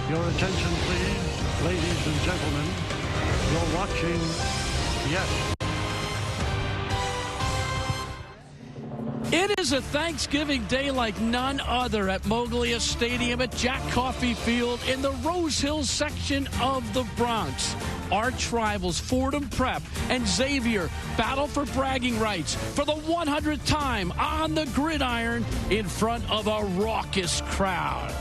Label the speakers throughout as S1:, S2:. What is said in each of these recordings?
S1: Your attention, please, ladies and gentlemen. You're watching, yes.
S2: It is a Thanksgiving day like none other at Moglia Stadium at Jack Coffey Field in the Rose Hills section of the Bronx. Arch rivals Fordham Prep and Xavier battle for bragging rights for the 100th time on the gridiron in front of a raucous crowd.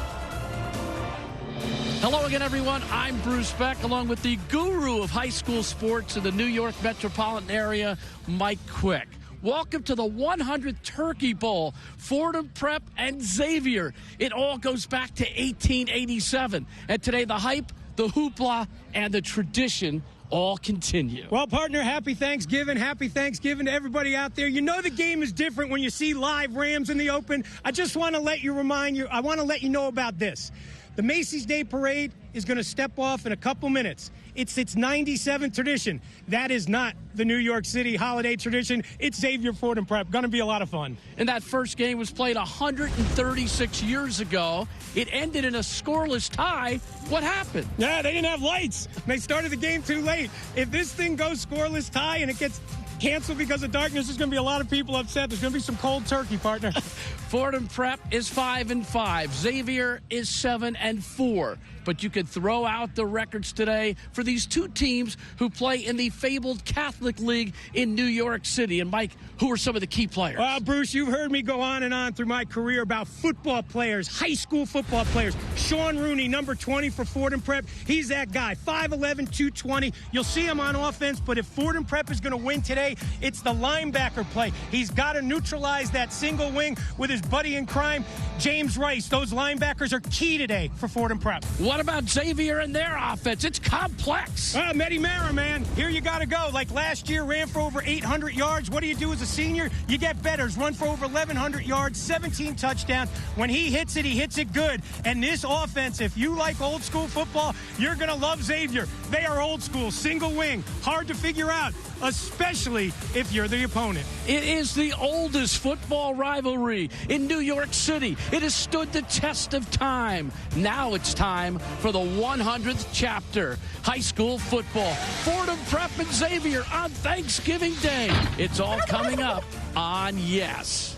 S2: Hello again, everyone. I'm Bruce Beck, along with the guru of high school sports in the New York metropolitan area, Mike Quick. Welcome to the 100th Turkey Bowl, Fordham Prep and Xavier. It all goes back to 1887. And today, the hype, the hoopla, and the tradition all continue.
S3: Well, partner, happy Thanksgiving. Happy Thanksgiving to everybody out there. You know the game is different when you see live Rams in the open. I just want to let you know about this. The Macy's Day Parade is going to step off in a couple minutes. It's its 97th tradition. That is not the New York City holiday tradition. It's Xavier Fordham Prep. Going to be a lot of fun.
S2: And that first game was played 136 years ago. It ended in a scoreless tie. What happened?
S3: Yeah, they didn't have lights. They started the game too late. If this thing goes scoreless tie and it gets canceled because of darkness, there's going to be a lot of people upset. There's going to be some cold turkey, partner.
S2: Fordham Prep is 5-5. Xavier is 7-4. But you could throw out the records today for these two teams who play in the fabled Catholic League in New York City. And, Mike, who are some of the key players?
S3: Well, Bruce, you've heard me go on and on through my career about football players, high school football players. Sean Rooney, number 20 for Fordham Prep. He's that guy, 5'11", 220. You'll see him on offense, but if Fordham Prep is going to win today, it's the linebacker play. He's got to neutralize that single wing with his buddy in crime, James Rice. Those linebackers are key today for Fordham Prep.
S2: What about Xavier and their offense? It's complex.
S3: Mehdi Mara, man. Here you got to go. Like last year, ran for over 800 yards. What do you do as a senior? You get better. Run for over 1,100 yards, 17 touchdowns. When he hits it good. And this offense, if you like old school football, you're going to love Xavier. They are old school, single wing, hard to figure out, especially if you're the opponent.
S2: It is the oldest football rivalry in New York City. It has stood the test of time. Now it's time for the 100th chapter. High school football. Fordham Prep and Xavier on Thanksgiving Day. It's all coming up on Yes.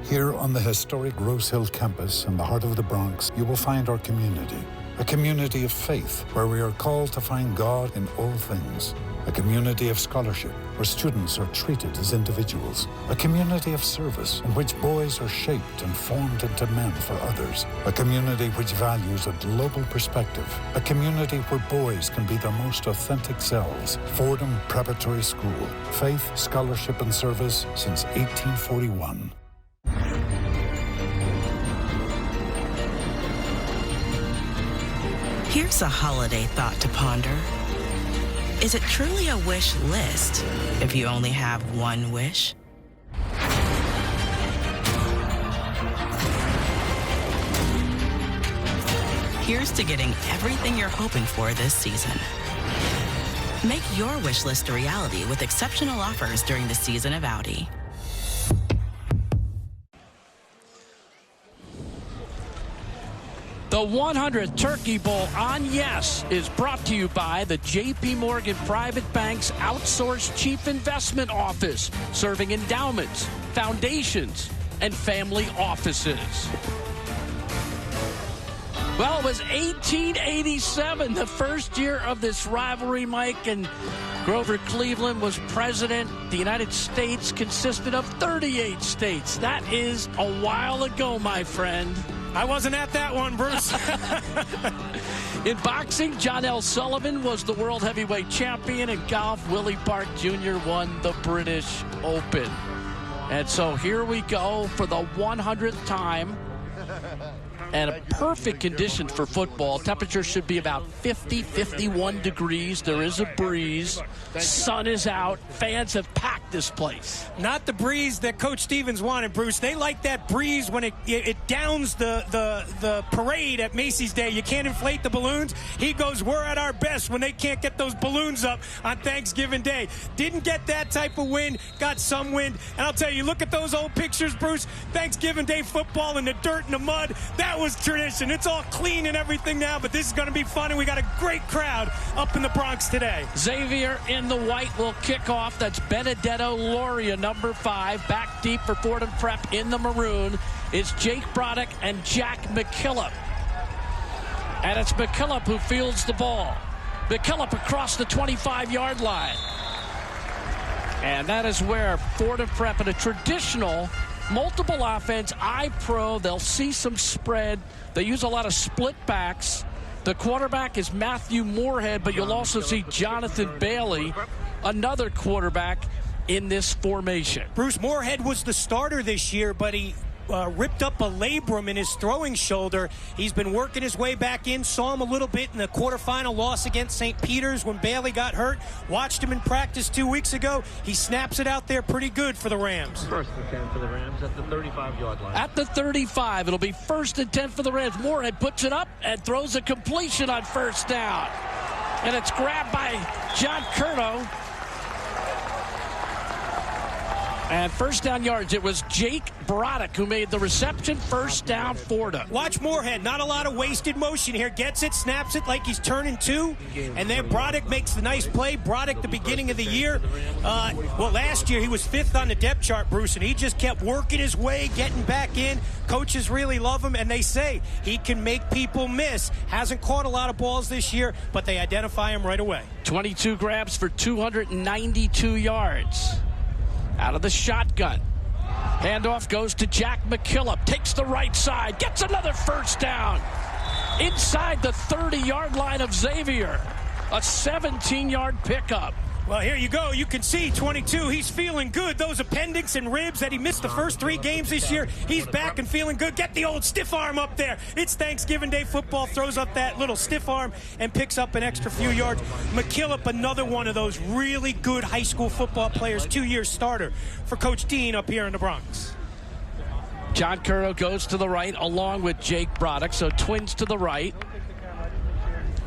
S4: Here on the historic Rose Hill campus in the heart of the Bronx, you will find our community. A community of faith where we are called to find God in all things. A community of scholarship where students are treated as individuals. A community of service in which boys are shaped and formed into men for others. A community which values a global perspective. A community where boys can be their most authentic selves. Fordham Preparatory School. Faith, scholarship, and service since 1841.
S5: Here's a holiday thought to ponder. Is it truly a wish list if you only have one wish? Here's to getting everything you're hoping for this season. Make your wish list a reality with exceptional offers during the season of Audi.
S2: The 100th Turkey Bowl on Yes is brought to you by the J.P. Morgan Private Bank's outsourced chief investment office, serving endowments, foundations, and family offices. Well, it was 1887, the first year of this rivalry, Mike, and Grover Cleveland was president. The United States consisted of 38 states. That is a while ago, my friend.
S3: I wasn't at that one, Bruce.
S2: In boxing, John L. Sullivan was the world heavyweight champion. In golf, Willie Park Jr. won the British Open. And so here we go for the 100th time. And a perfect condition for football. Temperature should be about 50, 51 degrees. There is a breeze. Sun is out. Fans have packed this place.
S3: Not the breeze that Coach Stevens wanted, Bruce. They like that breeze when it downs the parade at Macy's Day. You can't inflate the balloons. He goes, we're at our best when they can't get those balloons up on Thanksgiving Day. Didn't get that type of wind. Got some wind. And I'll tell you, look at those old pictures, Bruce. Thanksgiving Day football in the dirt and the mud. That was tradition. It's all clean and everything now, but this is going to be fun, and we got a great crowd up in the Bronx today.
S2: Xavier in the white will kick off. That's Benedetto Loria, number 5. Back deep for Fordham Prep in the maroon is Jake Broddick and Jack McKillop. And it's McKillop who fields the ball. McKillop across the 25-yard line. And that is where Fordham Prep, in a traditional multiple offense, I-Pro, they'll see some spread. They use a lot of split backs. The quarterback is Matthew Moorhead, but you'll also see Jonathan Bailey, another quarterback in this formation.
S3: Bruce, Moorhead was the starter this year, but he ripped up a labrum in his throwing shoulder. He's been working his way back in. Saw him a little bit in the quarterfinal loss against St. Peter's when Bailey got hurt. Watched him in practice 2 weeks ago. He snaps it out there pretty good for the Rams.
S6: First and 10 for the Rams at the 35-yard line.
S2: At the 35, it'll be 1st and 10 for the Rams. Moorhead puts it up and throws a completion on first down. And it's grabbed by John Curto. And first down yards, it was Jake Broddick who made the reception. First down, Fordham.
S3: Watch Moorhead. Not a lot of wasted motion here. Gets it, snaps it like he's turning 2. And then Broddick makes the nice play. Broddick, the beginning of the year. Last year he was 5th on the depth chart, Bruce, and he just kept working his way, getting back in. Coaches really love him, and they say he can make people miss. Hasn't caught a lot of balls this year, but they identify him right away.
S2: 22 grabs for 292 yards. Out of the shotgun. Handoff goes to Jack McKillop. Takes the right side. Gets another first down. Inside the 30-yard line of Xavier. A 17-yard pickup.
S3: Well, here you go. You can see 22. He's feeling good. Those appendix and ribs that he missed the first 3 games this year, he's back and feeling good. Get the old stiff arm up there. It's Thanksgiving Day football. Throws up that little stiff arm and picks up an extra few yards. McKillop, another one of those really good high school football players, 2-year starter for Coach Dean up here in the Bronx.
S2: John Curto goes to the right along with Jake Broddick, so twins to the right.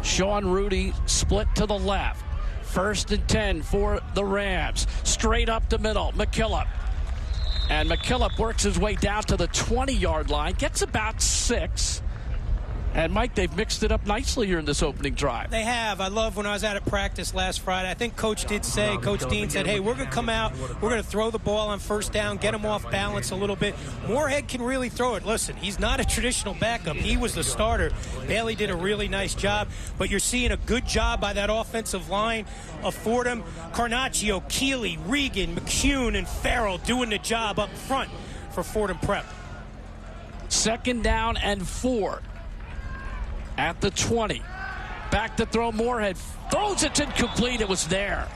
S2: Sean Rudy split to the left. 1st and 10 for the Rams. Straight up the middle, McKillop. And McKillop works his way down to the 20-yard line. Gets about 6. And, Mike, they've mixed it up nicely here in this opening drive.
S3: They have. I love when I was out at practice last Friday. I think Coach did say, Coach Dean said, hey, we're going to come out, we're going to throw the ball on first down, get him off balance a little bit. Moorhead can really throw it. Listen, he's not a traditional backup. He was the starter. Bailey did a really nice job, but you're seeing a good job by that offensive line of Fordham. Carnaccio, Keeley, Regan, McCune, and Farrell doing the job up front for Fordham Prep.
S2: 2nd down and 4. At the 20. Back to throw, Moorhead. Throws it incomplete. It was there.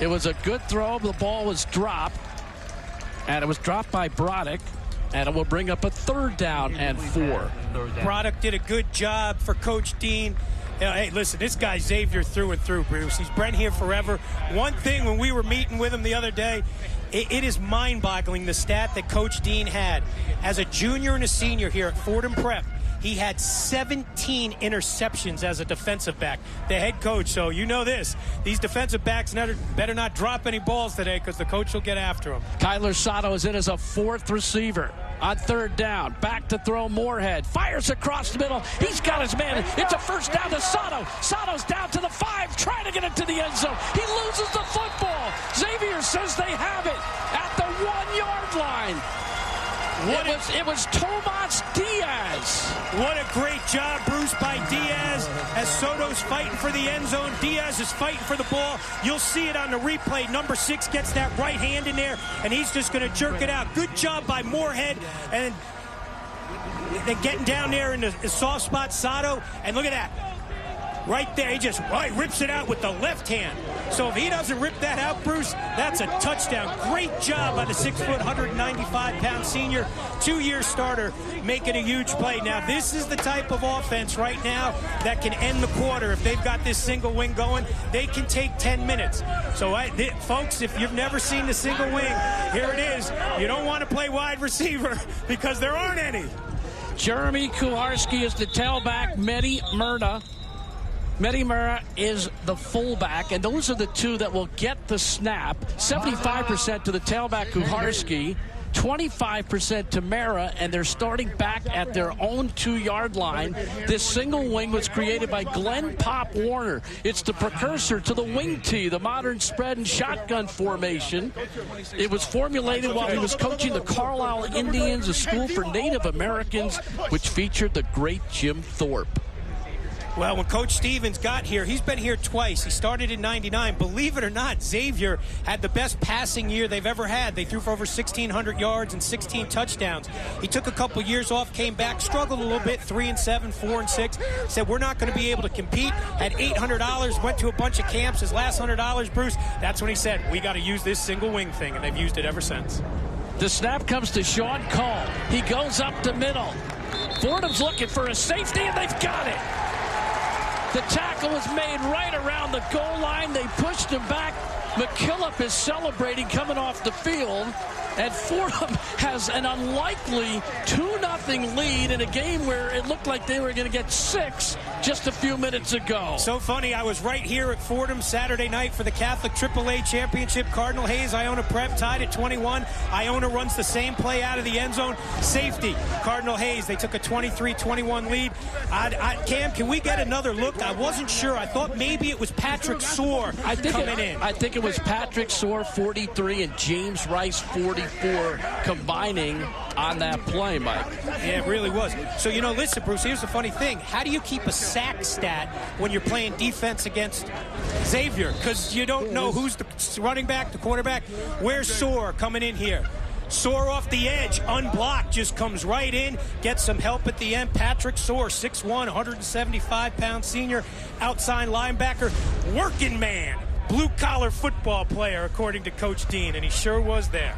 S2: It was a good throw. The ball was dropped. And it was dropped by Broddick. And it will bring up a 3rd down and 4.
S3: Broddick did a good job for Coach Dean. Hey, listen, this guy Xavier through and through, Bruce. He's been here forever. One thing, when we were meeting with him the other day, it is mind-boggling, the stat that Coach Dean had. As a junior and a senior here at Fordham Prep, he had 17 interceptions as a defensive back, the head coach. So you know this. These defensive backs better not drop any balls today because the coach will get after them.
S2: Kyler Sato is in as a 4th receiver. On 3rd down, back to throw, Moorhead. Fires across the middle. He's got his man. It's a first down to Sato. Sato's down to the 5, trying to get into the end zone. He loses the football. Xavier says they have it at the 1-yard line. It was Tomas Diaz.
S3: What a great job, Bruce, by Diaz. As Soto's fighting for the end zone, Diaz is fighting for the ball. You'll see it on the replay. Number 6 gets that right hand in there, and he's just going to jerk it out. Good job by Moorhead. And they're getting down there in the soft spot, Sato. And look at that. Right there, he just rips it out with the left hand. So if he doesn't rip that out, Bruce, that's a touchdown. Great job by the 6', 195-pound senior, 2-year starter, making a huge play. Now, this is the type of offense right now that can end the quarter. If they've got this single wing going, they can take 10 minutes. So, folks, if you've never seen the single wing, here it is. You don't want to play wide receiver because there aren't any.
S2: Jeremy Kuharski is the tailback. Mehdi Murrah is the fullback, and those are the two that will get the snap. 75% to the tailback, Kuharski. 25% to Mara, and they're starting back at their own 2-yard line. This single wing was created by Glenn Pop Warner. It's the precursor to the wing tee, the modern spread and shotgun formation. It was formulated while he was coaching the Carlisle Indians, a school for Native Americans, which featured the great Jim Thorpe.
S3: Well, when Coach Stevens got here, he's been here twice. He started in '99. Believe it or not, Xavier had the best passing year they've ever had. They threw for over 1,600 yards and 16 touchdowns. He took a couple years off, came back, struggled a little bit, 3-7, 4-6. Said, we're not going to be able to compete. Had $800, went to a bunch of camps. His last $100, Bruce, that's when he said, we got to use this single wing thing, and they've used it ever since.
S2: The snap comes to Sean Call. He goes up the middle. Fordham's looking for a safety, and they've got it. The tackle was made right around the goal line. They pushed him back. McKillop is celebrating coming off the field. And Fordham has an unlikely 2-0 lead in a game where it looked like they were going to get 6 just a few minutes ago.
S3: So funny, I was right here at Fordham Saturday night for the Catholic AAA Championship. Cardinal Hayes, Iona Prep tied at 21. Iona runs the same play out of the end zone. Safety, Cardinal Hayes. They took a 23-21 lead. Cam, can we get another look? I wasn't sure. I thought maybe it was Patrick Soar coming in.
S2: I think it was Patrick Soar, 43, and James Rice, 44, combining on that play, Mike.
S3: Yeah, it really was. So, listen, Bruce, here's the funny thing. How do you keep a sack stat when you're playing defense against Xavier? Because you don't know who's the running back, the quarterback. Where's Soar coming in here? Soar off the edge, unblocked, just comes right in, gets some help at the end. Patrick Soar, 6'1", 175-pound senior, outside linebacker, working man, blue-collar football player, according to Coach Dean, and he sure was there.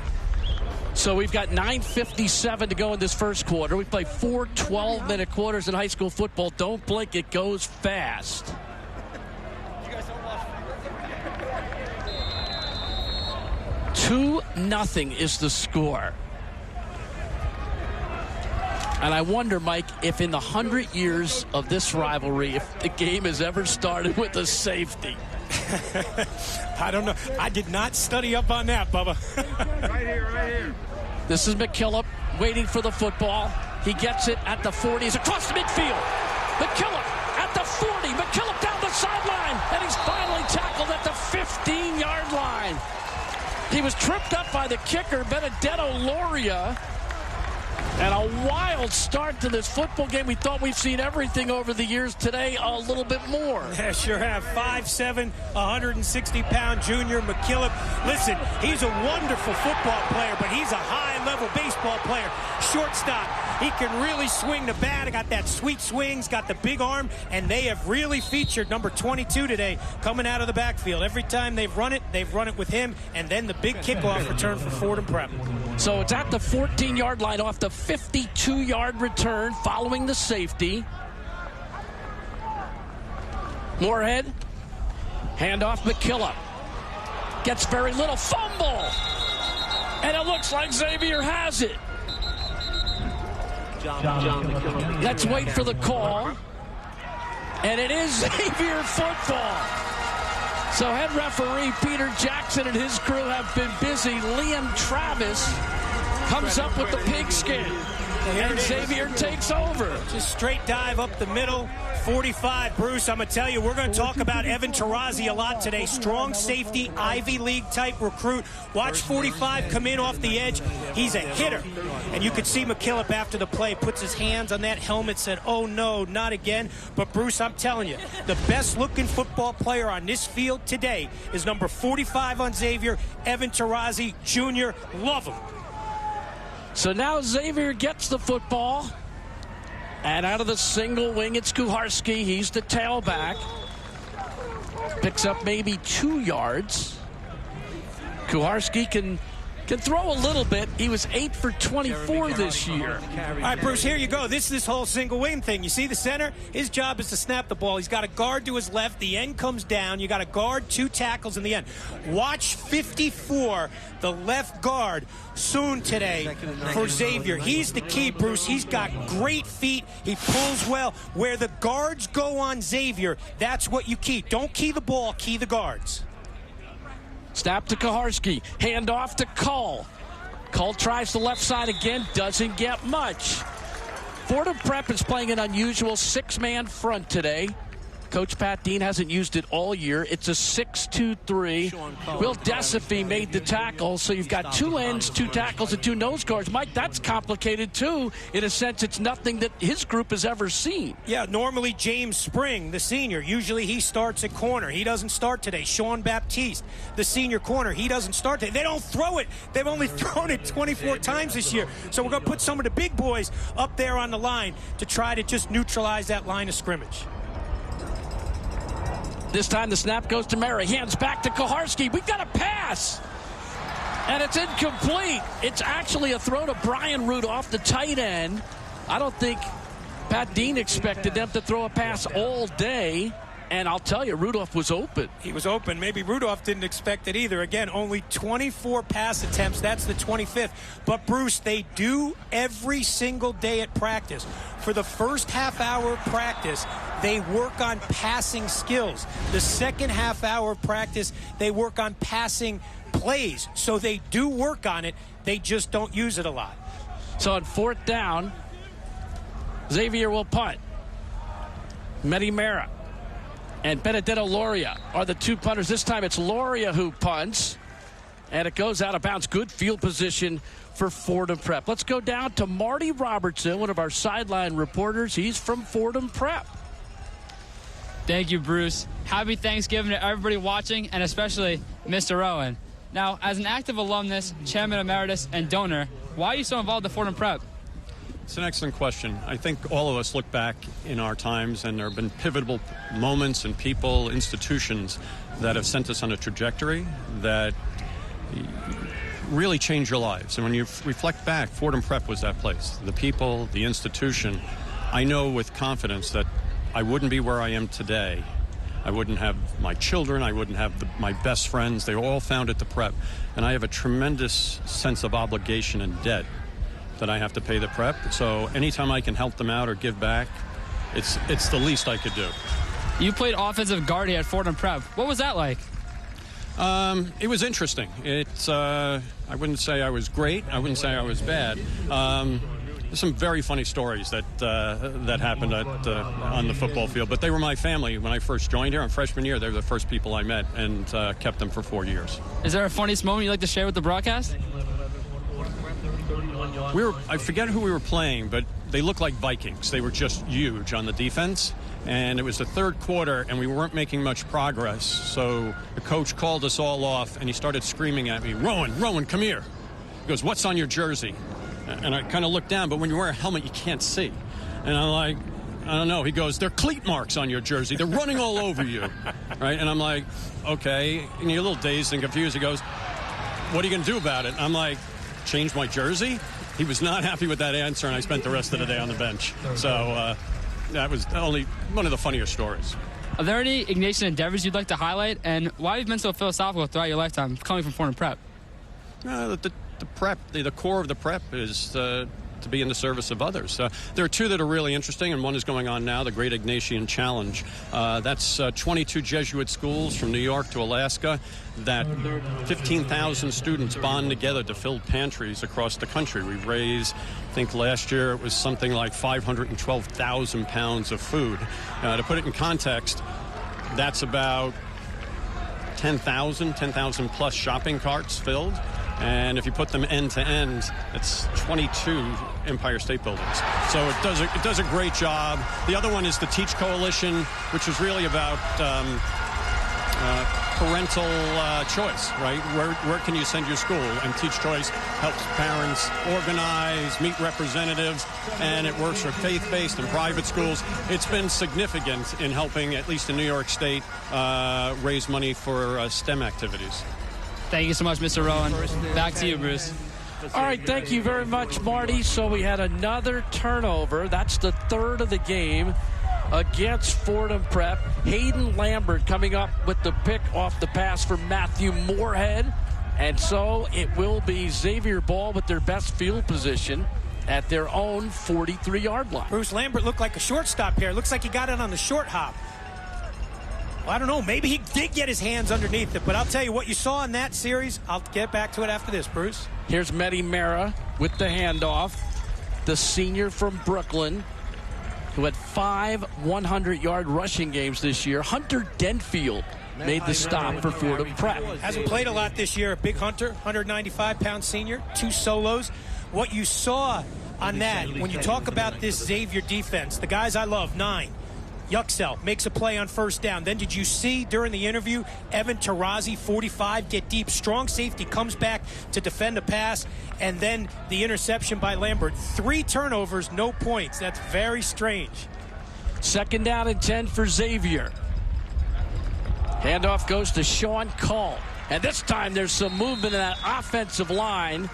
S2: So we've got 9:57 to go in this first quarter. We play 4 12-minute quarters in high school football. Don't blink, it goes fast. 2-0 is the score. And I wonder, Mike, if in the 100 years of this rivalry, if the game has ever started with a safety.
S3: I don't know. I did not study up on that, Bubba.
S1: Right here.
S2: This is McKillop waiting for the football. He gets it at the 40s across the midfield. McKillop at the 40. McKillop down the sideline. And he's finally tackled at the 15-yard line. He was tripped up by the kicker, Benedetto Loria. And a wild start to this football game. We thought we've seen everything over the years. Today, a little bit more.
S3: Yeah, sure have. 5'7", 160-pound junior McKillop. Listen, he's a wonderful football player, but he's a high-level baseball player. Shortstop. He can really swing the bat. Got that sweet swings, got the big arm, and they have really featured number 22 today coming out of the backfield. Every time they've run it with him, and then the big kickoff return for Fordham Prep.
S2: So it's at the 14-yard line off the 52-yard return following the safety. Moorhead, handoff McKillop. Gets very little, fumble. And it looks like Xavier has it. Let's wait for the call. And it is Xavier football. So head referee Peter Jackson and his crew have been busy. Liam Travis comes up with the pigskin. And Xavier takes over.
S3: Just straight dive up the middle. 45, Bruce. I'm going to tell you, we're going to talk about Evan Tarazi a lot today. Strong safety, Ivy League type recruit. Watch 45 come in off the edge. He's a hitter. And you could see McKillop after the play puts his hands on that helmet, said, oh no, not again. But Bruce, I'm telling you, the best looking football player on this field today is number 45 on Xavier, Evan Tarazi Jr. Love him.
S2: So now Xavier gets the football. And out of the single wing, it's Kuharski. He's the tailback. Picks up maybe 2 yards. Kuharski can throw a little bit. He was 8 for 24 this year.
S3: All right, Bruce, here you go. This is this whole single wing thing. You see the center? His job is to snap the ball. He's got a guard to his left. The end comes down. You got a guard, 2 tackles in the end. Watch 54, the left guard, soon today for Xavier. He's the key, Bruce. He's got great feet. He pulls well. Where the guards go on Xavier, that's what you key. Don't key the ball, key the guards.
S2: Snap to Kuharski. Hand off to Cull. Cole tries the left side again, doesn't get much. Fordham Prep is playing an unusual 6-man front today. Coach Pat Dean hasn't used it all year. It's a 6-2-3. Will Desifee made the tackle, so you've got 2 ends, 2 tackles, and 2 nose guards. Mike, that's complicated, too. In a sense, it's nothing that his group has ever seen.
S3: Yeah, normally James Spring, the senior, usually he starts at corner. He doesn't start today. Sean Baptiste, the senior corner, he doesn't start today. They don't throw it. They've only thrown it 24 times this year. So we're going to put some of the big boys up there on the line to try to just neutralize that line of scrimmage.
S2: This time the snap goes to Murray. Hands back to Koharski. We've got a pass. And it's incomplete. It's actually a throw to Brian Rudolph, the tight end. I don't think Pat Dean expected them to throw a pass all day. And I'll tell you, Rudolph was open.
S3: He was open. Maybe Rudolph didn't expect it either. Again, only 24 pass attempts. That's the 25th. But, Bruce, they do every single day at practice. For the first half hour of practice, they work on passing skills. The second half hour of practice, they work on passing plays. So they do work on it. They just don't use it a lot.
S2: So on 4th down, Xavier will punt. Mehdi Mera and Benedetto Loria are the 2 punters. This time it's Loria who punts, and it goes out of bounds. Good field position for Fordham Prep. Let's go down to Marty Robertson, one of our sideline reporters. He's from Fordham Prep.
S7: Thank you, Bruce. Happy Thanksgiving to everybody watching, and especially Mr. Owen. Now, as an active alumnus, chairman emeritus, and donor, why are you so involved with Fordham Prep?
S8: It's an excellent question. I think all of us look back in our times, and there have been pivotal moments and people, institutions that have sent us on a trajectory that really changed your lives. And when you reflect back, Fordham Prep was that place. The people, the institution. I know with confidence that I wouldn't be where I am today. I wouldn't have my children. I wouldn't have my best friends. They were all found at the Prep. And I have a tremendous sense of obligation and debt that I have to pay the Prep. So anytime I can help them out or give back, it's the least I could do.
S7: You played offensive guard at Fordham Prep. What was that like?
S8: It was interesting. I wouldn't say I was great. I wouldn't say I was bad. There's some very funny stories that happened on the football field, but they were my family when I first joined here on freshman year. They were the first people I met and kept them for 4 years.
S7: Is there a funniest moment you'd like to share with the broadcast?
S8: I forget who we were playing, but they looked like Vikings. They were just huge on the defense. And it was the 3rd quarter, and we weren't making much progress. So the coach called us all off, and he started screaming at me, Rowan, come here. He goes, what's on your jersey? And I kind of looked down, but when you wear a helmet, you can't see. And I'm like, I don't know. He goes, they're cleat marks on your jersey. They're running all over you. Right? And I'm like, okay. And you're a little dazed and confused. He goes, what are you going to do about it? And I'm like, change my jersey? He was not happy with that answer, and I spent the rest of the day on the bench. So that was only one of the funnier stories.
S7: Are there any Ignatian endeavors you'd like to highlight, and why have you been so philosophical throughout your lifetime coming from Fordham Prep?
S8: The Prep, the core of the Prep is to be in the service of others. There are 2 that are really interesting, and one is going on now, the Great Ignatian Challenge. That's 22 Jesuit schools from New York to Alaska that 15,000 students bond together to fill pantries across the country. We've raised, I think last year it was something like 512,000 pounds of food. To put it in context, that's about 10,000 plus shopping carts filled. And if you put them end to end, it's 22 Empire State Buildings. So it does a great job. The other one is the Teach Coalition, which is really about parental choice, right? Where can you send your school? And Teach Choice helps parents organize, meet representatives, and it works for faith-based and private schools. It's been significant in helping, at least in New York State, raise money for STEM activities.
S7: Thank you so much, Mr. Rowan. Back to you, Bruce.
S2: All right, thank you very much, Marty. So we had another turnover. That's the 3rd of the game against Fordham Prep. Hayden Lambert coming up with the pick off the pass for Matthew Moorhead. And so it will be Xavier ball with their best field position at their own 43-yard line.
S3: Bruce Lambert looked like a shortstop here. Looks like he got it on the short hop. I don't know. Maybe he did get his hands underneath it, but I'll tell you what you saw in that series. I'll get back to it after this, Bruce.
S2: Here's Mehdi Mera with the handoff. The senior from Brooklyn, who had 5 100-yard rushing games this year. Hunter Denfield made the stop for Fordham Prep.
S3: Hasn't played a lot this year. A big Hunter, 195-pound senior, 2 solos. What you saw on that, when you talk about this Xavier defense, the guys I love, 9. Yuxel makes a play on first down. Then did you see during the interview, Evan Tarazi, 45, get deep. Strong safety comes back to defend a pass. And then the interception by Lambert. 3 turnovers, no points. That's very strange.
S2: 2nd down and 10 for Xavier. Handoff goes to Sean Call. And this time there's some movement in that offensive line.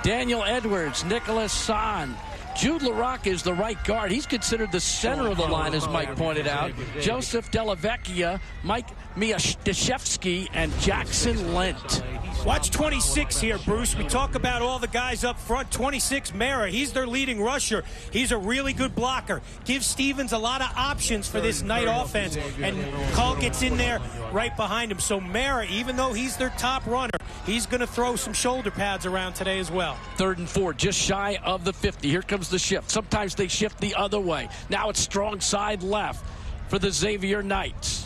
S2: Daniel Edwards, Nicholas San. Jude LaRocque is the right guard. He's considered the center of the line, as Mike pointed out. Joseph Delavecchia, Mike Miaszewski, and Jackson Lent.
S3: Watch 26 here, Bruce. We talk about all the guys up front. 26, Mera. He's their leading rusher. He's a really good blocker. Gives Stevens a lot of options for this night offense. And Call gets in there right behind him. So Mera, even though he's their top runner, he's going to throw some shoulder pads around today as well.
S2: 3rd and 4, just shy of the 50. Here comes the shift. Sometimes they shift the other way. Now it's strong side left for the Xavier Knights.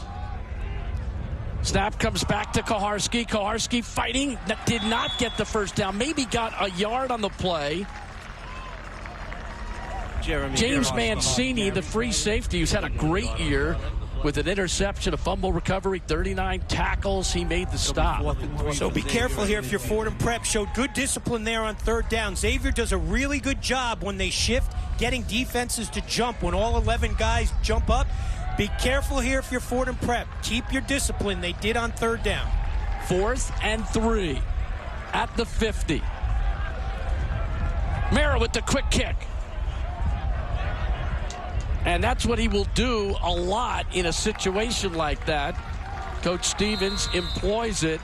S2: Snap comes back to Koharski. Koharski fighting. That did not get the first down. Maybe got a yard on the play. James Mancini, the free safety, who's had a great year with an interception, a fumble recovery, 39 tackles. He made the stop.
S3: So be careful here if you're Fordham Prep. Showed good discipline there on 3rd down. Xavier does a really good job when they shift, getting defenses to jump. When all 11 guys jump up, be careful here if you're Fordham Prep. Keep your discipline. They did on 3rd down.
S2: 4th and 3 at the 50. Mera with the quick kick. And that's what he will do a lot in a situation like that. Coach Stevens employs it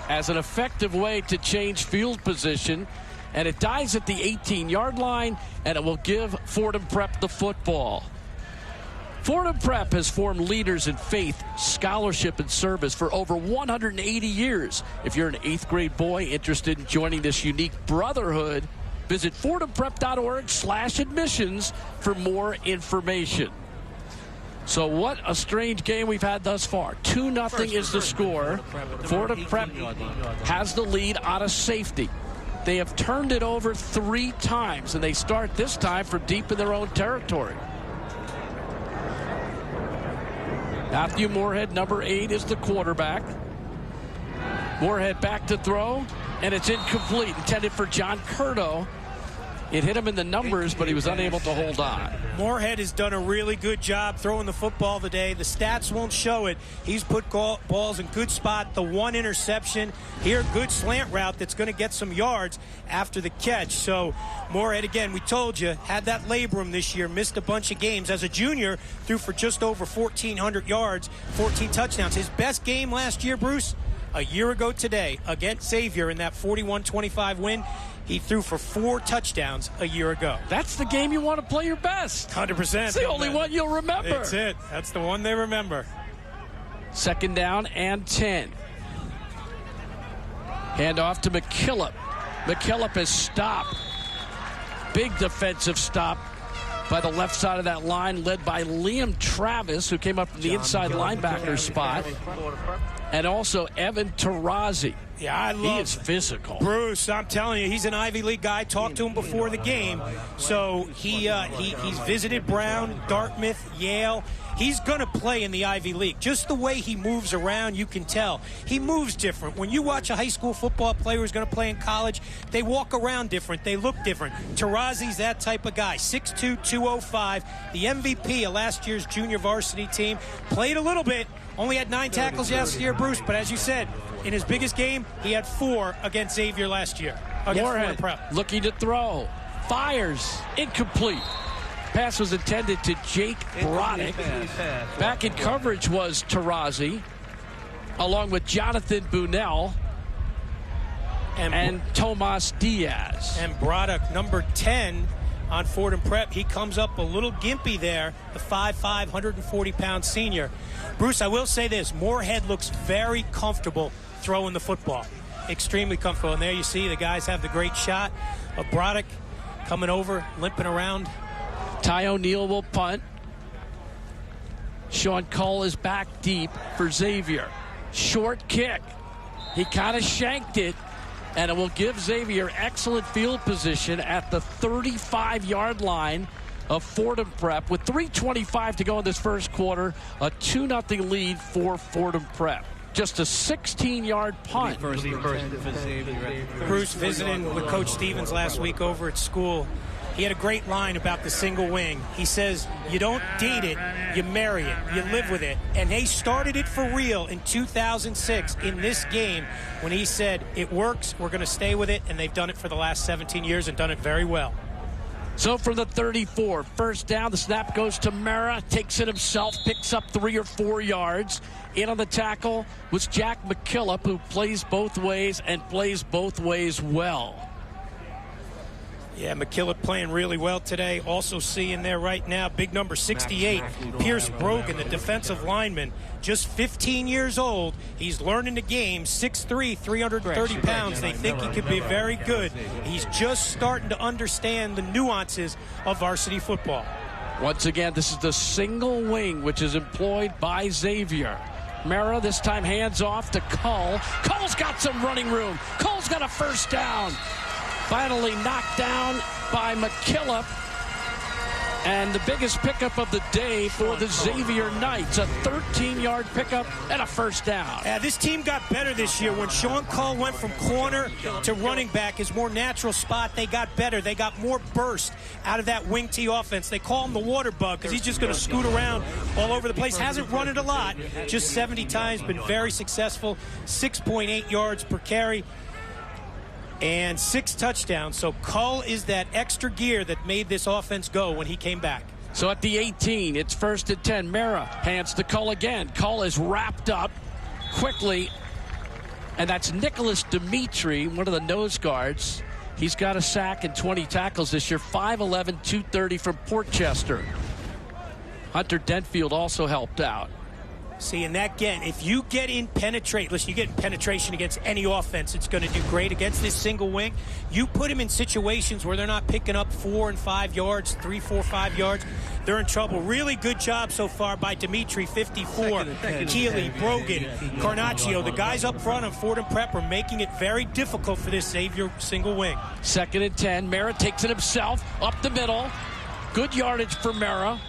S2: as an effective way to change field position. And it dies at the 18-yard line, and it will give Fordham Prep the football. Fordham Prep has formed leaders in faith, scholarship, and service for over 180 years. If you're an 8th grade boy interested in joining this unique brotherhood, visit fordhamprep.org/admissions for more information. So what a strange game we've had thus far. 2-0 is the score. Fordham Prep has the lead out of safety. They have turned it over 3 times, and they start this time from deep in their own territory. Matthew Moorhead, number 8, is the quarterback. Moorhead back to throw, and it's incomplete, intended for John Curto. It hit him in the numbers, but he was unable to hold on.
S3: Moorhead has done a really good job throwing the football today. The stats won't show it. He's put balls in good spot. The 1 interception. Here, good slant route that's going to get some yards after the catch. So Moorhead, again, we told you, had that labrum this year, missed a bunch of games. As a junior, threw for just over 1,400 yards, 14 touchdowns. His best game last year, Bruce, a year ago today against Xavier in that 41-25 win. He threw for 4 touchdowns a year ago.
S2: That's the game you want to play your best.
S3: 100%.
S2: It's the only one you'll remember.
S3: That's it. That's the one they remember.
S2: 2nd down and 10. Handoff to McKillop. McKillop is stopped. Big defensive stop by the left side of that line, led by Liam Travis, who came up from the inside linebacker spot, and also Evan Tarazi.
S3: Yeah,
S2: he is physical.
S3: Bruce, I'm telling you, he's an Ivy League guy. Talked to him before the game. So he's visited Brown, Dartmouth, Yale. He's going to play in the Ivy League. Just the way he moves around, you can tell. He moves different. When you watch a high school football player who's going to play in college, they walk around different. They look different. Tarazi's that type of guy. 6'2", 205. The MVP of last year's junior varsity team. Played a little bit. Only had 9 tackles last year, Bruce. But as you said, in his biggest game, he had 4 against Xavier last year.
S2: Moorhead looking to throw. Fires. Incomplete. Pass was intended to Jake Broddick. Back in coverage was Tarazi, along with Jonathan Bunnell and Tomas Diaz.
S3: And Broddick, number 10, on Fordham Prep. He comes up a little gimpy there, the 5'5", 140-pound senior. Bruce, I will say this. Moorhead looks very comfortable throwing the football. Extremely comfortable. And there you see the guys have the great shot of Broderick coming over, limping around.
S2: Ty O'Neill will punt. Sean Cole is back deep for Xavier. Short kick. He kind of shanked it, and it will give Xavier excellent field position at the 35-yard line of Fordham Prep. With 3:25 to go in this first quarter, a 2-0 lead for Fordham Prep. Just a 16-yard punt.
S3: Bruce visiting with Coach Stevens last week over at school. He had a great line about the single wing. He says, you don't date it, you marry it, you live with it. And they started it for real in 2006 in this game when he said, it works, we're going to stay with it, and they've done it for the last 17 years and done it very well.
S2: So from the 34, first down, the snap goes to Mara, takes it himself, picks up 3 or 4 yards. In on the tackle was Jack McKillop, who plays both ways and plays both ways well.
S3: Yeah, McKillop playing really well today. Also seeing there right now, big number 68, Pierce Brogan, the defensive lineman, just 15 years old. He's learning the game, 6'3", 330 pounds. They think he could be very good. He's just starting to understand the nuances of varsity football.
S2: Once again, this is the single wing, which is employed by Xavier. Mara this time hands off to Cole. Cole's got some running room. Cole's got a first down. Finally knocked down by McKillop. And the biggest pickup of the day for the Xavier Knights, a 13-yard pickup and a first down.
S3: Yeah, this team got better this year. When Sean Cole went from corner to running back, his more natural spot, they got better. They got more burst out of that wing T offense. They call him the water bug because he's just going to scoot around all over the place. Hasn't run it a lot, just 70 times, been very successful. 6.8 yards per carry. And 6 touchdowns. So Cull is that extra gear that made this offense go when he came back.
S2: So at the 18, it's 1st and 10. Mara hands to Cull again. Cull is wrapped up quickly. And that's Nicholas Dimitri, one of the nose guards. He's got a sack and 20 tackles this year. 5'11", 230 from Portchester. Hunter Dentfield also helped out.
S3: See, and that, again, if you get in penetrate, listen, you get in penetration against any offense, it's going to do great. Against this single wing, you put them in situations where they're not picking up 4 and 5 yards, 3, 4, 5 yards, they're in trouble. Really good job so far by Dimitri, 54, Keeley, Brogan, Carnaccio. The guys up front on Fordham Prep are making it very difficult for this Xavier single wing.
S2: 2nd and 10. Mara takes it himself up the middle. Good yardage for Mara.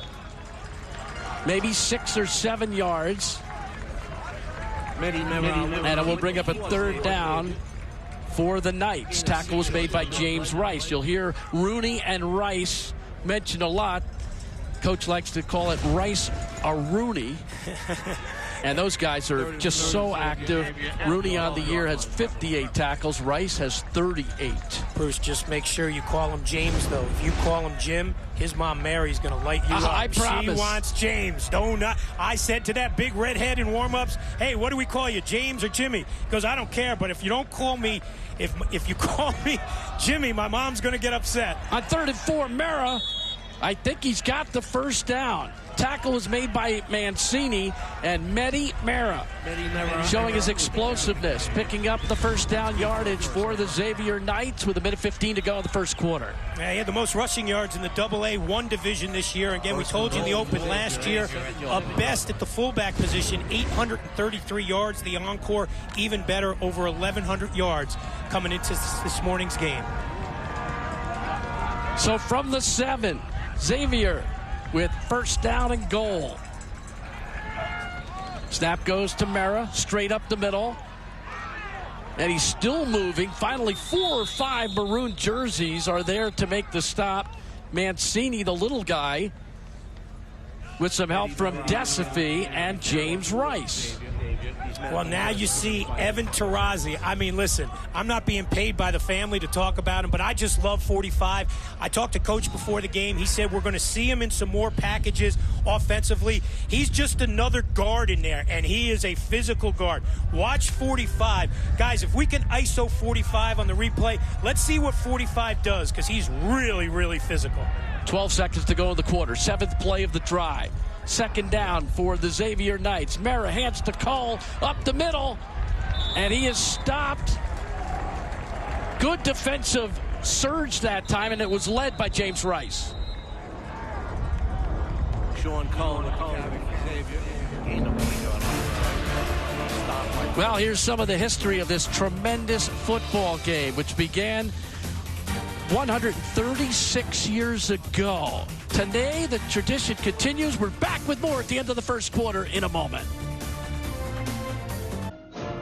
S2: Maybe 6 or 7 yards. And it will bring up a 3rd down for the Knights. Tackle was made by James Rice. You'll hear Rooney and Rice mentioned a lot. Coach likes to call it Rice a Rooney. And those guys are just so active. Rooney on the year has 58 tackles. Rice has 38.
S3: Bruce, just make sure you call him James, though. If you call him Jim, his mom Mary's going to light you up.
S2: I promise.
S3: She wants James. I said to that big redhead in warm-ups, hey, what do we call you, James or Jimmy? He goes, I don't care, but if you don't call me, if you call me Jimmy, my mom's going to get upset.
S2: On 3rd and 4, Mara, I think he's got the first down. Tackle was made by Mancini, and Mehdi Mara showing his explosiveness, picking up the first down yardage for the Xavier Knights with 1:15 to go in the first quarter.
S3: Yeah, he had the most rushing yards in the AA1 division this year. Again, we told you in the open last year, best at the fullback position, 833 yards. The encore, even better, over 1,100 yards coming into this morning's game.
S2: So from the 7, Xavier with first down and goal. Snap goes to Mara, straight up the middle. And he's still moving. Finally, 4 or 5 maroon jerseys are there to make the stop. Mancini, the little guy, with some help from Desafi and James Rice.
S6: Xavier.
S3: Well, now you see Evan Tarazzi. I mean, listen, I'm not being paid by the family to talk about him, but I just love 45. I talked to Coach before the game. He said we're going to see him in some more packages offensively. He's just another guard in there, and he is a physical guard. Watch 45. Guys, if we can ISO 45 on the replay, let's see what 45 does, because he's really, really physical.
S2: 12 seconds to go in the quarter. 7th play of the drive. 2nd down for the Xavier Knights. Mara hands to Cole up the middle, and he is stopped. Good defensive surge that time, and it was led by James Rice.
S6: Sean Cole with the carry for Xavier. Gained a 1 yard.
S2: Well, here's some of the history of this tremendous football game, which began 136 years ago. Today, the tradition continues. We're back with more at the end of the first quarter in a moment.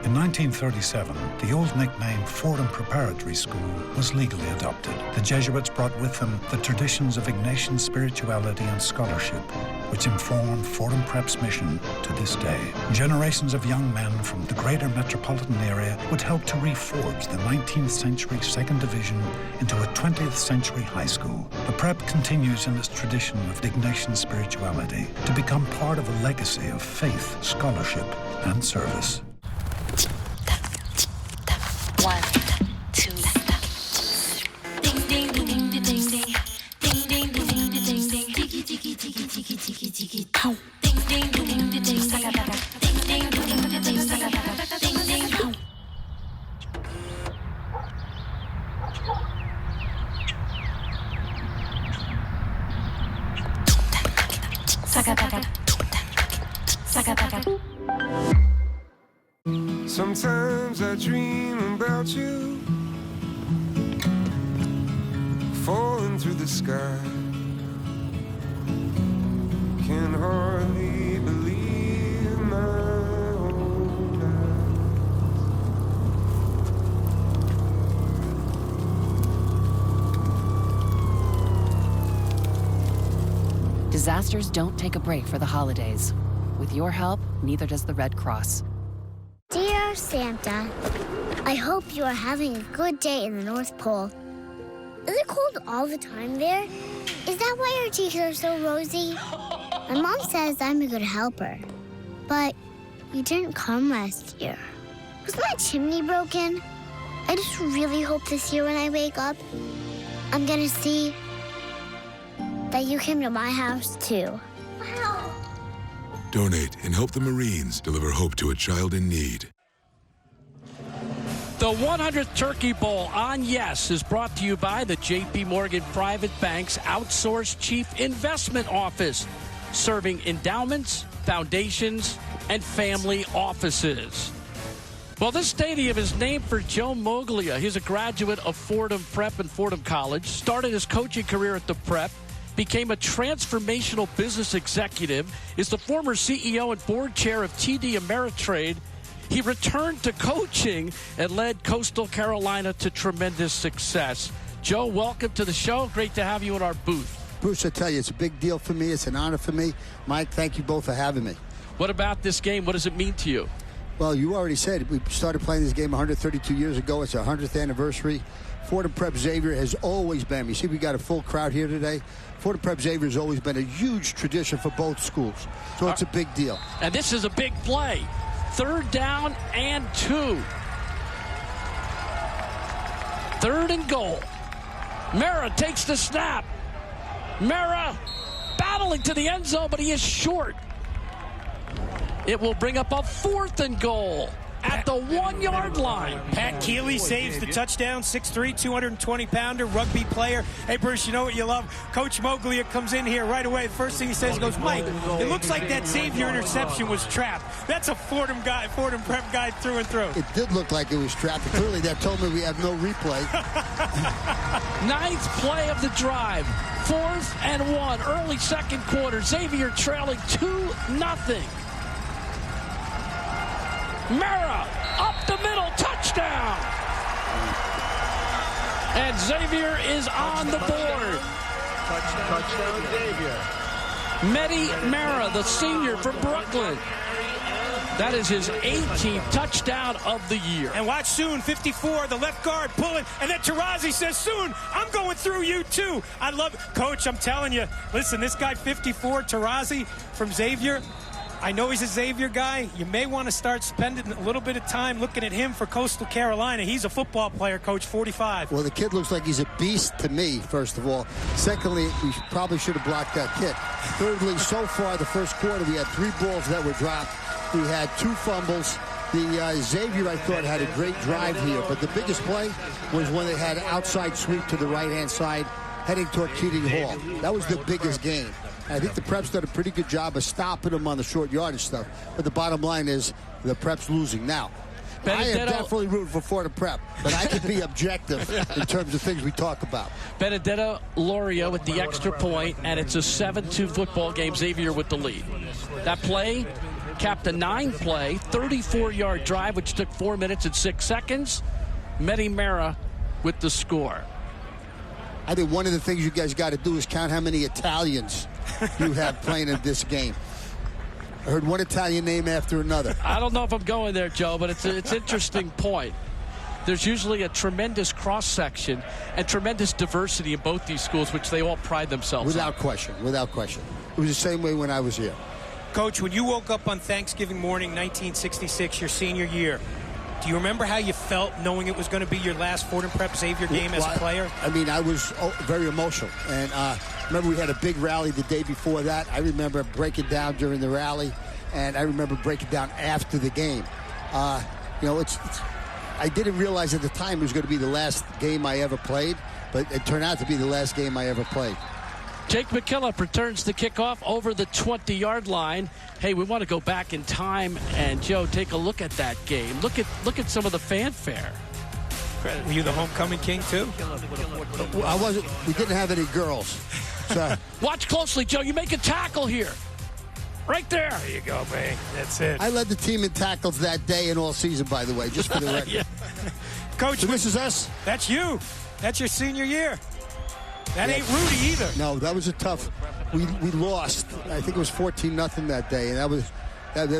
S4: In 1937, the old nickname Fordham Preparatory School was legally adopted. The Jesuits brought with them the traditions of Ignatian spirituality and scholarship, which inform Fordham Prep's mission to this day. Generations of young men from the greater metropolitan area would help to reforge the 19th century Second Division into a 20th century high school. The Prep continues in its tradition of Ignatian spirituality to become part of a legacy of faith, scholarship, and service.
S9: 1, 2, ding ding ding ding ding ding ding ding ding ding ding ding tiki tiki tiki tiki tiki tiki ding ding ding ding ding ding ding ding ding ding ding ding.
S10: Sometimes I dream about you falling through the sky. Can hardly believe my own
S11: eyes. Disasters don't take a break for the holidays. With your help, neither does the Red Cross.
S12: Dear Santa, I hope you are having a good day in the North Pole. Is it cold all the time there? Is that why your cheeks are so rosy? My mom says I'm a good helper, but you didn't come last year. Was my chimney broken? I just really hope this year when I wake up, I'm gonna see that you came to my house too. Wow.
S13: Donate and help the Marines deliver hope to a child in need.
S2: The 100th Turkey Bowl on Yes is brought to you by the J.P. Morgan Private Bank's outsourced chief investment office, serving endowments, foundations, and family offices. Well, this stadium is named for Joe Moglia. He's a graduate of Fordham Prep and Fordham College, started his coaching career at the Prep, became a transformational business executive, is the former CEO and board chair of TD Ameritrade. He returned to coaching and led Coastal Carolina to tremendous success. Joe, welcome to the show. Great to have you in our booth.
S14: Bruce, I tell you, it's a big deal for me. It's an honor for me. Mike, thank you both for having me.
S2: What about this game? What does it mean to you?
S14: Well, you already said we started playing this game 132 years ago. It's our 100th anniversary. Fordham Prep Xavier has always been. You see, we got a full crowd here today. Fordham Prep Xavier has always been a huge tradition for both schools. So it's a big deal.
S2: And this is a big play. 3rd down and 2. 3rd and goal. Mara takes the snap. Mara battling to the end zone, but he is short. It will bring up a 4th and goal at the 1-yard line.
S3: Pat Keeley saves the touchdown. 6'3", 220-pounder, rugby player. Hey, Bruce, you know what you love? Coach Moglia comes in here right away. The first thing he says, goes, Mike, it looks like that Xavier interception was trapped. That's a Fordham guy, Fordham Prep guy through and through.
S14: It did look like it was trapped. Clearly, that told me we have no replay.
S2: 9th play of the drive. 4th and 1. Early second quarter. Xavier trailing 2-0. Mara up the middle, touchdown! And Xavier is on the board.
S6: Touchdown, Xavier.
S2: Mehdi Mara, the senior from Brooklyn. That is his 18th touchdown of the year.
S3: And watch soon, 54, the left guard pulling, and then Taurasi says, soon, I'm going through you too. I love it. Coach, I'm telling you, listen, this guy 54, Taurasi from Xavier, I know he's a Xavier guy. You may want to start spending a little bit of time looking at him for Coastal Carolina. He's a football player, Coach, 45.
S14: Well, the kid looks like he's a beast to me, first of all. Secondly, we probably should have blocked that kid. Thirdly, so far, the first quarter, we had 3 balls that were dropped. We had 2 fumbles. The Xavier, I thought, had a great drive here. But the biggest play was when they had outside sweep to the right-hand side, heading toward Keating Hall. That was the biggest gain. I think the Preps did a pretty good job of stopping them on the short yardage stuff. But the bottom line is the Preps losing. Now, I am definitely rooting for Fordham Prep, but I can be objective in terms of things we talk about.
S2: Benedetto Loria with the extra point, and it's a 7-2 football game. Xavier with the lead. That play capped a 9-play, 34-yard drive, which took 4 minutes and 6 seconds. Mehdi Mera with the score.
S14: I think one of the things you guys got to do is count how many Italians you have playing in this game. I heard one Italian name after another.
S2: I don't know if I'm going there, Joe, but it's an interesting point. There's usually a tremendous cross-section and tremendous diversity in both these schools, which they all pride themselves on.
S14: Without question, without question. It was the same way when I was here.
S3: Coach, when you woke up on Thanksgiving morning, 1966, your senior year, do you remember how you felt knowing it was going to be your last Fordham Prep Xavier game as a player?
S14: I mean, I was very emotional. And remember, we had a big rally the day before that. I remember breaking down during the rally, and I remember breaking down after the game. You know, I didn't realize at the time it was going to be the last game I ever played, but it turned out to be the last game I ever played.
S2: Jake McKillop returns the kickoff over the 20-yard line. Hey, we want to go back in time, and Joe, take a look at that game. Look at some of the fanfare.
S3: Were you the homecoming king too?
S14: I wasn't. We didn't have any girls. So.
S2: Watch closely, Joe. You make a tackle here. Right there.
S3: There you go, man. That's it.
S14: I led the team in tackles that day and all season, by the way, just for the record.
S2: Yeah.
S3: Coach,
S14: so this is us?
S3: That's you. That's your senior year. That ain't Rudy either.
S14: No, that was a tough. We lost. I think it was 14-0 that day, and that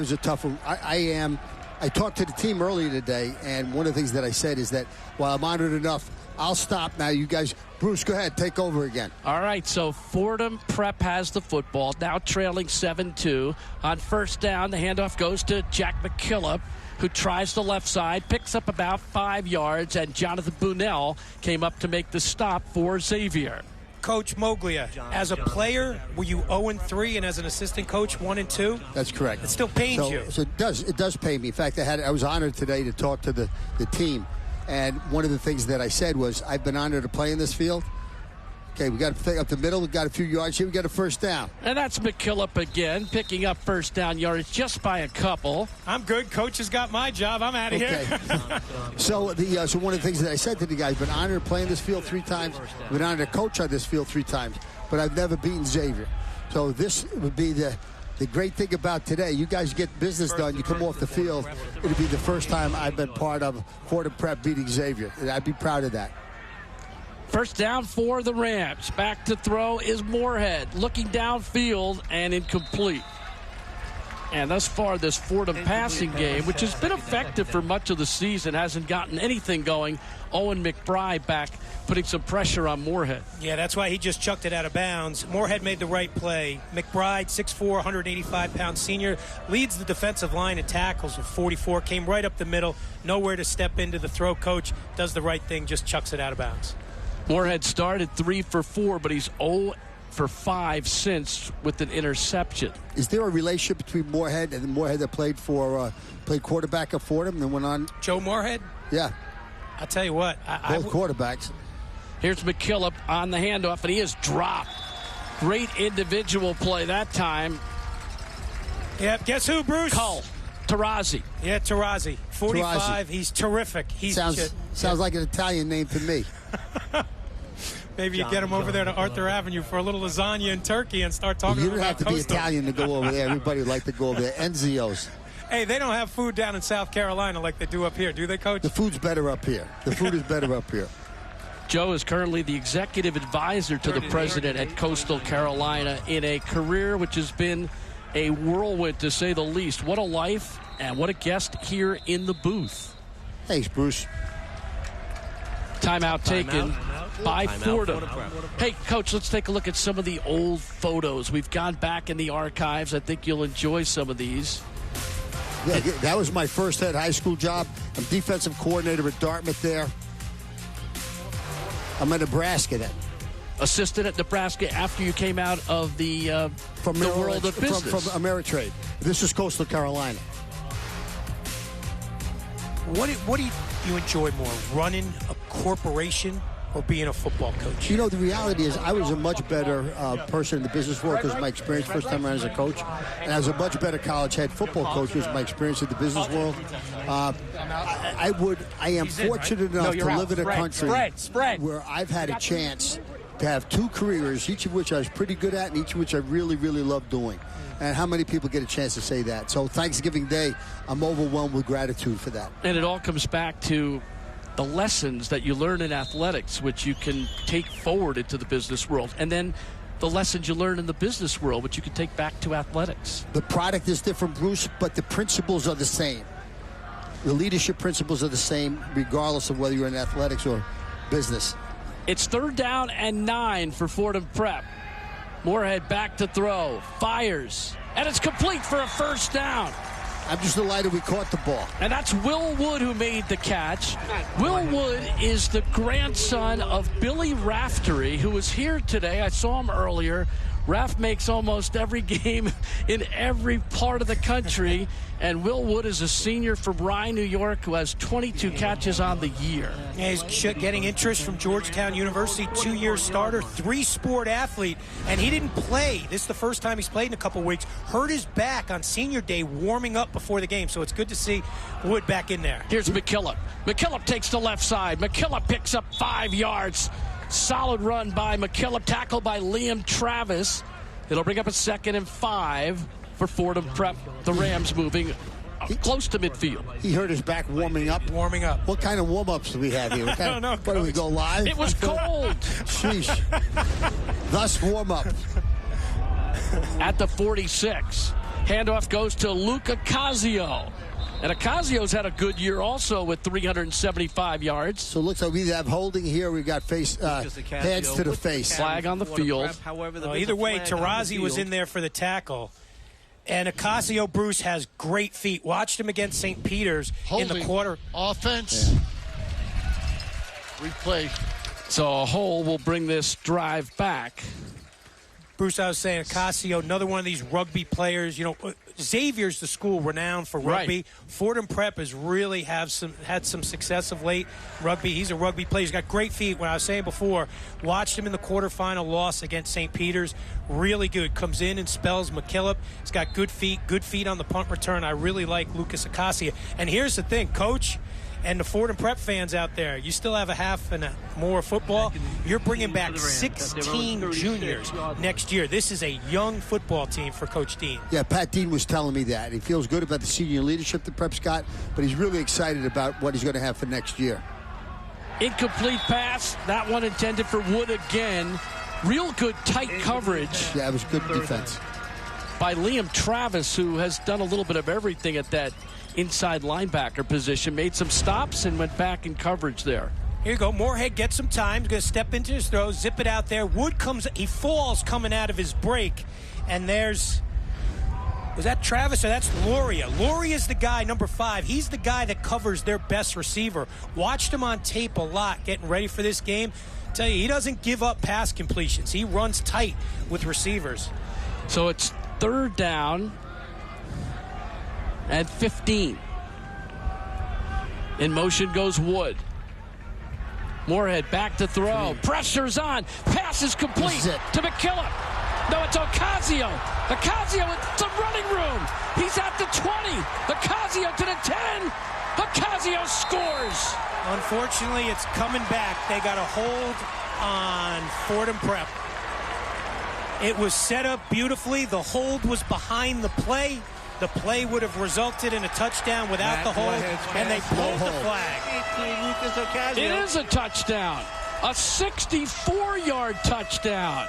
S14: was a tough one. I talked to the team earlier today, and one of the things that I said is that while I'm honored enough, I'll stop now. You guys, Bruce, go ahead, take over again.
S2: All right, so Fordham Prep has the football, now trailing 7-2. On first down, the handoff goes to Jack McKillop, who tries the left side, picks up about 5 yards, and Jonathan Bunnell came up to make the stop for Xavier.
S3: Coach Moglia, as a player, were you 0-3, and as an assistant coach, 1-2?
S14: That's correct.
S3: It still pains you.
S14: So it does pay me. In fact, I was honored today to talk to the team, and one of the things that I said was, I've been honored to play in this field. Okay, we got to play up the middle. We got a few yards here. We got a first down.
S2: And that's McKillop again, picking up first down yards just by a couple.
S3: I'm good. Coach has got my job. I'm out of here.
S14: So one of the things that I said to the guys, I've been honored to play in this field 3 times. I've been honored to coach on this field 3 times, but I've never beaten Xavier. So this would be the great thing about today. You guys get business done. You come off the field. It'll be the first time I've been part of Fordham Prep beating Xavier. And I'd be proud of that.
S2: First down for the Rams. Back to throw is Moorhead. Looking downfield and incomplete. And thus far, this Fordham passing game, which has been effective for much of the season, hasn't gotten anything going. Owen McBride back, putting some pressure on Moorhead.
S3: Yeah, that's why he just chucked it out of bounds. Moorhead made the right play. McBride, 6'4", 185-pound senior, leads the defensive line in tackles with 44, came right up the middle, nowhere to step into the throw. Coach does the right thing, just chucks it out of bounds.
S2: Moorhead started 3 for 4, but he's 0 for 5 since with an interception.
S14: Is there a relationship between Moorhead and the Moorhead that played quarterback at Fordham and then went on?
S3: Joe Moorhead?
S14: Yeah.
S3: I'll tell you what.
S14: Both quarterbacks.
S2: Here's McKillop on the handoff, and he is dropped. Great individual play that time.
S3: Yep. Guess who, Bruce?
S2: Taurasi.
S3: Yeah, Taurasi. 45. He's terrific.
S14: Sounds like an Italian name to me.
S3: Maybe you get him over there to Arthur Avenue for a little lasagna and turkey and start talking about
S14: You don't have to be Italian to go over there. Everybody would like to go over there. Enzio's.
S3: Hey, they don't have food down in South Carolina like they do up here, do they, Coach?
S14: The food's better up here. The food is better up here.
S2: Joe is currently the executive advisor to the president at Coastal Carolina in a career which has been a whirlwind, to say the least. What a life And what a guest here in the booth.
S14: Thanks, Bruce.
S2: Timeout taken by Fordham. Hey, Coach, let's take a look at some of the old photos. We've gone back in the archives. I think you'll enjoy some of these.
S14: Yeah, that was my first head high school job. I'm defensive coordinator at Dartmouth there. I'm at Nebraska then.
S2: Assistant at Nebraska after you came out of the world of business.
S14: From Ameritrade. This is Coastal Carolina.
S3: What do you enjoy more, running a corporation or being a football coach?
S14: You know, the reality is I was a much better person in the business world because of my experience first time around as a coach. And I was a much better college head football coach because of my experience in the business world. I am fortunate enough to live in a country where I've had a chance to have two careers, each of which I was pretty good at and each of which I really, really love doing. And how many people get a chance to say that? So Thanksgiving Day, I'm overwhelmed with gratitude for that.
S2: And it all comes back to the lessons that you learn in athletics, which you can take forward into the business world. And then the lessons you learn in the business world, which you can take back to athletics.
S14: The product is different, Bruce, but the principles are the same. The leadership principles are the same, regardless of whether you're in athletics or business.
S2: It's 3rd down and 9 for Fordham Prep. Moorhead back to throw. Fires. And it's complete for a 1st down.
S14: I'm just delighted we caught the ball.
S2: And that's Will Wood who made the catch. Will Wood is the grandson of Billy Raftery, who was here today. I saw him earlier. Raft makes almost every game in every part of the country. And Will Wood is a senior from Rye, New York, who has 22 catches on the year.
S3: Yeah, he's getting interest from Georgetown University, 2-year starter, 3-sport athlete, and he didn't play. This is the first time he's played in a couple weeks. Hurt his back on senior day warming up before the game, so it's good to see Wood back in there.
S2: Here's McKillop. McKillop takes the left side. McKillop picks up 5 yards. Solid run by McKillop, tackled by Liam Travis. It'll bring up a 2nd and 5 for Fordham Prep. The Rams moving close to midfield.
S14: He hurt his back warming up. What kind of warm-ups do we have here?
S3: I don't know.
S14: What do we go live?
S2: It was cold.
S14: Sheesh. Thus warm-up.
S2: At the 46. Handoff goes to Luca Casio. And Ocasio's had a good year also with 375 yards.
S14: So it looks like we have holding here. We've got hands to the face.
S2: Flag on the field.
S3: Either way, Tarazi was in there for the tackle. And Ocasio, Bruce, has great feet. Watched him against St. Peter's in the quarter.
S15: Offense. Yeah. Replay.
S2: So a hole will bring this drive back.
S3: Bruce, I was saying, Ocasio, another one of these rugby players. You know, Xavier's the school renowned for rugby. Right. Fordham Prep has really had some success of late. Rugby, he's a rugby player. He's got great feet. When I was saying before, watched him in the quarterfinal loss against St. Peter's. Really good. Comes in and spells McKillop. He's got good feet on the punt return. I really like Lucas Ocasio. And here's the thing, Coach, and the Fordham Prep fans out there, you still have a half and more football. You're bringing back 16 juniors next year. This is a young football team for Coach Dean.
S14: Yeah, Pat Dean was telling me that. He feels good about the senior leadership that Prep's got, but he's really excited about what he's going to have for next year.
S2: Incomplete pass. That one intended for Wood again. Real good tight coverage.
S14: Yeah, it was good defense.
S2: By Liam Travis, who has done a little bit of everything at that inside linebacker position, made some stops and went back in coverage there.
S3: Here you go. Moorhead gets some time. He's going to step into his throw, zip it out there. Wood he falls coming out of his break. And was that Travis or that's Loria? Loria's the guy, number 5. He's the guy that covers their best receiver. Watched him on tape a lot getting ready for this game. Tell you, he doesn't give up pass completions. He runs tight with receivers.
S2: So it's 3rd down and 15. In motion goes Wood. Moorhead back to throw. Pressure's on. Pass is complete to McKillop. No, it's Ocasio. Ocasio with some running room. He's at the 20. Ocasio to the 10. Ocasio scores.
S3: Unfortunately, it's coming back. They got a hold on Fordham Prep. It was set up beautifully. The hold was behind the play. The play would have resulted in a touchdown without the hold, and they pulled the flag.
S2: It is a touchdown. A 64-yard touchdown.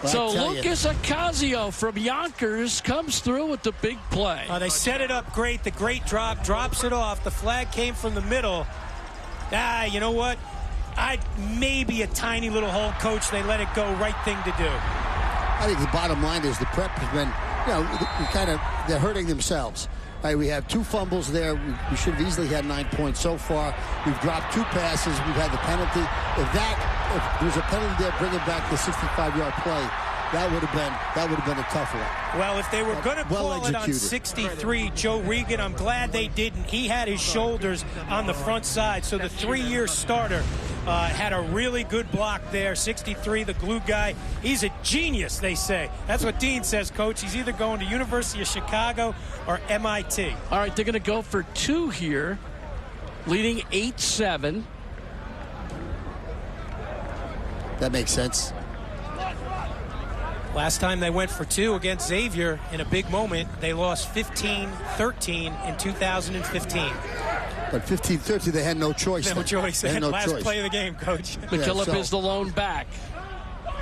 S2: So Lucas Ocasio from Yonkers comes through with the big play.
S3: They set it up great. The great drop, drops it off. The flag came from the middle. You know what? Maybe a tiny little hole, Coach. They let it go. Right thing to do.
S14: I think the bottom line is the Prep has been, they're hurting themselves. All right, we have 2 fumbles there. We should have easily had 9 points so far. We've dropped 2 passes. We've had the penalty. If there's a penalty there, bringing back the 65-yard play, that would have been a tough one.
S3: Well, if they were going to call it on 63, Joe Regan, I'm glad they didn't. He had his shoulders on the front side, so the 3-year starter had a really good block there. 63, the glue guy. He's a genius, they say. That's what Dean says, Coach. He's either going to University of Chicago or MIT.
S2: All right, they're going to go for 2 here, leading 8-7.
S14: That makes sense.
S3: Last time they went for 2 against Xavier in a big moment, they lost 15-13 in 2015.
S14: But 15-13, they had no choice.
S3: No choice.
S14: They had no
S3: Last
S14: choice.
S3: play of the game, Coach.
S2: McKillop is the lone back.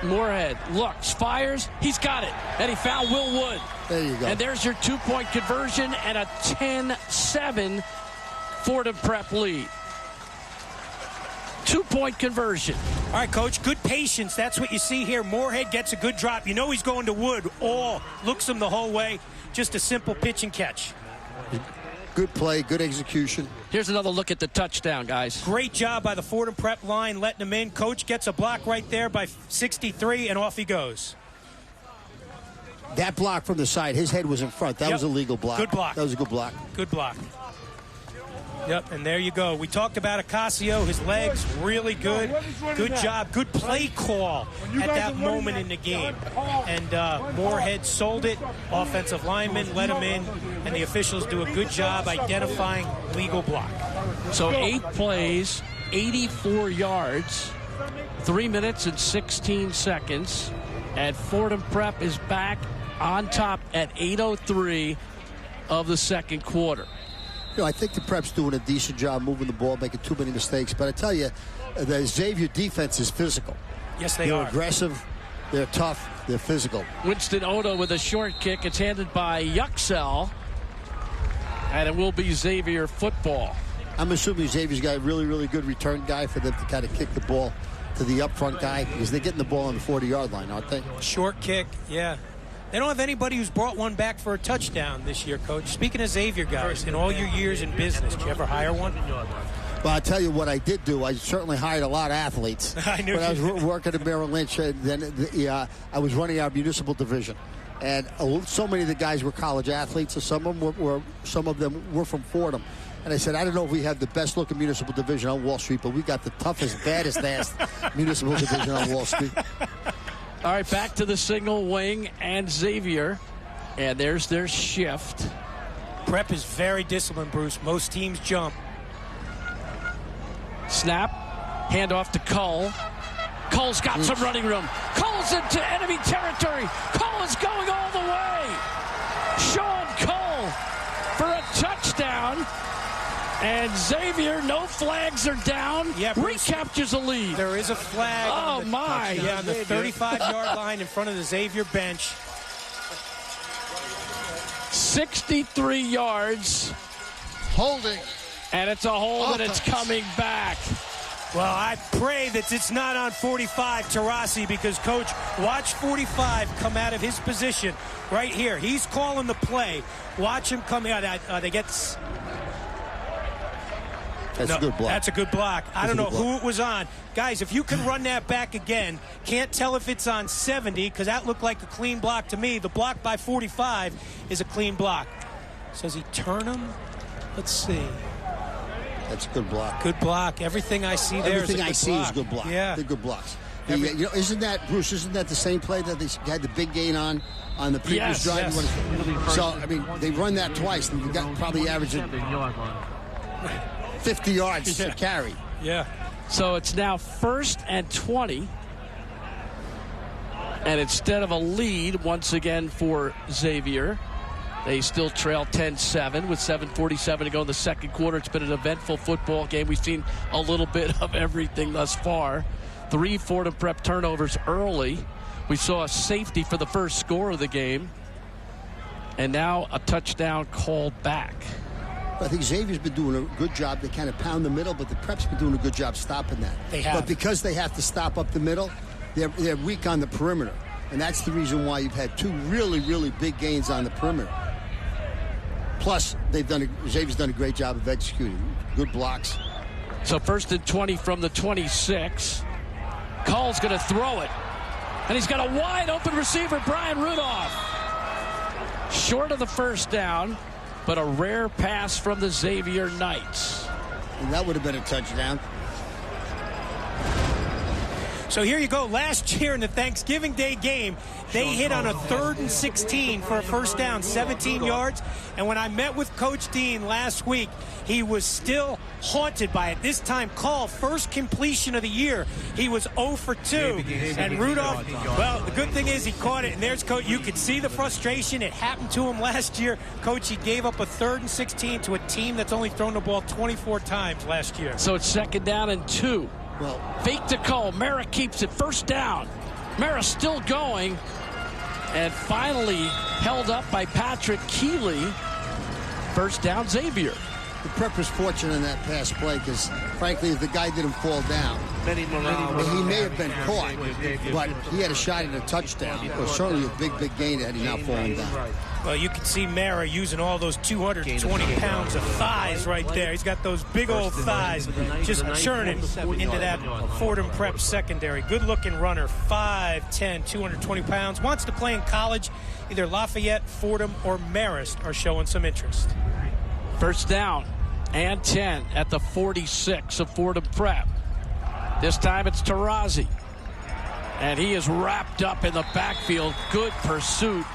S2: Moorhead looks, fires. He's got it. And he found Will Wood.
S14: There you go.
S2: And there's your 2-point conversion and a 10-7 Fordham Prep lead. 2-point conversion.
S3: All right, Coach, good patience. That's what you see here. Moorhead gets a good drop. You know he's going to Wood. Looks him the whole way. Just a simple pitch and catch.
S14: Good play, good execution.
S2: Here's another look at the touchdown, guys.
S3: Great job by the Fordham Prep line, letting him in. Coach gets a block right there by 63, and off he goes.
S14: That block from the side, his head was in front. That was a legal block.
S3: Good block.
S14: That was a good block.
S3: Good block. Yep, and there you go. We talked about Ocasio. His legs really good. Good job. Good play call at that moment in the game. And Moorhead sold it. Offensive lineman let him in. And the officials do a good job identifying legal block.
S2: So 8 plays, 84 yards, 3 minutes and 16 seconds. And Fordham Prep is back on top at 8:03 of the second quarter.
S14: I think the Prep's doing a decent job moving the ball, making too many mistakes. But I tell you, the Xavier defense is physical.
S3: Yes, they are.
S14: They're aggressive. They're tough. They're physical.
S2: Winston Odo with a short kick. It's handed by Yuxel. And it will be Xavier football.
S14: I'm assuming Xavier's got a really, really good return guy for them to kind of kick the ball to the up front guy, because they're getting the ball on the 40-yard line, aren't they?
S3: Short kick, yeah. They don't have anybody who's brought one back for a touchdown this year, Coach. Speaking of Xavier guys, in all your years in business, did you ever hire one?
S14: Well, I'll tell you what I did do. I certainly hired a lot of athletes.
S3: I knew
S14: when I was working at Merrill Lynch, then I was running our municipal division. And so many of the guys were college athletes, and some of them were from Fordham. And I said, I don't know if we have the best looking municipal division on Wall Street, but we got the toughest, baddest ass municipal division on Wall Street.
S2: All right, back to the single wing and Xavier. And there's their shift.
S3: Prep is very disciplined, Bruce. Most teams jump.
S2: Snap. Handoff to Cole. Cole's got some running room. Cole's into enemy territory. Cole is going all the way. Sean Cole for a touchdown. And Xavier, no flags are down.
S3: Yeah,
S2: recaptures a lead.
S3: There is a flag.
S2: Oh, my.
S3: Yeah, on the 35-yard line in front of the Xavier bench.
S2: 63 yards.
S15: Holding.
S2: And it's a hold, and it's coming back.
S3: Well, I pray that it's not on 45, Tarasi, because, Coach, watch 45 come out of his position right here. He's calling the play. Watch him come out. They get...
S14: That's a good block.
S3: That's a good block. I don't know who it was on. Guys, if you can run that back again, can't tell if it's on 70, because that looked like a clean block to me. The block by 45 is a clean block. So does he turn him? Let's see.
S14: That's a good block.
S3: Good block. Everything I see there is a good block.
S14: Everything I see is good block.
S3: Yeah.
S14: They're good blocks. Isn't that, Bruce, isn't that the same play that they had the big gain on the previous drive?
S3: Yes.
S14: So, I mean, they run that twice, and you got probably averaging 50 yards to carry.
S3: Yeah.
S2: So it's now 1st and 20. And instead of a lead, once again, for Xavier, they still trail 10-7 with 7:47 to go in the second quarter. It's been an eventful football game. We've seen a little bit of everything thus far. 3 Fordham Prep turnovers early. We saw a safety for the first score of the game. And now a touchdown called back.
S14: I think Xavier's been doing a good job. They kind of pound the middle, but the Prep's been doing a good job stopping that.
S3: They have.
S14: But because they have to stop up the middle, they're weak on the perimeter. And that's the reason why you've had two really, really big gains on the perimeter. Plus, Xavier's done a great job of executing. Good blocks.
S2: So 1st and 20 from the 26. Call's going to throw it. And he's got a wide open receiver, Brian Rudolph. Short of the first down, but a rare pass from the Xavier Knights.
S14: And that would have been a touchdown.
S3: So here you go. Last year in the Thanksgiving Day game, they hit on a 3rd and 16 for a first down, 17 yards. And when I met with Coach Dean last week, he was still haunted by it. This time, Call, first completion of the year. He was 0 for 2. And Rudolph, well, the good thing is he caught it. And there's Coach. You could see the frustration. It happened to him last year. Coach, he gave up a 3rd and 16 to a team that's only thrown the ball 24 times last year.
S2: So it's 2nd down and 2.
S14: Well,
S2: fake to Cole. Mara keeps it. First down. Mara still going. And finally held up by Patrick Keeley. First down, Xavier.
S14: The Prep was fortunate in that pass play because, frankly, if the guy didn't fall down, he may have been caught, but he had a shot at a touchdown. It was certainly a big, big gain had he not fallen down.
S3: Well, you can see Mara using all those 220 pounds of thighs right there. He's got those big old thighs just churning into that Fordham Prep secondary. Good-looking runner, 5'10", 220 pounds. Wants to play in college. Either Lafayette, Fordham, or Marist are showing some interest.
S2: First down and 10 at the 46 of Fordham Prep. This time it's Taurazi. And he is wrapped up in the backfield. Good pursuit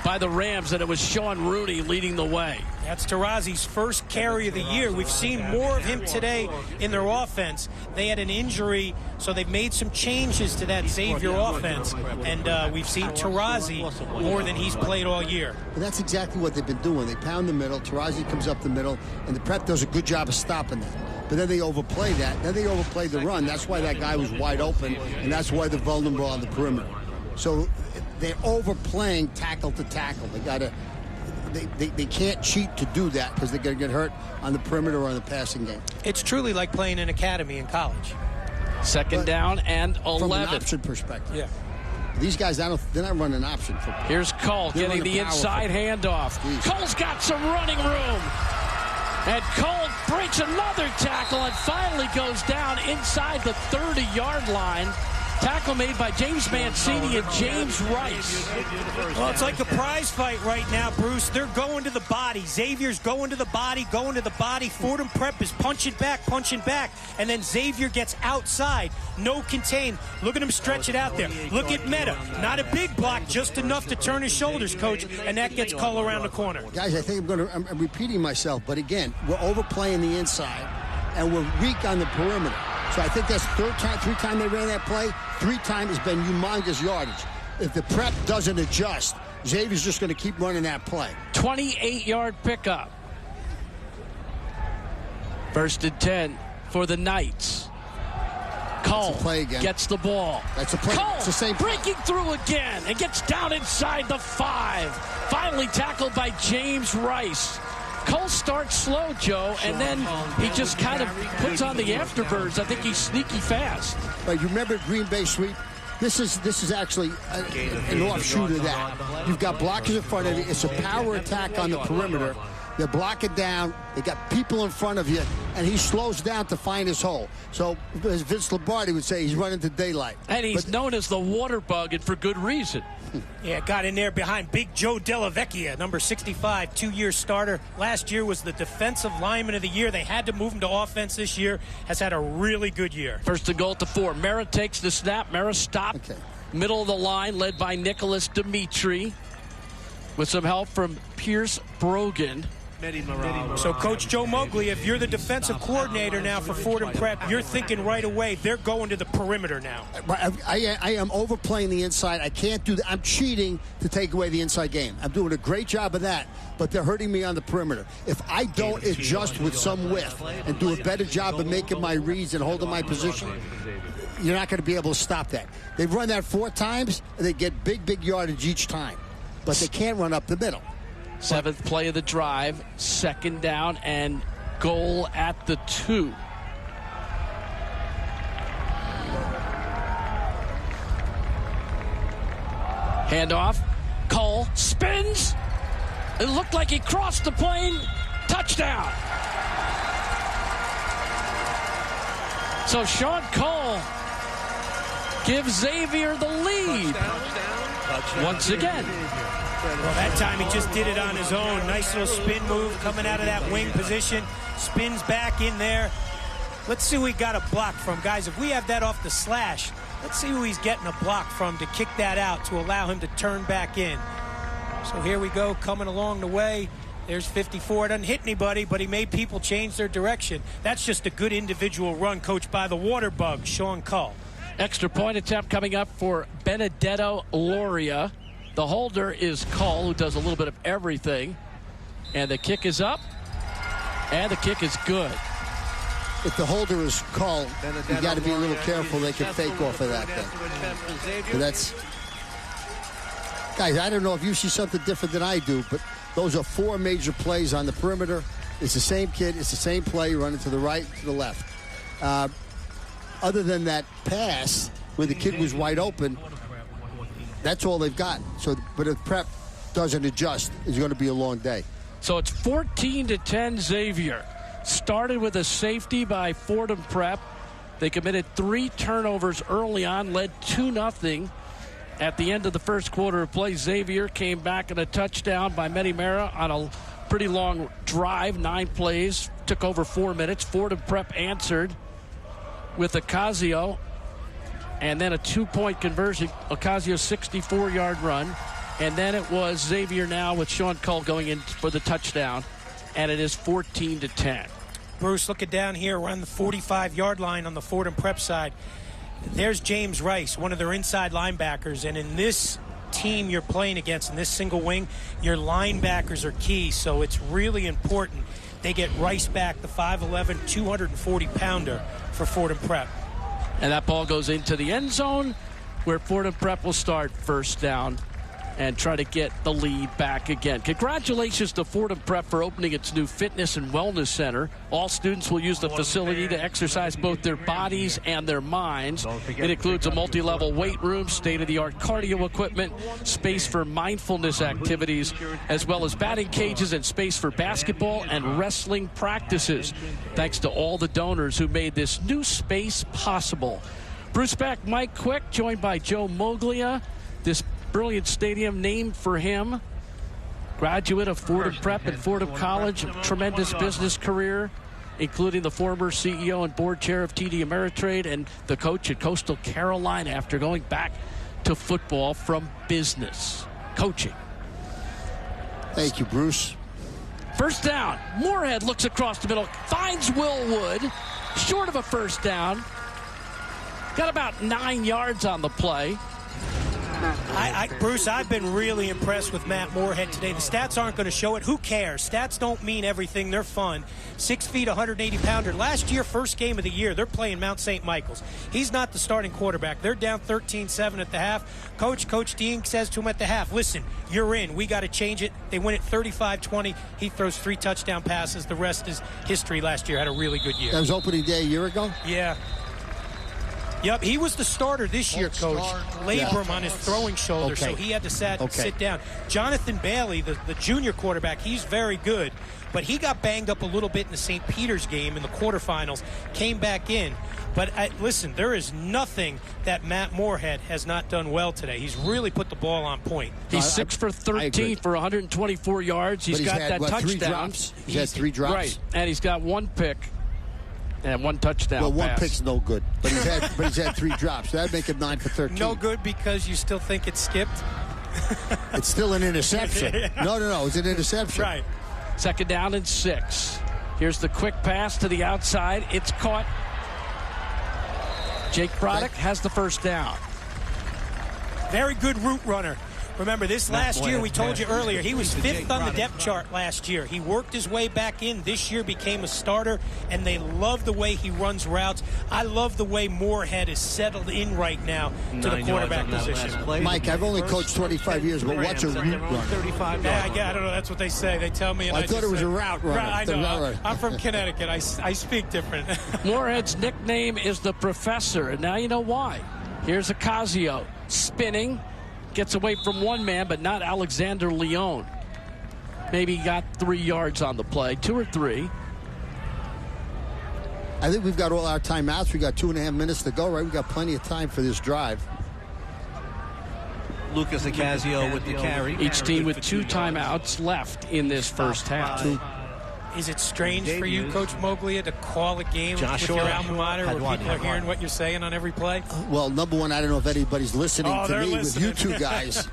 S2: by the Rams, and it was Sean Rooney leading the way.
S3: That's Taurazi's first carry of the year. We've seen more of him today in their offense. They had an injury, so they've made some changes to that Xavier offense, and we've seen Taurazi more than he's played all year.
S14: And that's exactly what they've been doing. They pound the middle, Taurazi comes up the middle, and the Prep does a good job of stopping that. But then they overplay that. Then they overplay the run. That's why that guy was wide open, and that's why they're vulnerable on the perimeter. So they're overplaying tackle to tackle. They can't cheat to do that because they're going to get hurt on the perimeter or on the passing game.
S3: It's truly like playing in academy in college.
S2: Second down and 11.
S14: From an option perspective.
S3: Yeah.
S14: These guys, they're not running option football.
S2: Here's Cole getting the inside handoff. Cole's got some running room. And Cole breaks another tackle and finally goes down inside the 30-yard line. Tackle made by James Mancini and James Rice.
S3: Well, it's like a prize fight right now, Bruce. They're going to the body. Xavier's going to the body, going to the body. Fordham Prep is punching back. And then Xavier gets outside. No contain. Look at him stretch it out there. Look at Meta. Not a big block, just enough to turn his shoulders, Coach. And that gets Cole around the corner.
S14: Guys, I think I'm repeating myself. But again, we're overplaying the inside. And we're weak on the perimeter. So I think that's three times they ran that play. 3 times it's been humongous yardage. If the Prep doesn't adjust, Xavier's just going to keep running that play.
S2: 28-yard pickup. 1st and 10 for the Knights. Cole gets the ball.
S14: That's a play.
S2: Cole
S14: it's the same play.
S2: Breaking through again and gets down inside the 5. Finally tackled by James Rice. Cole starts slow, Joe, and then he just kind of puts on the afterbirds. I think he's sneaky fast.
S14: Right, you remember Green Bay sweep? This is actually an offshoot of that. You've got blockers in front of you. It's a power attack on the perimeter. They block it down. They got people in front of you, and he slows down to find his hole. So, as Vince Lombardi would say, he's running to daylight.
S2: And he's known as the water bug, and for good reason.
S3: Yeah, got in there behind Big Joe Della Vecchia, number 65, 2-year starter. Last year was the defensive lineman of the year. They had to move him to offense this year. Has had a really good year.
S2: 1st and goal at the 4. Mara takes the snap. Mara stopped.
S14: Okay.
S2: Middle of the line, led by Nicholas Dimitri, with some help from Pierce Brogan.
S3: So, Coach Joe Moglia, if you're the defensive coordinator now for Fordham Prep, you're thinking right away they're going to the perimeter now.
S14: I am overplaying the inside. I can't do that. I'm cheating to take away the inside game. I'm doing a great job of that, but they're hurting me on the perimeter. If I don't adjust with some width and do a better job of making my reads and holding my position, you're not going to be able to stop that. They've run that 4 times, and they get big yardage each time. But they can't run up the middle.
S2: 7th play of the drive, 2nd down and goal at the 2. Handoff. Cole spins. It looked like he crossed the plane. Touchdown. So Sean Cole gives Xavier the lead.
S6: Touchdown.
S2: Once again.
S3: Well, that time he just did it on his own. Nice little spin move coming out of that wing position. Spins back in there. Let's see who he got a block from. Guys, if we have that off the slash, let's see who he's getting a block from to kick that out to allow him to turn back in. So here we go, coming along the way. There's 54. Doesn't hit anybody, but he made people change their direction. That's just a good individual run coached by the water bug, Sean Cole.
S2: Extra point attempt coming up for Benedetto Loria. The holder is Cole, who does a little bit of everything. And the kick is up. And the kick is good.
S14: If the holder is Cole, you got to be a little careful. They can fake off of that thing. So that's... Guys, I don't know if you see something different than I do, but those are 4 major plays on the perimeter. It's the same kid. It's the same play running to the right, to the left. Other than that pass where the kid was wide open, that's all they've got. So, but if Prep doesn't adjust, it's going to be a long day.
S2: So it's 14-10 Xavier. Started with a safety by Fordham Prep. They committed 3 turnovers early on, led 2-0. At the end of the first quarter of play, Xavier came back in a touchdown by Medimera on a pretty long drive, 9 plays, took over 4 minutes. Fordham Prep answered with Ocasio, and then a 2-point conversion. Ocasio's 64-yard run, and then it was Xavier now with Sean Cole going in for the touchdown, and it is 14-10.
S3: Bruce, looking down here around the 45-yard line on the Fordham Prep side. There's James Rice, one of their inside linebackers, and in this team you're playing against, in this single wing, your linebackers are key, so it's really important they get Rice back, the 5'11", 240-pounder for Fordham Prep.
S2: And that ball goes into the end zone, where Fordham Prep will start first down and try to get the lead back again. Congratulations to Fordham Prep for opening its new fitness and wellness center. All students will use the facility to exercise both their bodies and their minds. It includes a multi-level weight room, state-of-the-art cardio equipment, space for mindfulness activities, as well as batting cages and space for basketball and wrestling practices. Thanks to all the donors who made this new space possible. Bruce Beck, Mike Quick, joined by Joe Moglia. This brilliant stadium named for him. Graduate of Fordham Prep and Fordham College. Tremendous business career, including the former CEO and board chair of TD Ameritrade and the coach at Coastal Carolina after going back to football from business coaching.
S14: Thank you, Bruce.
S2: First down. Moorhead looks across the middle, finds Will Wood, short of a first down. Got about 9 yards on the play.
S3: Bruce, I've been really impressed with Matt Moorhead today. The stats aren't going to show it. Who cares? Stats don't mean everything. They're fun. 6 feet, 180-pounder. Last year, first game of the year, they're playing Mount St. Michael's. He's not the starting quarterback. They're down 13-7 at the half. Coach Dean says to him at the half, listen, you're in. We got to change it. They win it 35-20. He throws 3 touchdown passes. The rest is history. Last year had a really good year.
S14: That was opening day a year ago?
S3: Yeah. Yep, he was the starter this year, Coach. Labrum on his throwing shoulder, so he had to sit down. Jonathan Bailey, the junior quarterback, he's very good, but he got banged up a little bit in the St. Peter's game in the quarterfinals, came back in. But listen, there is nothing that Matt Moorhead has not done well today. He's really put the ball on point.
S2: He's 6 for 13 for 124 yards. He's got
S14: had,
S2: that touchdown.
S14: 3 drops? He's had 3 drops?
S2: Right, and he's got 1 pick. And 1 touchdown.
S14: Well, 1
S2: pass.
S14: pick's no good, but he's had 3 drops. So that'd make him 9 for 13.
S3: No good because you still think it's skipped?
S14: It's still an interception. No, it's an interception.
S3: Right.
S2: Second down and 6. Here's the quick pass to the outside. It's caught. Jake Broderick has the first down.
S3: Very good route runner. Remember, this last year, we told you earlier, he was 5th on the depth chart last year. He worked his way back in. This year became a starter, and they love the way he runs routes. I love the way Moorhead is settled in right now to the quarterback position.
S14: Mike, I've only coached 25 years, but what's a route runner?
S3: Yeah, I don't know. That's what they say. They tell me. And
S14: I thought it was a route runner.
S3: I know. I'm from Connecticut. I speak different.
S2: Moorhead's nickname is the Professor, and now you know why. Here's Ocasio spinning. Gets away from one man, but not Alexander Leon. Maybe got 3 yards on the play, 2 or 3.
S14: I think we've got all our timeouts. We got 2.5 minutes to go, right? We got plenty of time for this drive.
S6: Lucas Ocasio with the carry.
S2: Each team with 2 timeouts left in this first half.
S3: Is it strange for you, Coach Moglia, to call a game with your alma mater where people are hearing what you're saying on every play?
S14: Well, number one, I don't know if anybody's listening to me with you two guys.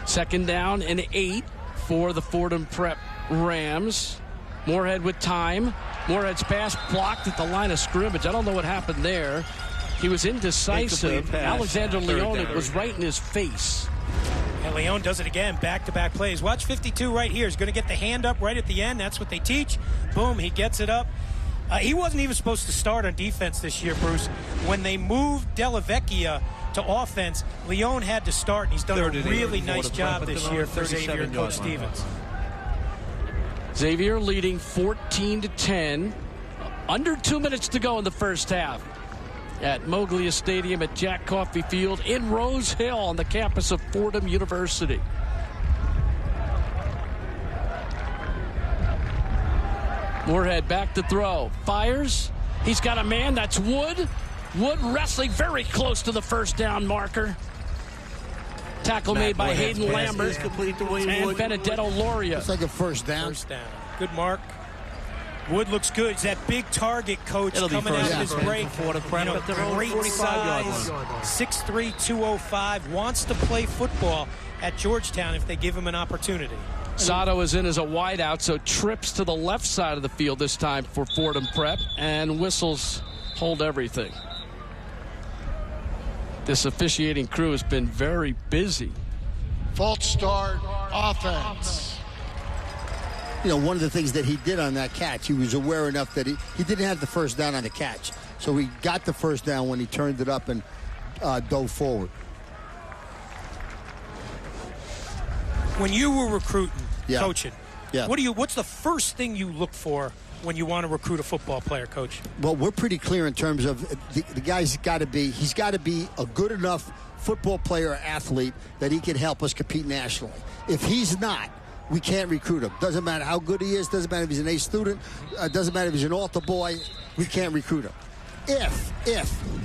S2: Second down and 8 for the Fordham Prep Rams. Moorhead with time. Moorhead's pass blocked at the line of scrimmage. I don't know what happened there. He was indecisive. Alexander Leon was right in his face.
S3: And Leon does it again, back-to-back plays. Watch 52 right here. He's going to get the hand up right at the end. That's what they teach. Boom, he gets it up. He wasn't even supposed to start on defense this year, Bruce. When they moved Della Vecchia to offense, Leon had to start, and he's done a really nice job this year for Xavier and Coach Stevens.
S2: Xavier leading 14-10. Under 2 minutes to go in the first half. At Moglia Stadium at Jack Coffey Field in Rose Hill on the campus of Fordham University. Moorhead back to throw. Fires. He's got a man. That's Wood. Wood wrestling very close to the first down marker. Tackle made by Hayden Lambert and Benedetto Loria.
S14: It's like a first down.
S3: Good mark. Wood looks good. It's that big target, Coach, coming out of his break. Great size, 6'3", 205. Wants to play football at Georgetown if they give him an opportunity.
S2: Sato is in as a wideout, so trips to the left side of the field this time for Fordham Prep, and whistles hold everything. This officiating crew has been very busy.
S15: False start, offense.
S14: You know, one of the things that he did on that catch, he was aware enough that he didn't have the first down on the catch. So he got the first down when he turned it up and dove forward.
S3: When you were recruiting, coaching, what's the first thing you look for when you want to recruit a football player, Coach?
S14: Well, we're pretty clear in terms of the guy's he's got to be a good enough football player or athlete that he can help us compete nationally. If he's not, we can't recruit him. Doesn't matter how good he is. Doesn't matter if he's an A student. Doesn't matter if he's an altar boy. We can't recruit him. If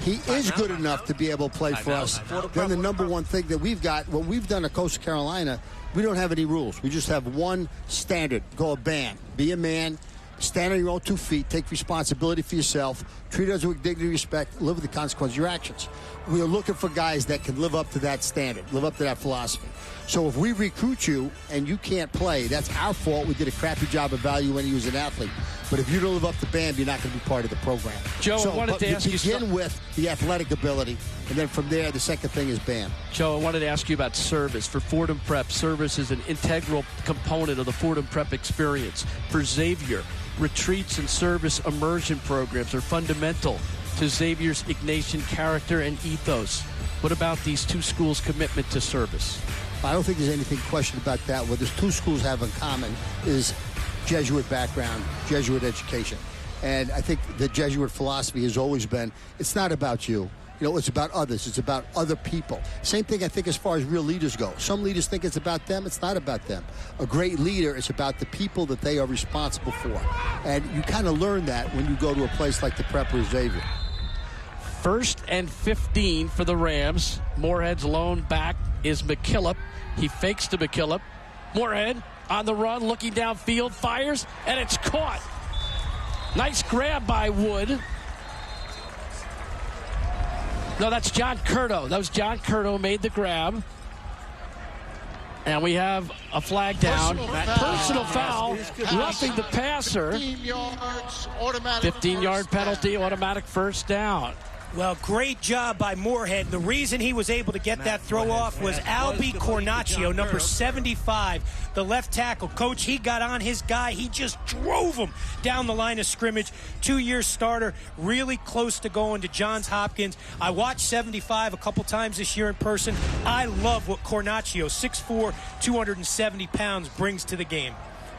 S14: he is good enough to be able to play for us, then the number one thing that we've got, what we've done at Coastal Carolina, we don't have any rules. We just have one standard. Go a band. Be a man. Stand on your own 2 feet. Take responsibility for yourself. Treat others with dignity and respect. Live with the consequences of your actions. We are looking for guys that can live up to that standard, live up to that philosophy. So if we recruit you and you can't play, that's our fault. We did a crappy job evaluating you as an athlete. But if you don't live up to BAM, you're not going to be part of the program.
S2: Joe, I wanted to ask you
S14: begin with the athletic ability, and then from there, the second thing is BAM.
S2: Joe, I wanted to ask you about service. For Fordham Prep, service is an integral component of the Fordham Prep experience. For Xavier, retreats and service immersion programs are fundamental to Xavier's Ignatian character and ethos. What about these two schools' commitment to service?
S14: I don't think there's anything questioned about that. What these two schools have in common is Jesuit background, Jesuit education. And I think the Jesuit philosophy has always been, it's not about you. You know, it's about others. It's about other people. Same thing, I think, as far as real leaders go. Some leaders think it's about them. It's not about them. A great leader is about the people that they are responsible for. And you kind of learn that when you go to a place like the Prep or Xavier.
S2: 1st and 15 for the Rams. Moorhead's lone back is McKillop. He fakes to McKillop. Moorhead on the run, looking downfield, fires, and it's caught. Nice grab by Wood. No, that's John Curto. That was John Curto made the grab. And we have a flag down. Personal foul, roughing the passer.
S15: 15 yards, automatic
S2: 15-yard penalty, automatic first down.
S3: Well, great job by Moorhead. The reason he was able to get that throw off was Albie Cornacchio, number 75, the left tackle. Coach, he got on his guy. He just drove him down the line of scrimmage. 2-year starter, really close to going to Johns Hopkins. I watched 75 a couple times this year in person. I love what Cornacchio, 6'4", 270 pounds, brings to the game.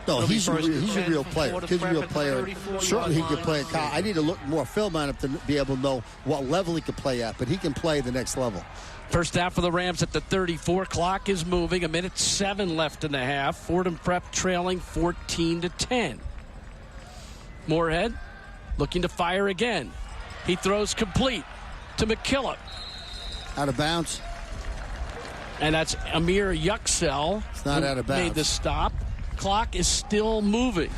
S14: No, he's a real player. He's a real player. Certainly he can play at college. I need to look more film on him to be able to know what level he can play at, but he can play the next level.
S2: First half for the Rams at the 34. Clock is moving. 1:07 left in the half. Fordham Prep trailing 14-10. Moorhead looking to fire again. He throws complete to McKillop.
S14: Out of bounds.
S2: And that's Amir Yuxel.
S14: It's not out of bounds.
S2: Made the stop. Clock is still moving.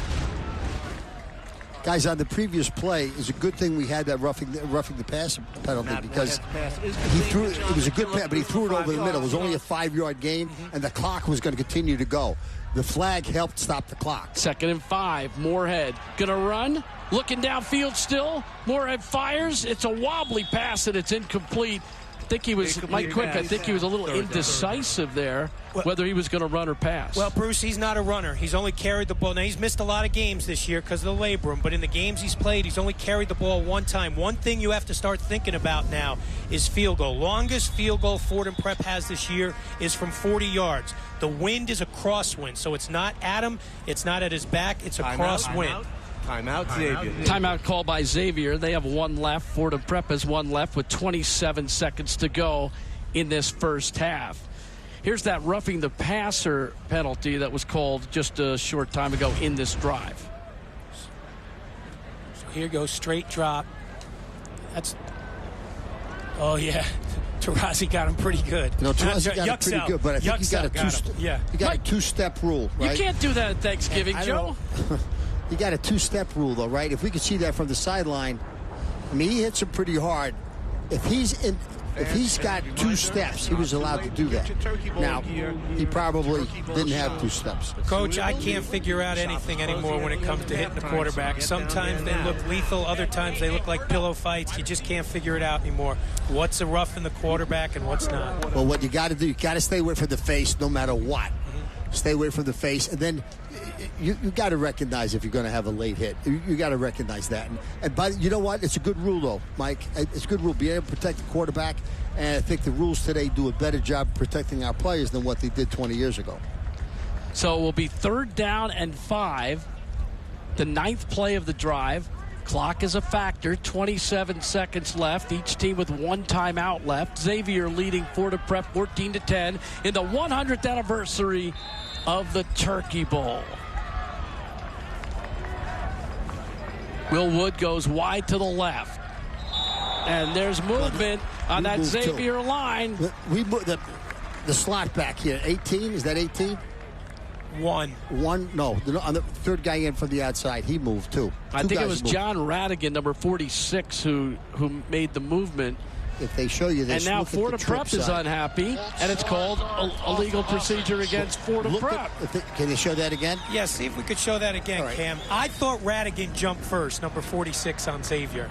S14: Guys, on the previous play, it's a good thing we had that roughing the pass penalty because he threw it. It was a good pass, but he threw it over the middle. It was only a 5-yard gain, and the clock was going to continue to go. The flag helped stop the clock.
S2: 2nd and 5. Moorhead gonna run. Looking downfield still. Moorhead fires. It's a wobbly pass, and it's incomplete. I think he was, Mike Quick, I think he was a little indecisive there, whether he was going to run or pass.
S3: Well, Bruce, he's not a runner. He's only carried the ball. Now, he's missed a lot of games this year because of the labrum, but in the games he's played, he's only carried the ball one time. One thing you have to start thinking about now is field goal. Longest field goal Fordham Prep has this year is from 40 yards. The wind is a crosswind, so it's not at him, it's not at his back, it's a crosswind.
S6: Timeout, Xavier.
S2: Timeout called by Xavier. They have one left. Fordham Prep has one left with 27 seconds to go in this first half. Here's that roughing the passer penalty that was called just a short time ago in this drive.
S3: So here goes, straight drop. That's, oh yeah, Taurasi got him pretty good.
S14: No, Taurasi got him pretty good, but I think you got a two-step rule, right?
S2: You can't do that at Thanksgiving, Joe.
S14: You got a two-step rule, though, right? If we could see that from the sideline, I mean, he hits him pretty hard. If he's got 2 steps, he was allowed to do that. Now, he probably didn't have 2 steps.
S3: Coach, I can't figure out anything anymore when it comes to hitting the quarterback. Sometimes they look lethal, other times they look like pillow fights. You just can't figure it out anymore. What's a rough in the quarterback and what's not?
S14: Well, what you got to do, you got to stay away from the face no matter what. Stay away from the face, and then you got to recognize if you're going to have a late hit. You got to recognize that. And you know what? It's a good rule, though, Mike. It's a good rule. Being able to protect the quarterback, and I think the rules today do a better job protecting our players than what they did 20 years ago.
S2: So it will be 3rd down and 5, the 9th play of the drive. Clock is a factor, 27 seconds left. Each team with 1 timeout left. Xavier leading Fordham Prep 14-10 in the 100th anniversary of the Turkey Bowl. Will Wood goes wide to the left. And there's movement on that Xavier line.
S14: We the slot back here, 18, is that 18?
S3: 1.
S14: No, on the 3rd guy in from the outside, he moved too.
S2: I think it was John Radigan, number 46, who made the movement.
S14: If they show you this,
S2: and now Fordham Prep is unhappy, and it's called a legal procedure against Fordham Prep.
S14: Can they show that again?
S3: Yeah, see if we could show that again, right. Cam. I thought Radigan jumped first, number 46 on Xavier.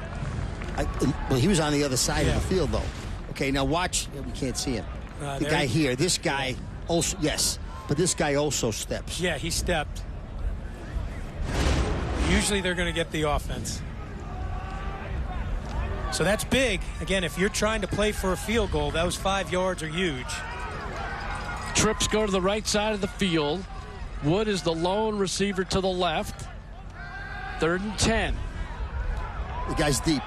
S14: Well, he was on the other side of the field, though. Okay, now watch. We can't see him. The guy here, this guy also, yes. But this guy also steps.
S3: Yeah, he stepped. Usually they're going to get the offense. So that's big. Again, if you're trying to play for a field goal, those 5 yards are huge.
S2: Trips go to the right side of the field. Wood is the lone receiver to the left. 3rd and 10.
S14: The guy's deep.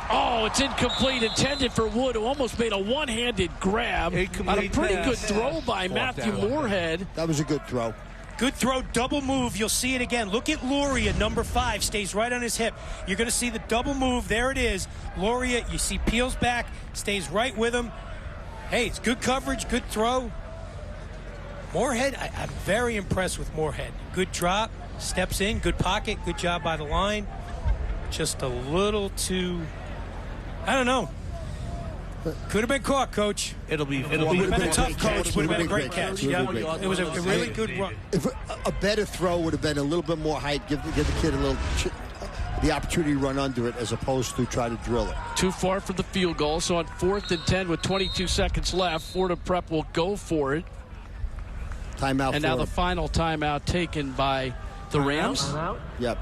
S2: Oh, it's incomplete, intended for Wood, who almost made a one-handed grab on a pretty good throw by Matthew Moorhead.
S14: That was a good throw.
S3: Good throw, double move. You'll see it again. Look at Loria, number 5, stays right on his hip. You're going to see the double move. There it is. Loria, you see, peels back, stays right with him. Hey, it's good coverage, good throw. Moorhead, I'm very impressed with Moorhead. Good drop, steps in, good pocket, good job by the line. Just a little too... I don't know. Could have been caught, Coach.
S6: Would have
S3: been a tough coach. Would have been a great catch. Yeah, it was a really good run.
S14: If a better throw would have been a little bit more height. Give the kid a little the opportunity to run under it as opposed to try to drill it.
S2: Too far for the field goal. So on 4th and 10 with 22 seconds left, Fordham Prep will go for it.
S14: Timeout.
S2: And now the final timeout taken by the Rams.
S14: Yep.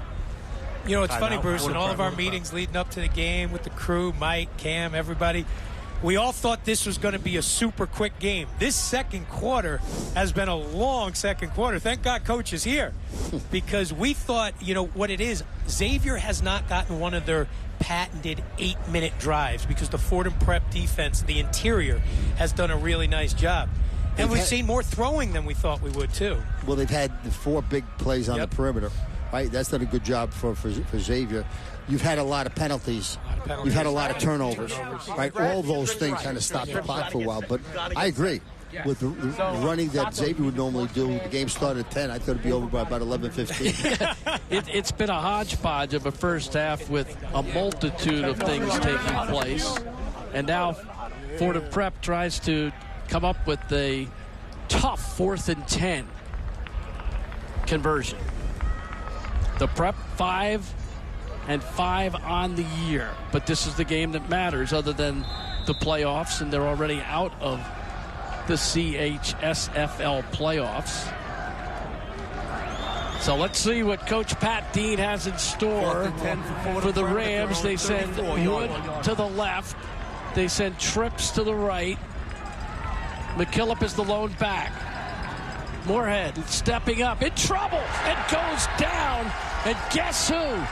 S3: You know, it's funny, Bruce, in all of our meetings leading up to the game with the crew, Mike, Cam, everybody, we all thought this was going to be a super quick game. This second quarter has been a long second quarter. Thank God Coach is here, because we thought, you know, what it is, Xavier has not gotten one of their patented 8-minute drives because the Fordham Prep defense, the interior, has done a really nice job. And we've seen more throwing than we thought we would, too.
S14: Well, they've had the 4 big plays on the perimeter. Right, that's done a good job for Xavier. You've had a lot of penalties. You've had a lot of turnovers. Right, all those things kind of stop the clock for a while. But I agree with the running that Xavier would normally do. The game started at 10. I thought it'd be over by about 11:15.
S2: It's been a hodgepodge of a first half with a multitude of things taking place, and now Fordham Prep tries to come up with a tough 4th and 10 conversion. The Prep 5-5 on the year, but this is the game that matters other than the playoffs, and they're already out of the CHSFL playoffs. So let's see what Coach Pat Dean has in store for the Rams. They send Wood to the left. They send Trips to the right. McKillop is the lone back. Moorhead stepping up, in trouble, and goes down. And guess who?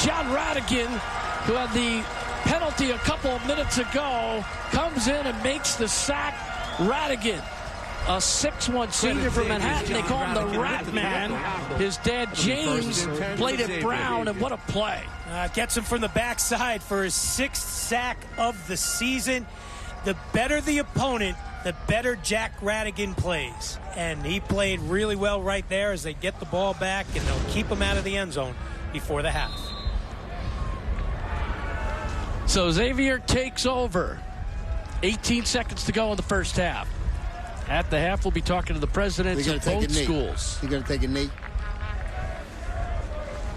S2: John Radigan, who had the penalty a couple of minutes ago, comes in and makes the sack. Radigan, a 6'1" senior from Manhattan. They call him the Rat Man. His dad, James, played at Brown, and what a play.
S3: Gets him from the backside for his 6th sack of the season. The better the opponent, the better Jack Radigan plays. And he played really well right there as they get the ball back, and they'll keep him out of the end zone before the half.
S2: So Xavier takes over. 18 seconds to go in the first half. At the half, we'll be talking to the presidents of both schools.
S14: You're going to take a knee.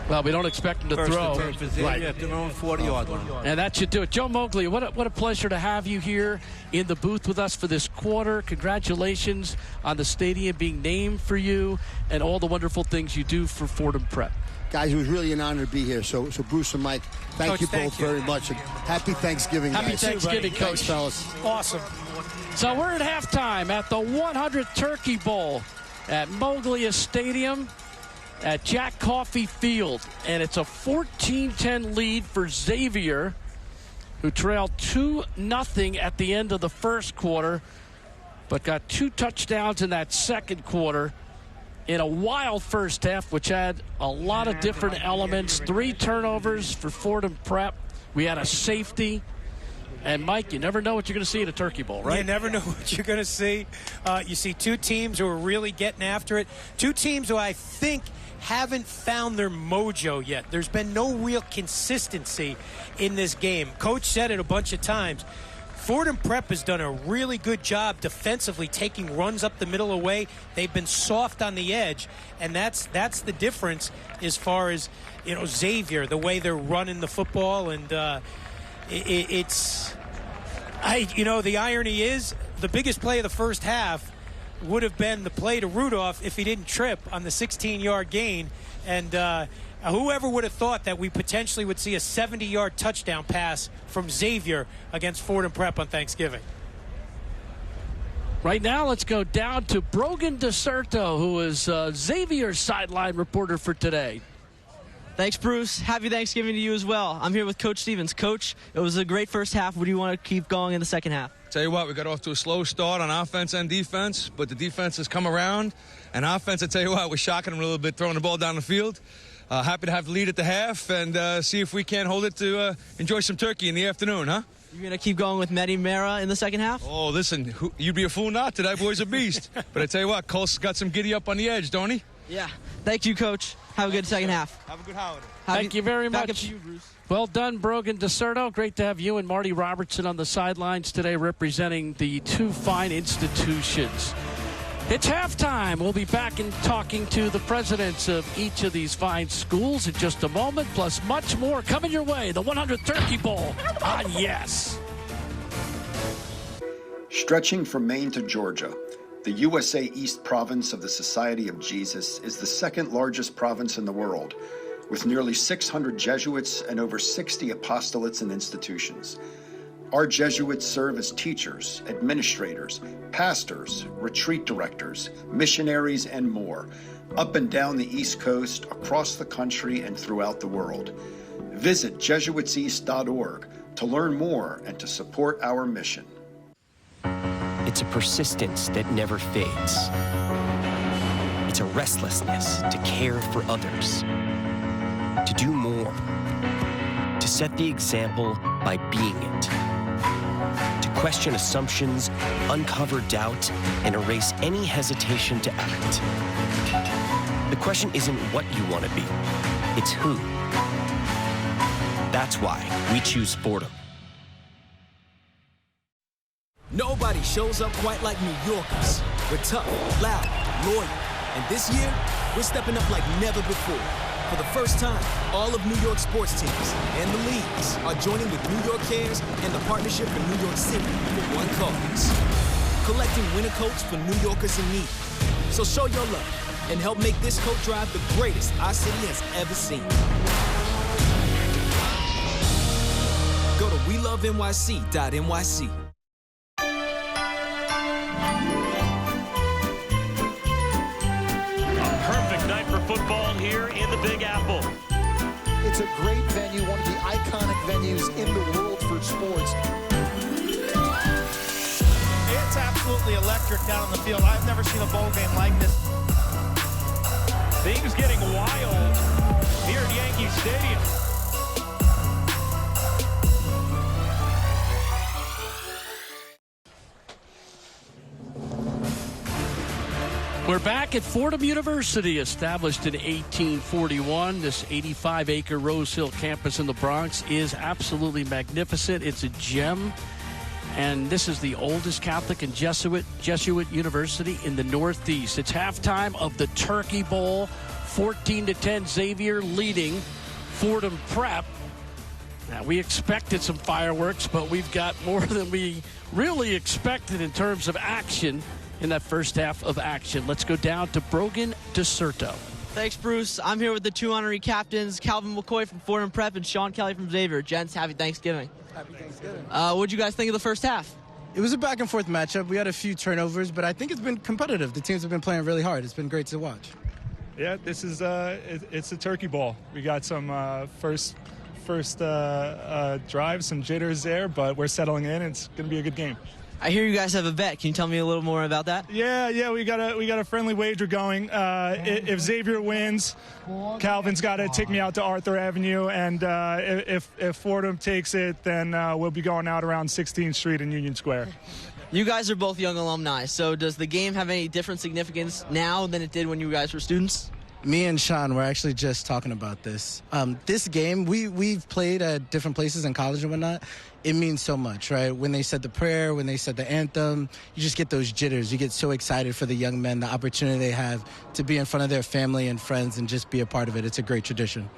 S2: Well, we don't expect him to throw.
S6: Right. At their own 40-yard line.
S2: And that should do it. Joe Moglia, what a pleasure to have you here in the booth with us for this quarter. Congratulations on the stadium being named for you and all the wonderful things you do for Fordham Prep.
S14: Guys, it was really an honor to be here. So Bruce and Mike, thank you both very much. And happy Thanksgiving,
S2: Happy
S14: guys.
S2: Thanksgiving, Coach.
S14: Thanks, fellas.
S3: Awesome.
S2: So we're at halftime at the 100th Turkey Bowl at Moglia Stadium at Jack Coffey Field. And it's a 14-10 lead for Xavier, who trailed 2-0 at the end of the first quarter, but got 2 touchdowns in that second quarter in a wild first half, which had a lot of different elements. 3 turnovers for Fordham Prep. We had a safety. And, Mike, you never know what you're going to see at a Turkey Bowl, right?
S3: You never know what you're going to see. You see 2 teams who are really getting after it. 2 teams who I think haven't found their mojo yet. There's been no real consistency in this game. Coach said it a bunch of times. Fordham Prep has done a really good job defensively, taking runs up the middle away. They've been soft on the edge, and that's the difference as far as, you know, Xavier, the way they're running the football. And the irony is the biggest play of the first half would have been the play to Rudolph if he didn't trip on the 16-yard gain. And whoever would have thought that we potentially would see a 70-yard touchdown pass from Xavier against Fordham Prep on Thanksgiving.
S2: Right now, let's go down to Brogan DeSerto, who is Xavier's sideline reporter for today.
S16: Thanks, Bruce. Happy Thanksgiving to you as well. I'm here with Coach Stevens. Coach, it was a great first half. What do you want to keep going in the second half?
S17: Tell you what, we got off to a slow start on offense and defense, but the defense has come around. And offense, I tell you what, we're shocking them a little bit, throwing the ball down the field. Happy to have the lead at the half and see if we can't hold it to enjoy some turkey in the afternoon, huh?
S16: You're going to keep going with Medi Mera in the second half?
S17: Oh, listen, you'd be a fool not to. That boy's a beast. But I tell you what, Cole's got some giddy up on the edge, don't he?
S16: Yeah. Thank you, Coach. Have a good second half.
S17: Have a good holiday.
S2: Thank you very much.
S16: Back up to you, Bruce.
S2: Well done, Brogan DeSerto. Great to have you and Marty Robertson on the sidelines today representing the 2 fine institutions. It's halftime. We'll be back and talking to the presidents of each of these fine schools in just a moment, plus much more coming your way. The 100 Turkey Bowl on Yes.
S18: Stretching from Maine to Georgia, the USA East Province of the Society of Jesus is the second largest province in the world, with nearly 600 Jesuits and over 60 apostolates and institutions. Our Jesuits serve as teachers, administrators, pastors, retreat directors, missionaries, and more, up and down the East Coast, across the country, and throughout the world. Visit JesuitsEast.org to learn more and to support our mission.
S19: It's a persistence that never fades. It's a restlessness to care for others, to do more, to set the example by being it, to question assumptions, uncover doubt, and erase any hesitation to act. The question isn't what you want to be, it's who. That's why we choose Fordham.
S20: Nobody shows up quite like New Yorkers. We're tough, loud, loyal. And this year, we're stepping up like never before. For the first time, all of New York sports teams and the leagues are joining with New York Cares and the Partnership for New York City for one cause. Collecting winter coats for New Yorkers in need. So show your love and help make this coat drive the greatest our city has ever seen. Go to WeLoveNYC.NYC.
S21: Football here in the Big Apple.
S22: It's a great venue, one of the iconic venues in the world for sports.
S23: It's absolutely electric down on the field. I've never seen a bowl game like this.
S21: Things getting wild here at Yankee Stadium.
S2: We're back at Fordham University, established in 1841. This 85-acre Rose Hill campus in the Bronx is absolutely magnificent. It's a gem. And this is the oldest Catholic and Jesuit university in the Northeast. It's halftime of the Turkey Bowl. 14-10, Xavier leading Fordham Prep. Now, we expected some fireworks, but we've got more than we really expected in terms of action in that first half of action. Let's go down to Brogan DeSerto.
S16: Thanks, Bruce. I'm here with the two honorary captains, Calvin McCoy from Fordham Prep and Sean Kelly from Xavier. Gents, happy Thanksgiving.
S24: Happy Thanksgiving.
S16: What'd you guys think of the first half?
S24: It was a back-and-forth matchup. We had a few turnovers, but I think it's been competitive. The teams have been playing really hard. It's been great to watch.
S25: Yeah, this is it's a Turkey Bowl. We got some first drive, some jitters there, but we're settling in. It's going to be a good game.
S16: I hear you guys have a bet. Can you tell me a little more about that?
S25: Yeah, we got a friendly wager going. If Xavier wins, Calvin's got to take me out to Arthur Avenue, and if Fordham takes it, then we'll be going out around 16th Street in Union Square.
S16: You guys are both young alumni, so does the game have any different significance now than it did when you guys were students?
S24: Me and Sean were actually just talking about this. This game, we've played at different places in college and whatnot. It means so much, right? When they said the prayer, when they said the anthem, you just get those jitters. You get so excited for the young men, the opportunity they have to be in front of their family and friends and just be a part of it. It's a great tradition.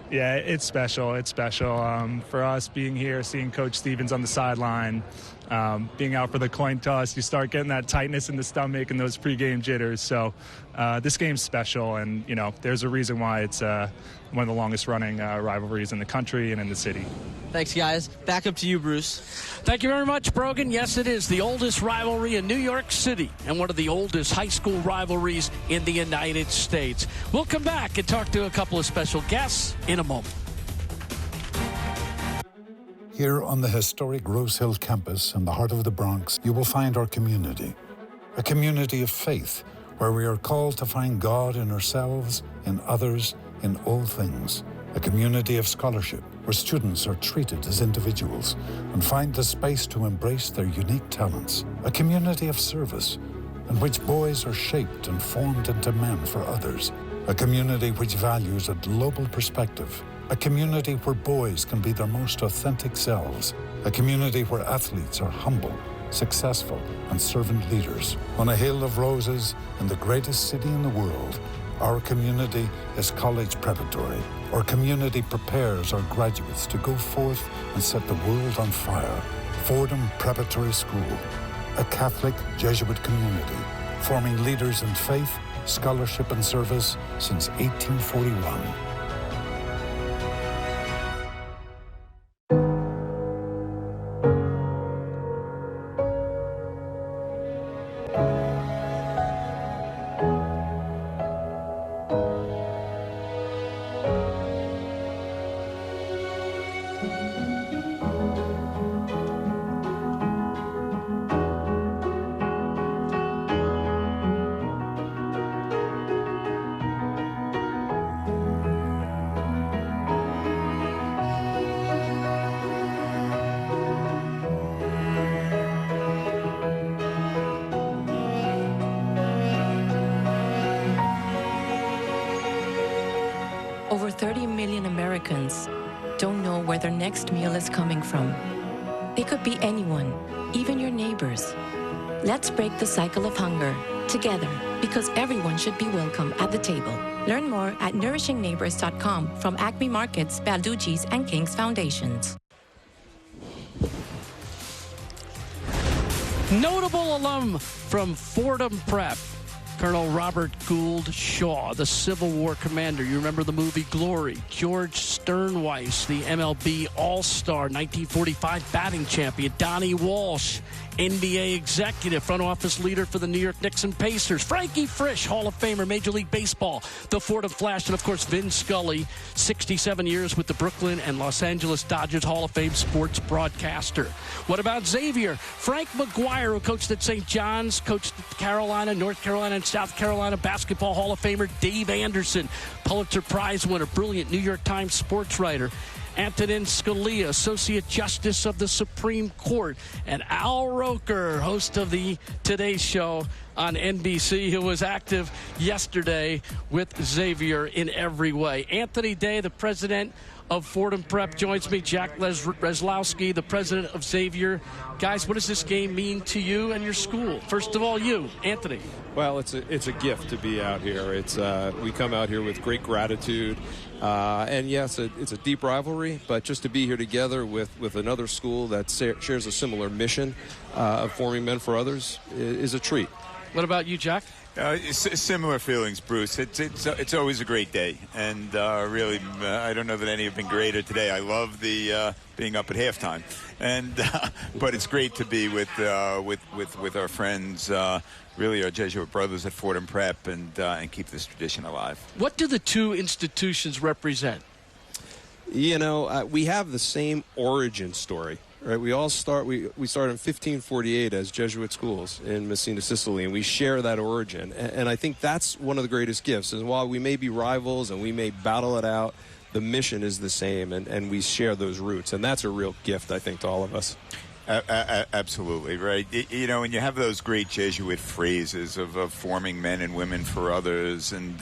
S25: Yeah, it's special. It's special. For us being here, seeing Coach Stevens on the sideline, being out for the coin toss, you start getting that tightness in the stomach and those pregame jitters. So this game's special, and, you know, there's a reason why it's one of the longest-running rivalries in the country and in the city.
S16: Thanks, guys. Back up to you, Bruce.
S2: Thank you very much, Brogan. Yes, it is the oldest rivalry in New York City and one of the oldest high school rivalries in the United States. We'll come back and talk to a couple of special guests in a moment.
S4: Here on the historic Rose Hill campus in the heart of the Bronx, you will find our community. A community of faith where we are called to find God in ourselves, in others, in all things. A community of scholarship where students are treated as individuals and find the space to embrace their unique talents. A community of service in which boys are shaped and formed into men for others. A community which values a global perspective. A community where boys can be their most authentic selves. A community where athletes are humble successful, and servant leaders. On a hill of roses in the greatest city in the world, our community is college preparatory. Our community prepares our graduates to go forth and set the world on fire. Fordham Preparatory School, a Catholic Jesuit community, forming leaders in faith, scholarship, and service since 1841.
S1: Over 30 million Americans don't know where their next meal is coming from. It could be anyone, even your neighbors. Let's break the cycle of hunger together, because everyone should be welcome at the table. Learn more at nourishingneighbors.com from Acme Markets, Balducci's, and King's Foundations.
S2: Notable alum from Fordham Prep, Colonel Robert Gould Shaw, the Civil War commander. You remember the movie Glory. George Sternweiss, the MLB All-Star, 1945 batting champion. Donnie Walsh, NBA executive, front office leader for the New York Knicks and Pacers. Frankie Frisch, Hall of Famer, Major League Baseball, the Fordham Flash, and of course Vin Scully, 67 years with the Brooklyn and Los Angeles Dodgers, Hall of Fame sports broadcaster. What about Xavier? Frank McGuire, who coached at St. John's, coached at Carolina, North Carolina, and South Carolina, basketball Hall of Famer. Dave Anderson, Pulitzer Prize winner, brilliant New York Times sports writer. Antonin Scalia, Associate Justice of the Supreme Court, and Al Roker, host of the Today Show on NBC, who was active yesterday with Xavier in every way. Anthony Day, the president of Fordham Prep, joins me. Jack Reslowski, the president of Xavier. Guys, what does this game mean to you and your school? First of all, you, Anthony.
S5: Well, it's a gift to be out here. It's we come out here with great gratitude. And yes, it's a deep rivalry, but just to be here together with another school that shares a similar mission of forming men for others is a treat.
S2: What about you, Jack?
S7: Similar feelings, Bruce. It's always a great day, and really, I don't know that any have been greater today. I love the being up at halftime, and but it's great to be with our friends. Really, our Jesuit brothers at Fordham Prep, and keep this tradition alive. What do the two institutions represent?
S5: You know, we have the same origin story. Right, we started in 1548 as Jesuit schools in Messina, Sicily, and we share that origin. And I think that's one of the greatest gifts. And while we may be rivals and we may battle it out, the mission is the same, and we share those roots. And that's a real gift, I think, to all of us.
S7: Absolutely, right. You know, and you have those great Jesuit phrases of forming men and women for others, and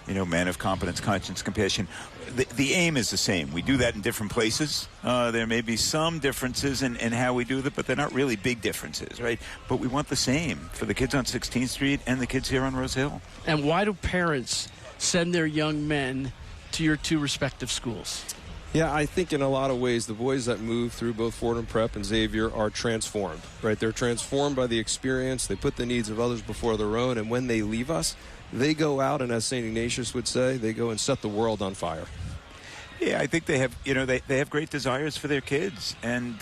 S7: you know, men of competence, conscience, compassion. The aim is the same. We do that in different places. There may be some differences in how we do that, but they're not really big differences, right? But we want the same for the kids on 16th Street and the kids here on Rose Hill.
S2: And why do parents send their young men to your two respective schools?
S5: Yeah, I think in a lot of ways the boys that move through both Fordham Prep and Xavier are transformed, right? They're transformed by the experience. They put the needs of others before their own, and when they leave us, they go out and, as St. Ignatius would say, they go and set the world on fire.
S7: Yeah, I think they have, you know, they have great desires for their kids, and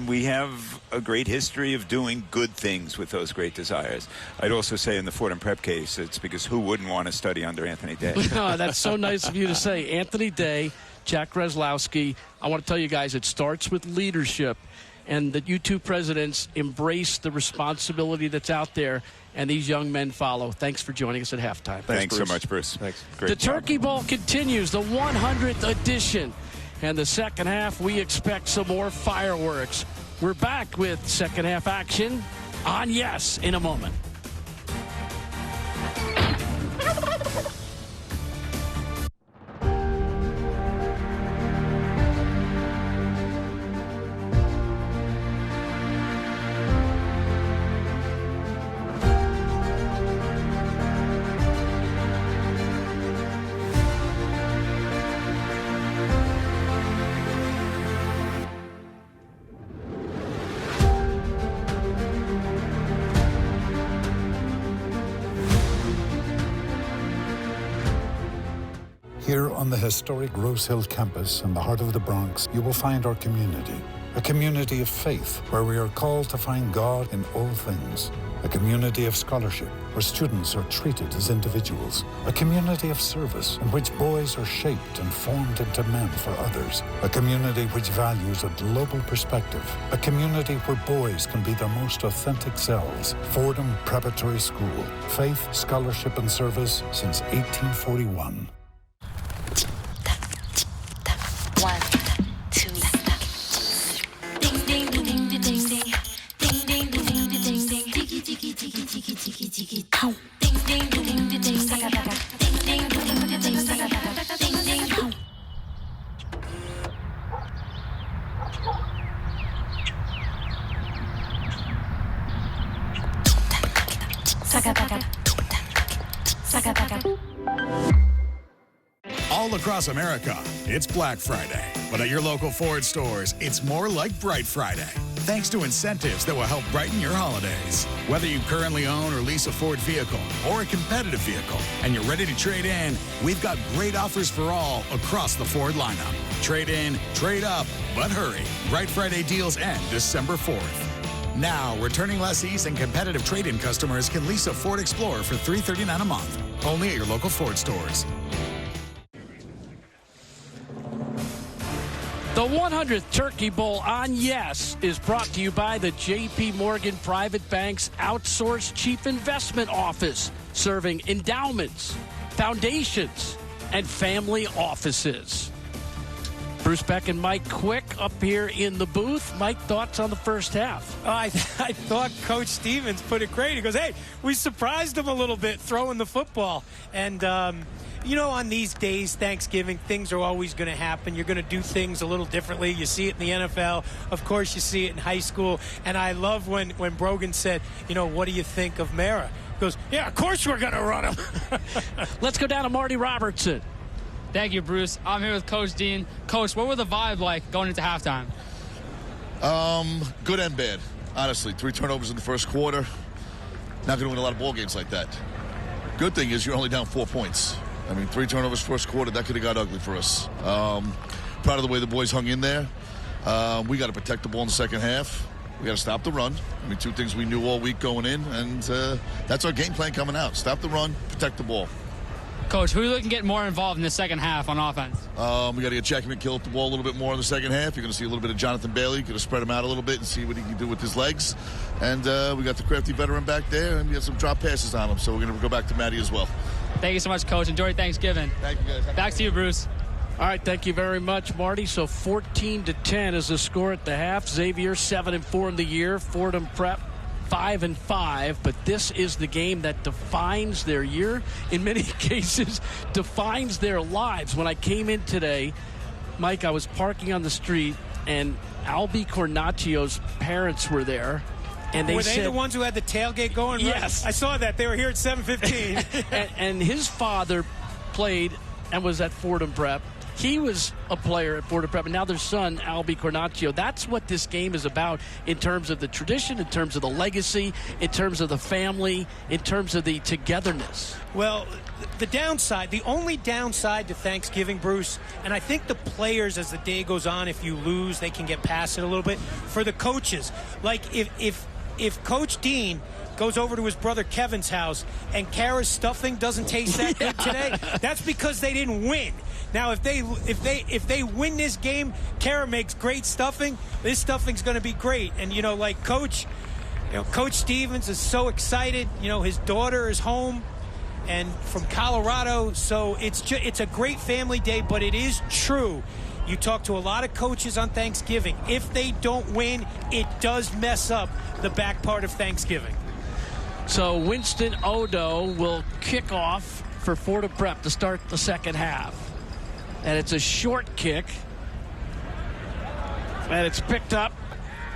S7: we have a great history of doing good things with those great desires. I'd also say in the Fordham Prep case, it's because who wouldn't want to study under Anthony Day?
S2: Oh, that's so nice of you to say. Anthony Day, Jack Reslowski, I want to tell you guys, it starts with leadership, and that you two presidents embrace the responsibility that's out there, and these young men follow. Thanks for joining us at halftime.
S7: Thanks so much, Bruce. Thanks.
S2: Great job. Turkey Bowl continues, the 100th edition. And the second half, we expect some more fireworks. We're back with second half action on Yes in a moment.
S4: Here on the historic Rose Hill campus in the heart of the Bronx, you will find our community. A community of faith where we are called to find God in all things. A community of scholarship where students are treated as individuals. A community of service in which boys are shaped and formed into men for others. A community which values a global perspective. A community where boys can be their most authentic selves. Fordham Preparatory School. Faith, scholarship, and service since 1841.
S8: 1, 2, ding ding ding ding ding ding ding ding ding ding ding ding tiki tiki tiki tiki tiki tiki ow ding ding ding ding ding ding ding ding ding ding ding ding ding ding.
S9: All across America, it's Black Friday. But at your local Ford stores, it's more like Bright Friday. Thanks to incentives that will help brighten your holidays. Whether you currently own or lease a Ford vehicle or a competitive vehicle and you're ready to trade in, we've got great offers for all across the Ford lineup. Trade in, trade up, but hurry. Bright Friday deals end December 4th. Now, returning lessees and competitive trade-in customers can lease a Ford Explorer for $339 a month. Only at your local Ford stores.
S2: The 100th Turkey Bowl on Yes is brought to you by the J.P. Morgan Private Bank's outsourced chief investment office, serving endowments, foundations, and family offices. Bruce Beck and Mike Quick up here in the booth. Mike, thoughts on the first half?
S3: I thought Coach Stevens put it great. He goes, hey, we surprised him a little bit throwing the football. And, you know, on these days, Thanksgiving, things are always going to happen. You're going to do things a little differently. You see it in the NFL. Of course, you see it in high school. And I love when Brogan said, you know, what do you think of Mara? He goes, yeah, of course we're going to run him.
S2: Let's go down to Marty Robertson.
S10: Thank you, Bruce. I'm here with Coach Dean. Coach, what were the vibe like going into halftime?
S11: Good and bad, honestly. 3 turnovers in the first quarter. Not going to win a lot of ball games like that. Good thing is you're only down 4 points. I mean, 3 turnovers first quarter, that could have got ugly for us. Proud of the way the boys hung in there. We got to protect the ball in the second half. We got to stop the run. I mean, 2 things we knew all week going in, and that's our game plan coming out. Stop the run, protect the ball.
S10: Coach, who are you looking to get more involved in the second half on offense?
S11: We got to get Jackie McKill the ball a little bit more in the second half. You're going to see a little bit of Jonathan Bailey. Going to spread him out a little bit and see what he can do with his legs. And we got the crafty veteran back there, and we got some drop passes on him. So we're going to go back to Matty as well.
S10: Thank you so much, Coach. Enjoy Thanksgiving.
S11: Thank you, guys.
S10: Back to you, Bruce.
S2: All right, thank you very much, Marty. So 14-10 is the score at the half. Xavier 7-4 in the year. Fordham Prep 5-5, but this is the game that defines their year. In many cases, defines their lives. When I came in today, Mike, I was parking on the street, and Albie Cornaccio's parents were there. And they
S3: were they
S2: said,
S3: the ones who had the tailgate going?
S2: Yes.
S3: Right? I saw that. They were here at 7:15.
S2: and his father played and was at Fordham Prep. He was a player at Fordham Prep, and now their son, Albie Cornacchio. That's what this game is about in terms of the tradition, in terms of the legacy, in terms of the family, in terms of the togetherness.
S3: Well, the only downside to Thanksgiving, Bruce, and I think the players, as the day goes on, if you lose, they can get past it a little bit. For the coaches, like if Coach Dean goes over to his brother Kevin's house and Kara's stuffing doesn't taste that good today, that's because they didn't win. Now, if they win this game, Kara makes great stuffing. This stuffing's going to be great. And like Coach Stevens is so excited. His daughter is home and from Colorado, so it's a great family day. But it is true. You talk to a lot of coaches on Thanksgiving. If they don't win, it does mess up the back part of Thanksgiving.
S2: So Winston Odo will kick off for Fordham Prep to start the second half. And it's a short kick. And it's picked up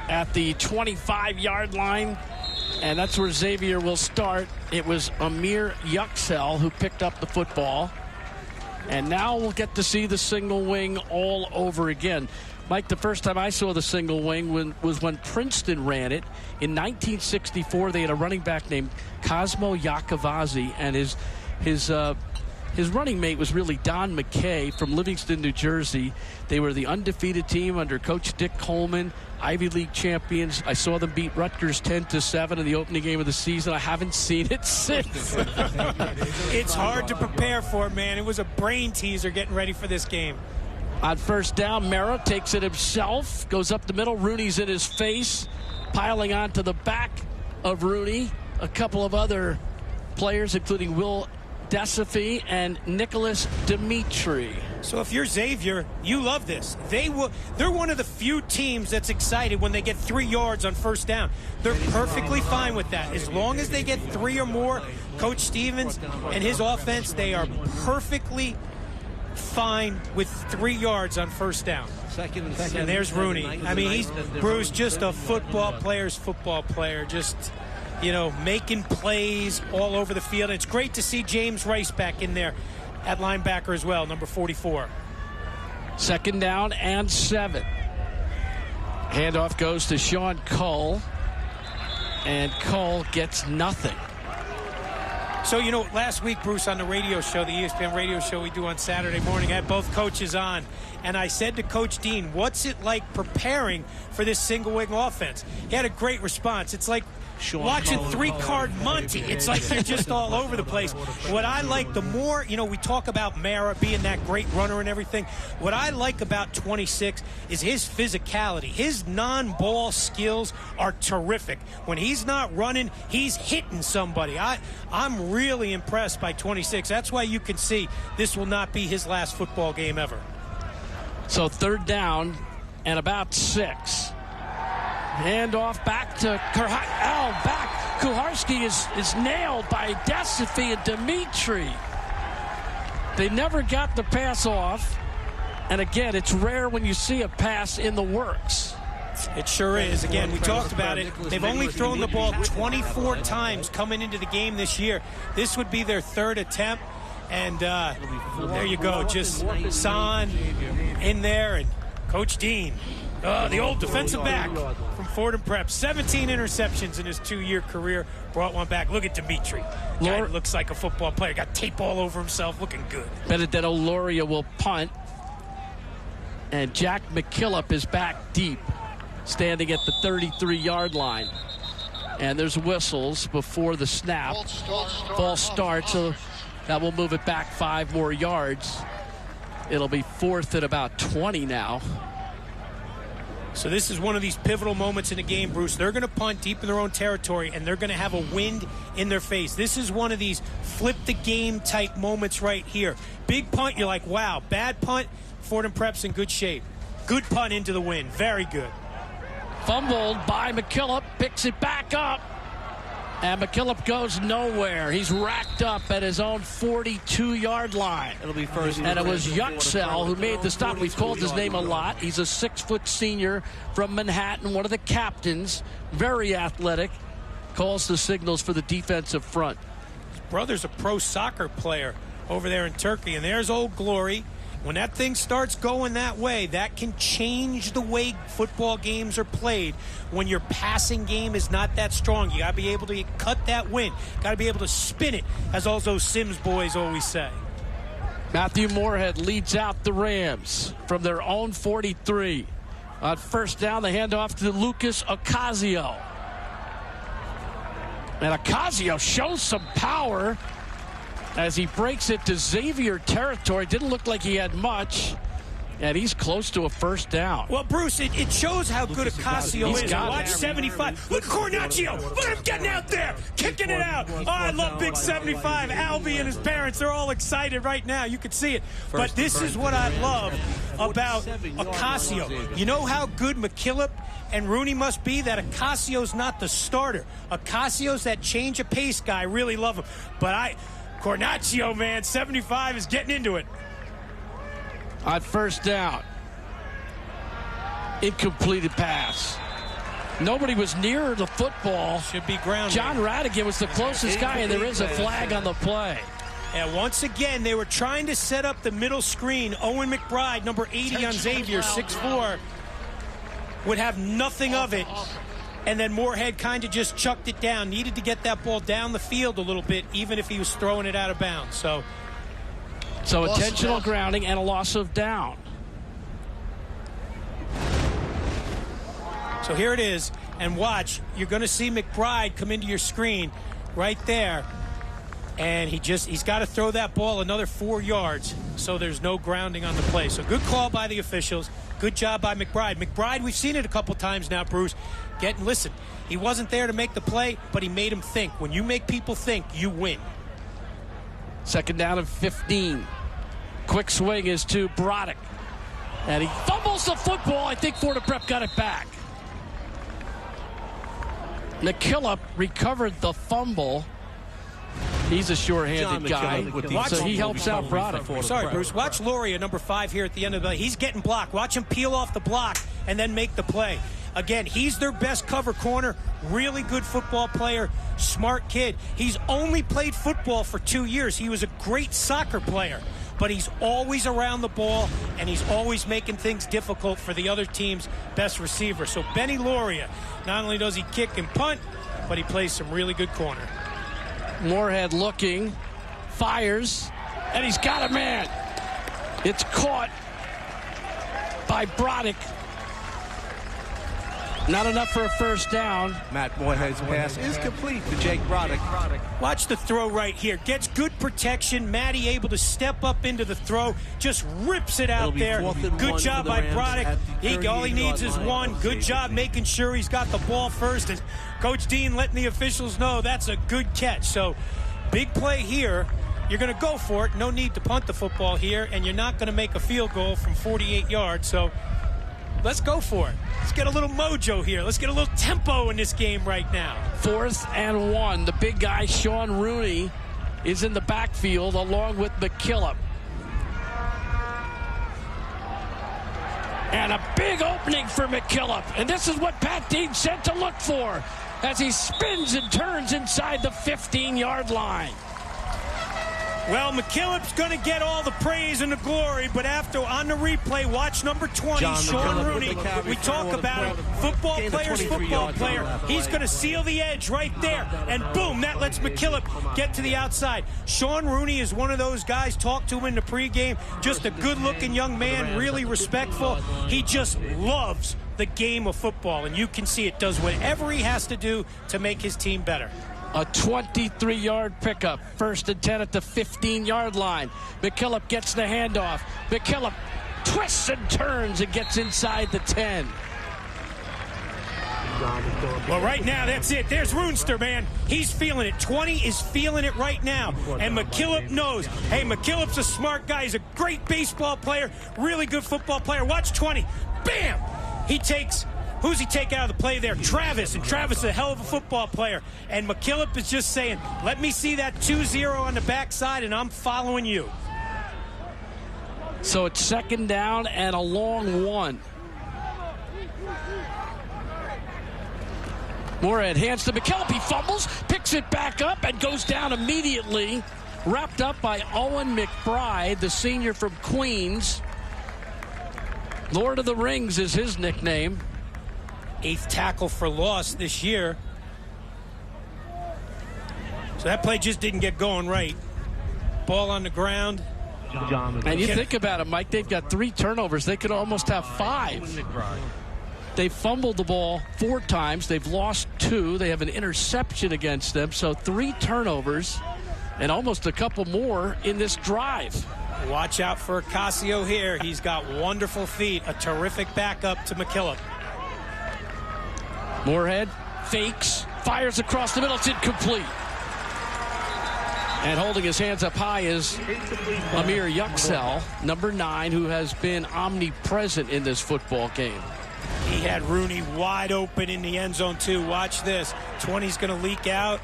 S2: at the 25-yard line. And that's where Xavier will start. It was Amir Yuxel who picked up the football. And now we'll get to see the single wing all over again. Mike, the first time I saw the single wing was when Princeton ran it. In 1964, they had a running back named Cosmo Iacovazzi, and his His running mate was really Don McKay from Livingston, New Jersey. They were the undefeated team under Coach Dick Coleman, Ivy League champions. I saw them beat Rutgers 10-7 in the opening game of the season. I haven't seen it since.
S3: It's hard to prepare for, man. It was a brain teaser getting ready for this game.
S2: On first down, Mara takes it himself, goes up the middle. Rooney's in his face, piling onto the back of Rooney. A couple of other players, including Will Desafi and Nicholas Dimitri.
S3: So if you're Xavier, you love this. They're one of the few teams that's excited when they get 3 yards on first down. They're perfectly fine with that. As long as they get 3 or more, Coach Stevens and his offense, they are perfectly fine with 3 yards on first down. And there's Rooney. I mean, he's Bruce, just a football player's football player. Just, making plays all over the field. And it's great to see James Rice back in there at linebacker as well, number 44.
S2: Second down and 7. Handoff goes to Sean Cull, and Cull gets nothing.
S3: So, last week, Bruce, on the radio show, the ESPN radio show we do on Saturday morning, I had both coaches on, and I said to Coach Dean, what's it like preparing for this single-wing offense? He had a great response. It's like watching 3-card Monty. It's like they're just all over the place. What I like, the more, we talk about Mara being that great runner and everything. What I like about 26 is his physicality. His non-ball skills are terrific. When he's not running, he's hitting somebody. I'm really impressed by 26. That's why you can see this will not be his last football game ever.
S2: So third down and about 6. Handoff back to Kuharski is nailed by Desafi and Dimitri. They never got the pass off. And again, it's rare when you see a pass in the works.
S3: It sure is. Again, we talked about it. They've only thrown the ball 24 times coming into the game this year. This would be their 3rd attempt. And there you go. Just San in there and Coach Dean. The old defensive back from Fordham Prep. 17 interceptions in his 2-year career. Brought one back. Look at Dimitri. Guy looks like a football player. Got tape all over himself. Looking good.
S2: Benedetto Loria will punt. And Jack McKillop is back deep, standing at the 33-yard line. And there's whistles before the snap. False start, so that will move it back 5 more yards. It'll be 4th and about 20 now.
S3: So this is one of these pivotal moments in the game, Bruce. They're going to punt deep in their own territory, and they're going to have a wind in their face. This is one of these flip-the-game type moments right here. Big punt, you're like, wow. Bad punt, Fordham Prep's in good shape. Good punt into the wind. Very good.
S2: Fumbled by McKillop, picks it back up. And McKillop goes nowhere. He's racked up at his own 42-yard line.
S16: It'll be first.
S2: And it was Yuxel who made the stop. We've called his name a lot. He's a 6-foot senior from Manhattan, one of the captains, very athletic. Calls the signals for the defensive front.
S3: His brother's a pro soccer player over there in Turkey, and there's Old Glory. When that thing starts going that way, that can change the way football games are played when your passing game is not that strong. You got to be able to cut that wind. Got to be able to spin it, as all those Sims boys always say.
S2: Matthew Moorhead leads out the Rams from their own 43. On first down, they hand off to Lucas Ocasio. And Ocasio shows some power as he breaks it to Xavier territory. Didn't look like he had much, and he's close to a first down.
S3: Well, Bruce, it shows how good Ocasio is. Watch 75. Look at Cornacchio. Look at him getting out there, kicking it out. Oh, I love big 75. Albie and his parents, they're all excited right now. You can see it. But this is what I love about Ocasio. You know how good McKillop and Rooney must be? That Ocasio's not the starter. Ocasio's that change of pace guy. I really love him. But Cornacchio, man, 75 is getting into it.
S2: On first down, incompleted pass. Nobody was near the football.
S3: Should be grounded.
S2: John Radigan was the closest guy, and there is a flag on the play.
S3: And once again, they were trying to set up the middle screen. Owen McBride, number 80 on Xavier, 6'4", would have nothing of it. And then Moorhead kind of just chucked it down. Needed to get that ball down the field a little bit, even if he was throwing it out of bounds. So
S2: So intentional grounding and a loss of down.
S3: So here it is, and watch, you're going to see McBride come into your screen right there, and he's got to throw that ball another 4 yards, so there's no grounding on the play. So good call by the officials. Good job by McBride. McBride, we've seen it a couple times now, Bruce. Listen, he wasn't there to make the play, but he made him think. When you make people think, you win.
S2: Second down and 15. Quick swing is to Broderick. And he fumbles the football. I think Fordham Prep got it back. McKillop recovered the fumble. He's a sure-handed guy, so he helps out Broderick.
S3: Sorry, Bruce. Watch Loria, number 5 here at the end of the play. He's getting blocked. Watch him peel off the block and then make the play. Again, he's their best cover corner. Really good football player. Smart kid. He's only played football for 2 years. He was a great soccer player. But he's always around the ball, and he's always making things difficult for the other team's best receiver. So Benny Loria, not only does he kick and punt, but he plays some really good corner.
S2: Moorhead looking, fires, and he's got a man. It's caught by Broderick. Not enough for a first down.
S6: Matt Moorhead's pass is complete to Jake Broderick.
S3: Watch the throw right here. Gets good protection. Matty able to step up into the throw. Just rips it out there. Good job by Broderick. All he needs is one. Good job making sure he's got the ball first. And Coach Dean letting the officials know that's a good catch. So big play here. You're going to go for it. No need to punt the football here. And you're not going to make a field goal from 48 yards. So let's go for it. Let's get a little mojo here. Let's get a little tempo in this game right now.
S2: 4th and 1. The big guy, Sean Rooney, is in the backfield along with McKillop. And a big opening for McKillop. And this is what Pat Dean said to look for as he spins and turns inside the 15-yard line.
S3: Well, McKillop's going to get all the praise and the glory, but after on the replay, watch number 20, Sean Rooney. We talk about him. Football player's football player. He's going to seal the edge right there, and boom, that lets McKillop get to the outside. Sean Rooney is one of those guys. Talk to him in the pregame. Just a good-looking young man, really respectful. He just loves the game of football, and you can see it. Does whatever he has to do to make his team better.
S2: A 23-yard pickup. 1st and 10 at the 15-yard line. McKillop gets the handoff. McKillop twists and turns and gets inside the 10.
S3: Well, right now, that's it. There's Roonster, man. He's feeling it. 20 is feeling it right now. And McKillop knows. Hey, McKillop's a smart guy. He's a great baseball player. Really good football player. Watch 20. Bam! He takes... Who's he take out of the play there? Travis. And Travis is a hell of a football player. And McKillop is just saying, let me see that 2-0 on the backside, and I'm following you.
S2: So it's 2nd down and a long one. Moorhead hands to McKillop. He fumbles, picks it back up, and goes down immediately. Wrapped up by Owen McBride, the senior from Queens. Lord of the Rings is his nickname.
S3: 8th tackle for loss this year. So that play just didn't get going right. Ball on the ground.
S2: And you think about it, Mike, they've got 3 turnovers. They could almost have 5. They fumbled the ball 4 times. They've lost 2. They have an interception against them. So 3 turnovers and almost a couple more in this drive.
S3: Watch out for Ocasio here. He's got wonderful feet. A terrific backup to McKillop.
S2: Moorhead fakes, fires across the middle. It's incomplete. And holding his hands up high is Amir Yuxel, number 9, who has been omnipresent in this football game.
S3: He had Rooney wide open in the end zone, too. Watch this. 20's going to leak out.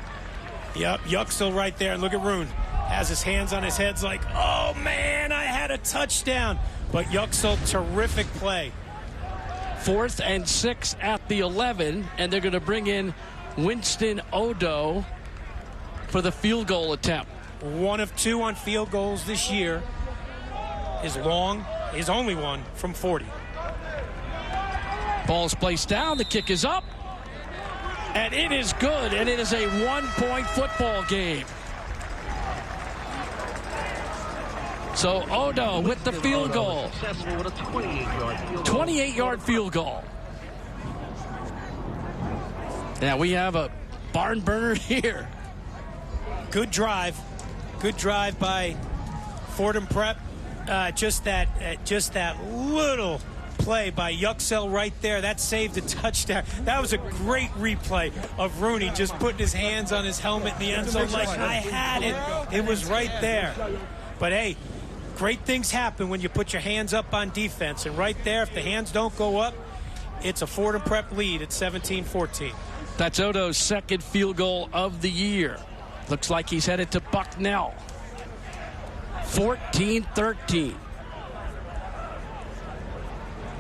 S3: Yep, Yuxel right there. Look at Rooney. Has his hands on his head like, oh, man, I had a touchdown. But Yuxel, terrific play.
S2: 4th and 6 at the 11, and they're going to bring in Winston Odo for the field goal attempt.
S3: 1 of 2 on field goals this year. His only one from 40.
S2: Ball's placed down. The kick is up. And it is good. And it is a 1-point football game. So Odo with the field goal. 28-yard field goal. Now we have a barn burner here.
S3: Good drive by Fordham Prep. Just that little play by Yuxel right there. That saved a touchdown. That was a great replay of Rooney just putting his hands on his helmet in the end zone like, I had it. It was right there. But, hey, great things happen when you put your hands up on defense. And right there, if the hands don't go up, it's a Fordham Prep lead at 17-14.
S2: That's Odo's second field goal of the year. Looks like he's headed to Bucknell. 14-13.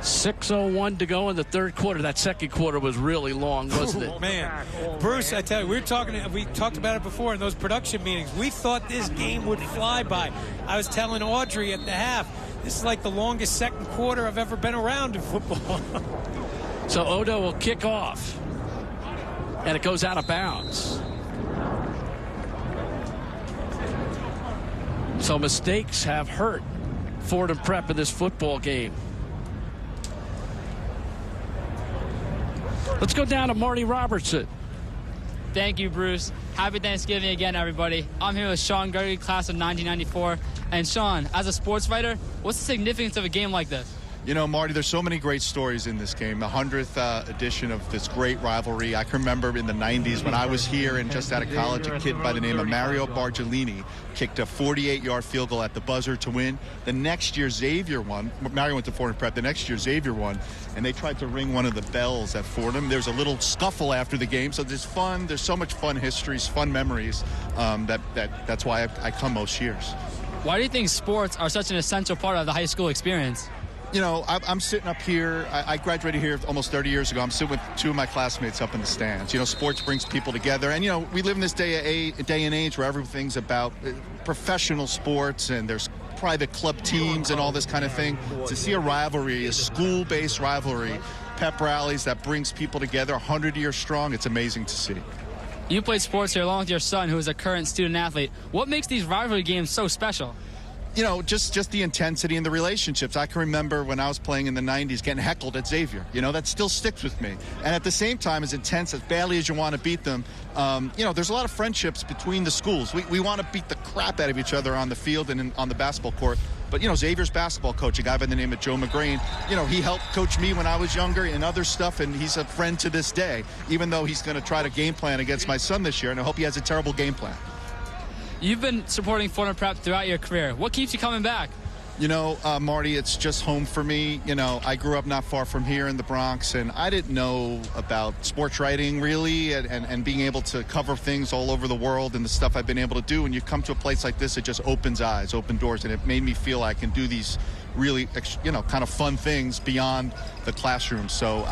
S2: 6:01 to go in the third quarter. That second quarter was really long, wasn't it?
S3: Man, Bruce, I tell you, we talked about it before in those production meetings. We thought this game would fly by. I was telling Audrey at the half, this is like the longest second quarter I've ever been around in football.
S2: So Odo will kick off, and it goes out of bounds. So mistakes have hurt Fordham Prep in this football game. Let's go down to Marty Robertson.
S10: Thank you, Bruce. Happy Thanksgiving again, everybody. I'm here with Sean Gregory, class of 1994. And Sean, as a sports writer, what's the significance of a game like this?
S12: You know, Marty, there's so many great stories in this game. The 100th edition of this great rivalry. I can remember in the 90s when I was here and just out of college, a kid by the name of Mario Bargellini kicked a 48-yard field goal at the buzzer to win. The next year, Xavier won. Mario went to Fordham Prep. The next year, Xavier won, and they tried to ring one of the bells at Fordham. There's a little scuffle after the game, so there's fun. There's so much fun histories, fun memories. That's why I come most years.
S10: Why do you think sports are such an essential part of the high school experience?
S12: You know, I'm sitting up here. I graduated here almost 30 years ago. I'm sitting with two of my classmates up in the stands. You know, sports brings people together. And, you know, we live in this day and age where everything's about professional sports and there's private club teams and all this kind of thing. To see a rivalry, a school-based rivalry, pep rallies that brings people together 100 years strong, it's amazing to see.
S10: You played sports here along with your son, who is a current student athlete. What makes these rivalry games so special?
S12: You know, just the intensity and the relationships. I can remember when I was playing in the 90s getting heckled at Xavier. You know, that still sticks with me. And at the same time, as intense, as badly as you want to beat them, you know, there's a lot of friendships between the schools. We want to beat the crap out of each other on the field and on the basketball court. But, you know, Xavier's basketball coach, a guy by the name of Joe McGrain, you know, he helped coach me when I was younger and other stuff, and he's a friend to this day, even though he's going to try to game plan against my son this year, and I hope he has a terrible game plan.
S10: You've been supporting Fordham Prep throughout your career. What keeps you coming back?
S12: You know, Marty, it's just home for me. You know, I grew up not far from here in the Bronx, and I didn't know about sports writing, really, and being able to cover things all over the world and the stuff I've been able to do. When you come to a place like this, it just opens eyes, open doors, and it made me feel I can do these really, you know, kind of fun things beyond the classroom. So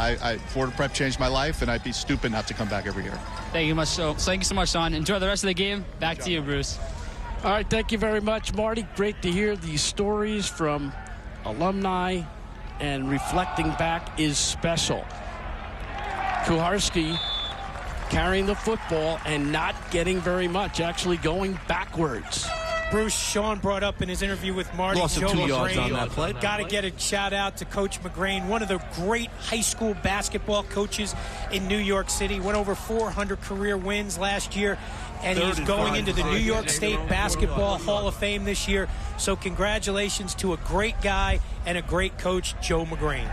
S12: Fordham Prep changed my life, and I'd be stupid not to come back every year.
S10: Thank you so much, Sean. Enjoy the rest of the game. Back to you, Bruce.
S2: All right, thank you very much, Marty. Great to hear these stories from alumni, and reflecting back is special. Kuharski carrying the football and not getting very much, actually going backwards.
S3: Bruce, Sean brought up in his interview with Marty,
S13: Lost
S3: Joe
S13: 2
S3: McGrain.
S13: yards on that play.
S3: Got to get a shout out to Coach McGrain, one of the great high school basketball coaches in New York City. Went over 400 career wins last year, and he's going into the New York State Basketball Hall of Fame this year. So congratulations to a great guy and a great coach, Joe McGrain.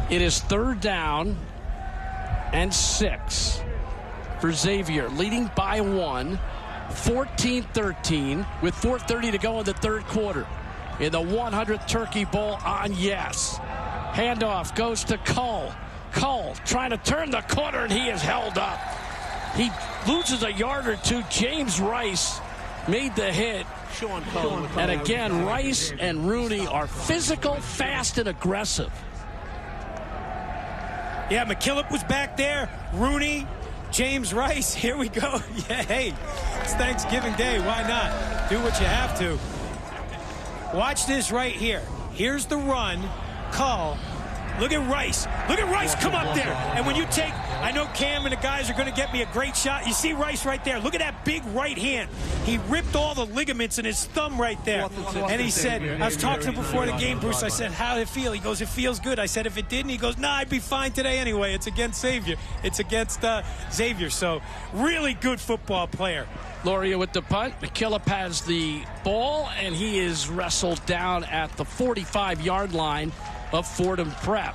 S2: It is 3rd down and 6 for Xavier, leading by 1. 14-13 with 4:30 to go in the third quarter. In the 100th Turkey Bowl on Yes. Handoff goes to Cole. Cole trying to turn the corner, and he is held up. He loses a yard or two. James Rice made the hit. And again, Rice and Rooney are physical, fast, and aggressive.
S3: Yeah, McKillop was back there. Rooney, James Rice, here we go. Yeah, hey, it's Thanksgiving Day. Why not? Do what you have to. Watch this right here. Here's the run. Call. Look at Rice. Look at Rice come up there. And when you take, I know Cam and the guys are going to get me a great shot. You see Rice right there. Look at that big right hand. He ripped all the ligaments in his thumb right there. And he said, I was talking to him before the game, Bruce. I said, how did it feel? He goes, it feels good. I said, if it didn't, he goes, nah, I'd be fine today anyway. It's against Xavier. It's against Xavier. So really good football player.
S2: Loria with the punt. McKillop has the ball, and he is wrestled down at the 45-yard line of Fordham Prep.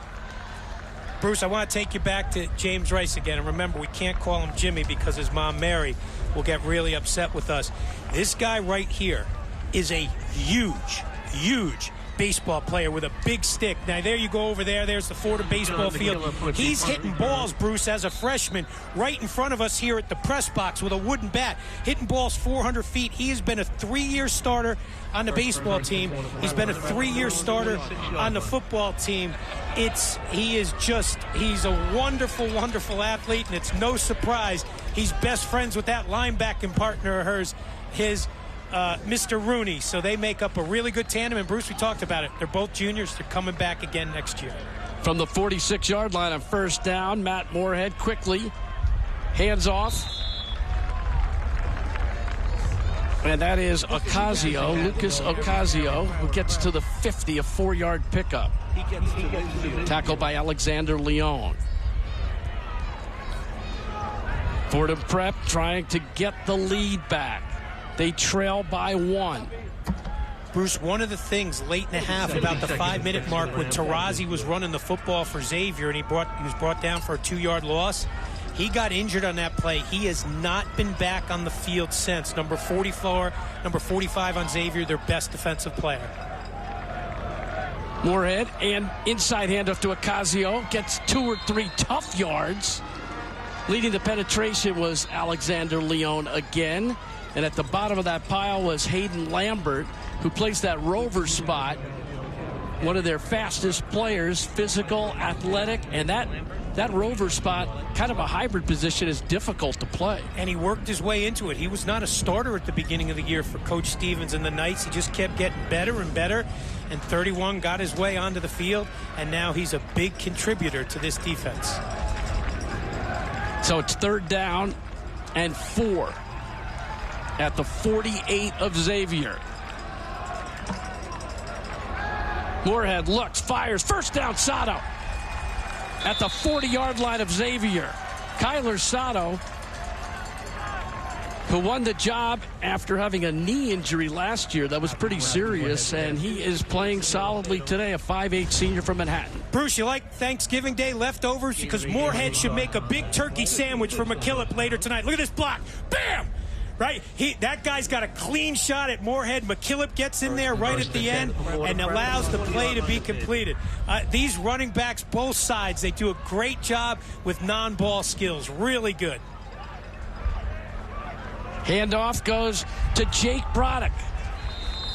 S3: Bruce, I want to take you back to James Rice again. And remember, we can't call him Jimmy because his mom, Mary, will get really upset with us. This guy right here is a huge baseball player with a big stick. Now, there you go over there. There's the Fordham baseball field. He's hitting balls, Bruce, as a freshman, right in front of us here at the press box with a wooden bat, hitting balls 400 feet. He has been a 3-year starter on the baseball team. He's been a 3-year starter on the football team. He's a wonderful athlete, and it's no surprise he's best friends with that linebacking partner of hers, Mr. Rooney. So they make up a really good tandem. And Bruce, we talked about it. They're both juniors. They're coming back again next year.
S2: From the 46-yard line on first down, Matt Moorhead quickly hands off. And that is Ocasio, Lucas Ocasio, who gets to the 50, a 4-yard pickup. Tackled by Alexander Leon. Fordham Prep trying to get the lead back. They trail by 1.
S3: Bruce, one of the things late in the half, about the 5-minute mark, when Tarazi was running the football for Xavier and he was brought down for a 2-yard loss, he got injured on that play. He has not been back on the field since. Number 44, number 45 on Xavier, their best defensive player.
S2: Moorhead and inside handoff to Ocasio. Gets 2 or 3 tough yards. Leading the penetration was Alexander Leon again. And at the bottom of that pile was Hayden Lambert, who plays that rover spot. One of their fastest players, physical, athletic, and that rover spot, kind of a hybrid position, is difficult to play.
S3: And he worked his way into it. He was not a starter at the beginning of the year for Coach Stevens and the Knights. He just kept getting better and better. And 31 got his way onto the field, and now he's a big contributor to this defense.
S2: So it's 3rd down and 4 at the 48 of Xavier. Moorhead looks, fires, first down, Sato. At the 40-yard line of Xavier. Kyler Sato, who won the job after having a knee injury last year that was pretty serious, and he is playing solidly today, a 5'8" senior from Manhattan.
S3: Bruce, you like Thanksgiving Day leftovers? Because Moorhead should make a big turkey sandwich for McKillop later tonight. Look at this block. Bam! Right? That guy's got a clean shot at Moorhead. McKillop gets in there right at the end and allows the play to be completed. These running backs, both sides, they do a great job with non-ball skills. Really good.
S2: Handoff goes to Jake Broderick.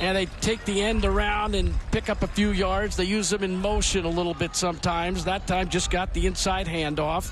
S2: And they take the end around and pick up a few yards. They use them in motion a little bit sometimes. That time just got the inside handoff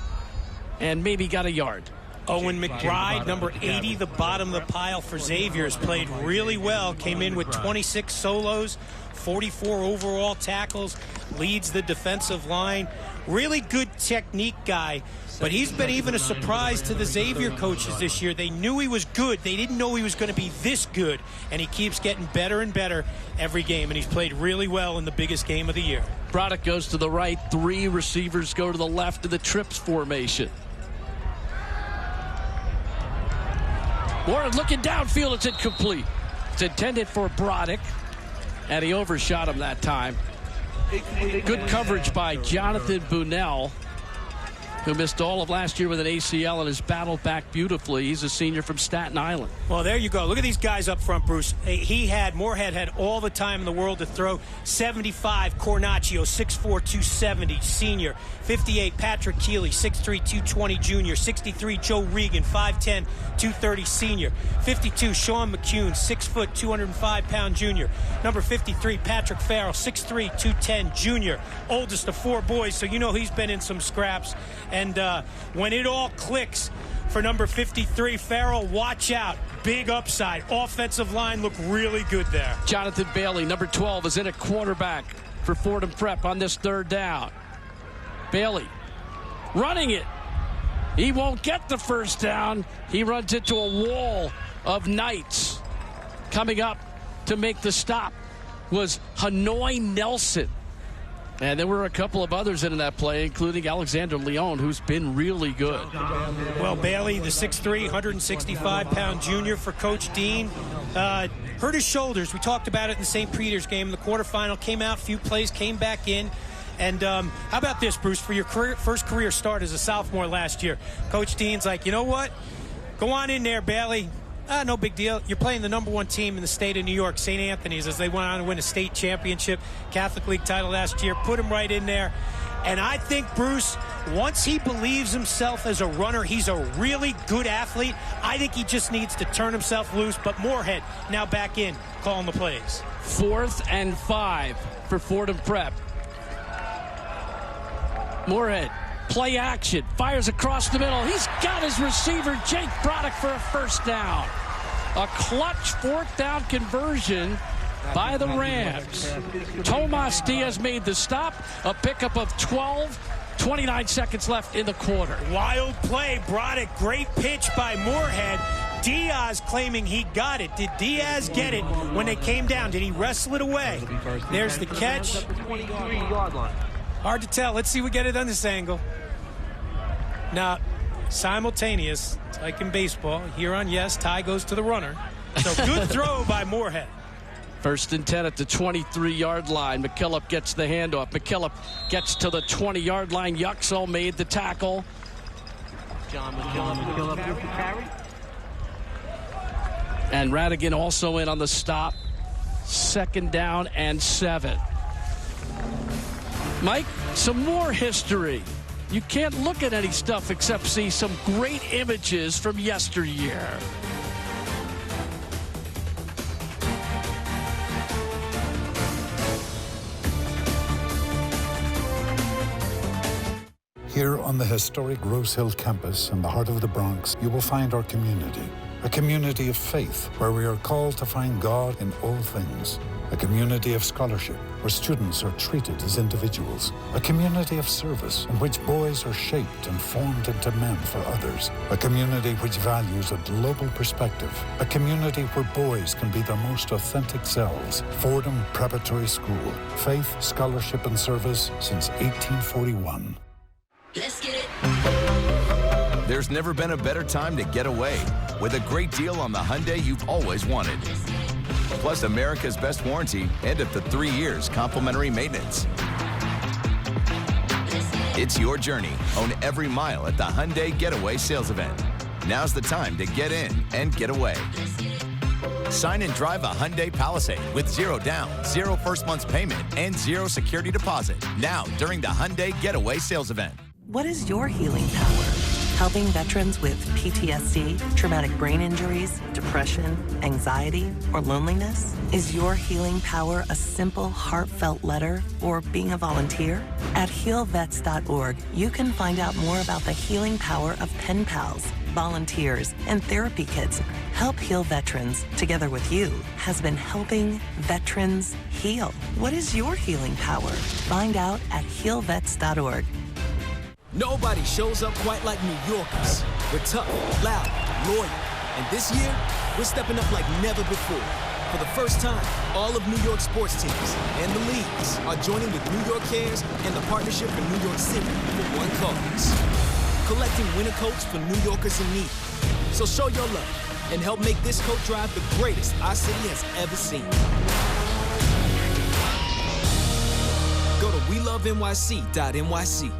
S2: and maybe got a yard.
S3: Owen McBride, number 80, the bottom of the pile for Xavier, has played really well. Came in with 26 solos, 44 overall tackles, leads the defensive line. Really good technique guy, but he's been even a surprise to the Xavier coaches this year. They knew he was good. They didn't know he was going to be this good, and he keeps getting better and better every game, and he's played really well in the biggest game of the year.
S2: Broderick goes to the right. 3 receivers go to the left of the trips formation. Warren looking downfield. It's incomplete. It's intended for Broderick, and he overshot him that time. Good coverage by Jonathan Bunnell, who missed all of last year with an ACL and has battled back beautifully. He's a senior from Staten Island.
S3: Well, there you go. Look at these guys up front, Bruce. Moorhead had all the time in the world to throw. 75, Cornacchio, 6'4", 270, senior. 58, Patrick Keeley, 6'3", 220, junior. 63, Joe Regan, 5'10", 230, senior. 52, Sean McCune, 6 foot, 205-pound junior. Number 53, Patrick Farrell, 6'3", 210, junior. Oldest of 4 boys, so you know he's been in some scraps. And when it all clicks for number 53, Farrell, watch out. Big upside. Offensive line look really good there.
S2: Jonathan Bailey, number 12, is in at quarterback for Fordham Prep on this 3rd down. Bailey running it. He won't get the first down. He runs into a wall of Knights. Coming up to make the stop was Hanoi Nelson. And there were a couple of others in that play, including Alexander Leon, who's been really good.
S3: Well, Bailey, the 6'3", 165-pound junior for Coach Dean, hurt his shoulders. We talked about it in the St. Peter's game in the quarterfinal. Came out, few plays, came back in. And how about this, Bruce, for your first career start as a sophomore last year? Coach Dean's like, you know what? Go on in there, Bailey. No big deal. You're playing the #1 team in the state of New York, St. Anthony's, as they went on to win a state championship, Catholic League title last year. Put him right in there. And I think, Bruce, once he believes himself as a runner, he's a really good athlete. I think he just needs to turn himself loose. But Moorhead now back in, calling the plays.
S2: 4th and 5 for Fordham Prep. Moorhead, play action, fires across the middle. He's got his receiver, Jake Broderick, for a first down. A clutch 4th down conversion by the Rams. Tomas Diaz made the stop. A pickup of 12. 29 seconds left in the quarter.
S3: Wild play. Broderick, great pitch by Moorhead. Diaz claiming he got it. Did Diaz get it when they came down? Did he wrestle it away? There's the catch. Hard to tell. Let's see if we get it on this angle. Now, simultaneous, like in baseball, here on yes, tie goes to the runner. So good throw by Moorhead.
S2: 1st and 10 at the 23-yard line. McKillop gets the handoff. McKillop gets to the 20-yard line. Yuxel made the tackle.
S16: John McKillop with the carry.
S2: And Radigan also in on the stop. 2nd down and 7. Mike, some more history. You can't look at any stuff except see some great images from yesteryear.
S4: Here on the historic Rose Hill campus in the heart of the Bronx, you will find our community. A community of faith where we are called to find God in all things. A community of scholarship where students are treated as individuals. A community of service in which boys are shaped and formed into men for others. A community which values a global perspective. A community where boys can be their most authentic selves. Fordham Preparatory School. Faith, scholarship, and service since 1841.
S8: Let's get it.
S13: There's never been a better time to get away with a great deal on the Hyundai you've always wanted. Plus America's best warranty and up to 3 years complimentary maintenance. It's your journey. Own every mile at the Hyundai Getaway Sales Event. Now's the time to get in and get away. Sign and drive a Hyundai Palisade with 0 down, 0 first month's payment, and 0 security deposit. Now during the Hyundai Getaway Sales Event.
S14: What is your healing power? Helping veterans with PTSD, traumatic brain injuries, depression, anxiety, or loneliness? Is your healing power a simple, heartfelt letter or being a volunteer? At healvets.org, you can find out more about the healing power of pen pals, volunteers, and therapy kits. Help Heal Veterans, together with you, has been helping veterans heal. What is your healing power? Find out at healvets.org.
S20: Nobody shows up quite like New Yorkers. We're tough, loud, loyal. And this year, we're stepping up like never before. For the first time, all of New York sports teams and the leagues are joining with New York Cares and the Partnership for New York City for one cause. Collecting winter coats for New Yorkers in need. So show your love and help make this coat drive the greatest our city has ever seen. Go to welovenyc.nyc.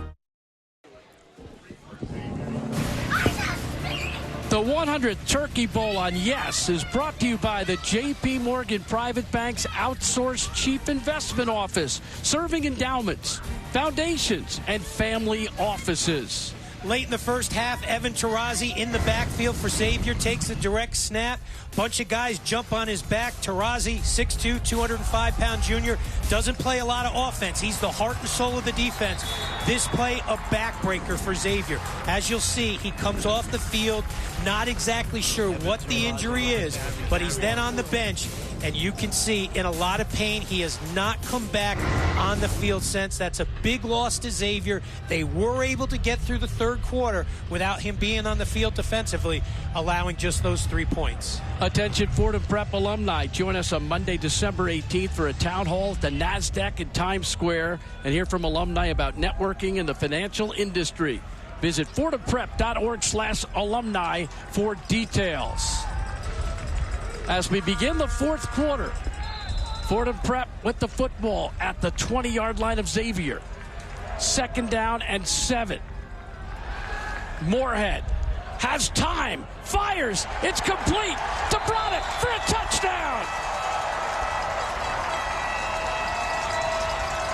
S2: The 100th Turkey Bowl on Yes is brought to you by the J.P. Morgan Private Bank's outsourced chief investment office, serving endowments, foundations, and family offices.
S3: Late in the first half, Evan Tarazi in the backfield for Xavier takes a direct snap. Bunch of guys jump on his back. Tarazi, 6'2", 205-pound junior, doesn't play a lot of offense. He's the heart and soul of the defense. This play, a backbreaker for Xavier. As you'll see, he comes off the field, not exactly sure what the injury is, but he's then on the bench. and you can see in a lot of pain. He has not come back on the field since. That's a big loss to Xavier. They were able to get through the third quarter without him being on the field defensively, allowing just those 3 points.
S2: Attention Fordham Prep alumni. Join us on Monday, December 18th for a town hall at the NASDAQ in Times Square and hear from alumni about networking in the financial industry. Visit fordhamprep.org/alumni for details. As we begin the fourth quarter, Fordham Prep with the football at the 20-yard line of Xavier. 2nd down and 7. Moorhead has time, fires, it's complete to Bronx for a touchdown.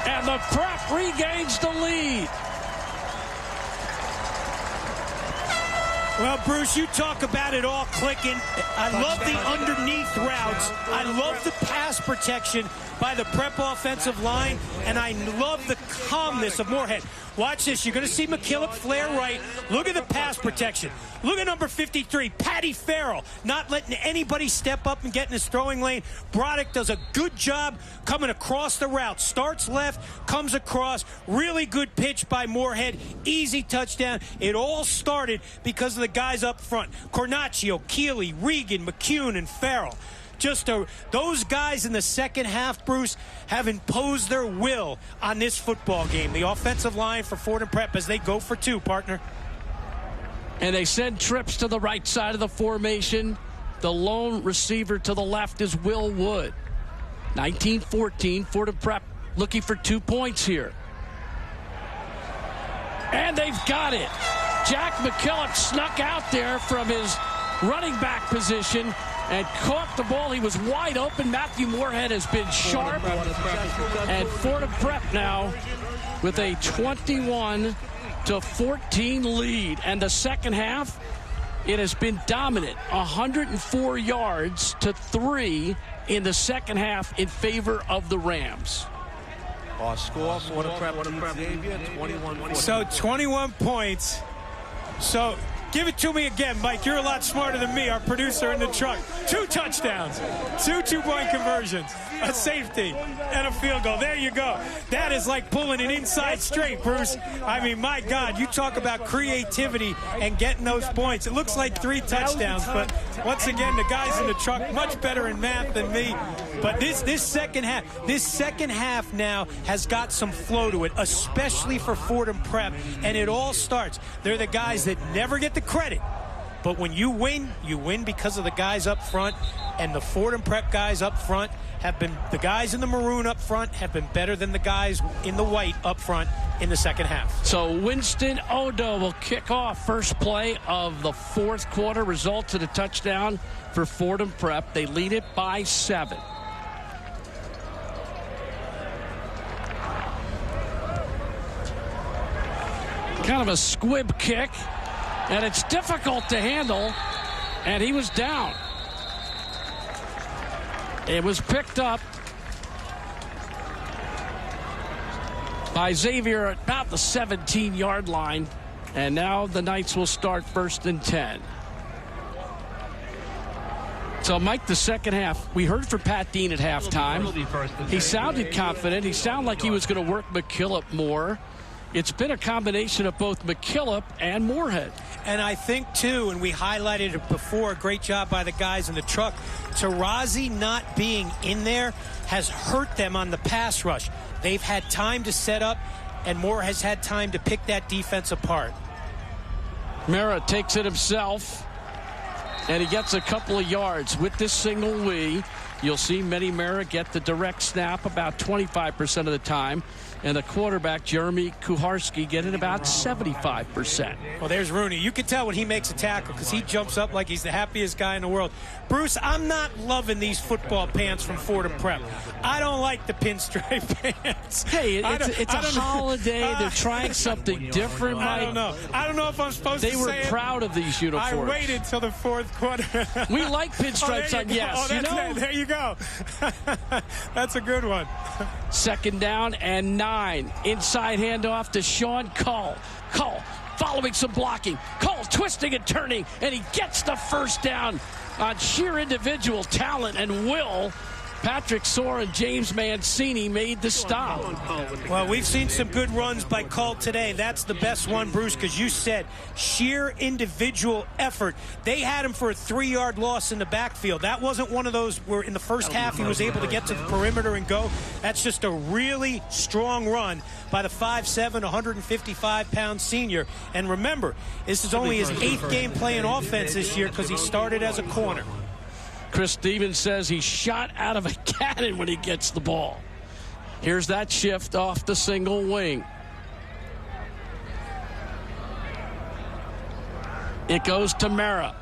S2: And the Prep regains the lead.
S3: Well, Bruce, you talk about it all clicking. I love the underneath routes. I love the pass protection by the Prep offensive line, and I love the calmness of Moorhead. Watch this. You're going to see McKillop flare right. Look at the pass protection. Look at number 53, Patty Farrell, not letting anybody step up and get in his throwing lane. Broderick does a good job coming across the route. Starts left, comes across. Really good pitch by Moorhead. Easy touchdown. It all started because of the guys up front. Cornacchio, Keeley, Regan, McCune, and Farrell. Those guys in the second half, Bruce, have imposed their will on this football game. The offensive line for Fordham Prep as they go for 2, partner.
S2: And they send trips to the right side of the formation. The lone receiver to the left is Will Wood. 19-14, Fordham Prep looking for 2 points here. And they've got it. Jack McKillop snuck out there from his running back position and caught the ball. He was wide open. Matthew Moorhead has been sharp. And Fordham Prep now with a 21-14 lead. And the second half, it has been dominant. 104 yards to 3 in the second half in favor of the Rams.
S6: Our score, Fordham Prep Xavier, 21-14.
S3: So 21 points. So give it to me again, Mike. You're a lot smarter than me, our producer in the truck. 2 touchdowns, 2 two-point conversions, a safety, and a field goal. There you go. That is like pulling an inside straight, Bruce. I mean, my God, you talk about creativity and getting those points. It looks like 3 touchdowns, but once again, the guys in the truck much better in math than me. But this second half now has got some flow to it, especially for Fordham Prep, and it all starts. They're the guys that never get the credit. But when you win because of the guys up front, and the Fordham Prep guys up front have been, the guys in the maroon up front have been better than the guys in the white up front in the second half.
S2: So Winston Odo will kick off first play of the fourth quarter. Results in a touchdown for Fordham Prep. They lead it by 7. Kind of a squib kick, and it's difficult to handle, and he was down. It was picked up by Xavier at about the 17-yard line, and now the Knights will start 1st and 10. So, Mike, the second half, we heard from Pat Dean at halftime. He sounded confident. He sounded like he was going to work McKillop more. It's been a combination of both McKillop and Moorhead.
S3: And I think, too, and we highlighted it before, great job by the guys in the truck, Taurasi not being in there has hurt them on the pass rush. They've had time to set up, and Moore has had time to pick that defense apart.
S2: Mara takes it himself, and he gets a couple of yards. With this single wee, you'll see Mehdi Mara get the direct snap about 25% of the time. And the quarterback, Jeremy Kuharski, getting about 75%.
S3: Well, there's Rooney. You can tell when he makes a tackle because he jumps up like he's the happiest guy in the world. Bruce, I'm not loving these football pants from Fordham Prep. I don't like the pinstripe pants.
S2: Hey, it's a holiday. They're trying something different.
S3: I don't know. I don't know if I'm supposed to say it.
S2: They were proud of these uniforms.
S3: I waited till the fourth quarter.
S2: We like pinstripes on yes.
S3: There you go. That's a good one.
S2: 2nd down and 9. Inside handoff to Sean Cull. Cull following some blocking. Cull twisting and turning, and he gets the first down on sheer individual talent and will Patrick Soar and James Mancini made the stop.
S3: Well, we've seen some good runs by Cull today. That's the best one, Bruce, because you said sheer individual effort. They had him for a 3-yard loss in the backfield. That wasn't one of those where in the first half he was able to get to the perimeter and go. That's just a really strong run by the 5'7", 155-pound senior. And remember, this is only his 8th game playing offense this year because he started as a corner.
S2: Chris Stevens says he's shot out of a cannon when he gets the ball. Here's that shift off the single wing. It goes to Mara.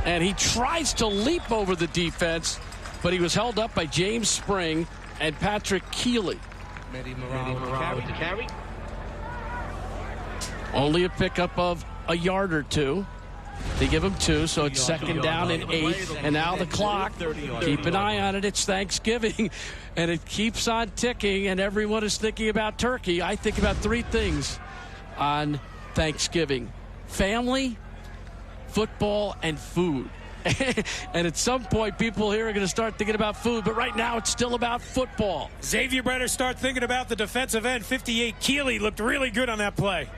S2: And he tries to leap over the defense, but he was held up by James Spring and Patrick Keeley. Only a pickup of a yard or two. They give him 2, so it's 2nd down and 8. And now the clock, keep an eye on it. It's Thanksgiving, and it keeps on ticking, and everyone is thinking about turkey. I think about 3 things on Thanksgiving: family, football, and food. And at some point, people here are going to start thinking about food, but right now it's still about football.
S3: Xavier better start thinking about the defensive end. 58 Keeley looked really good on that play.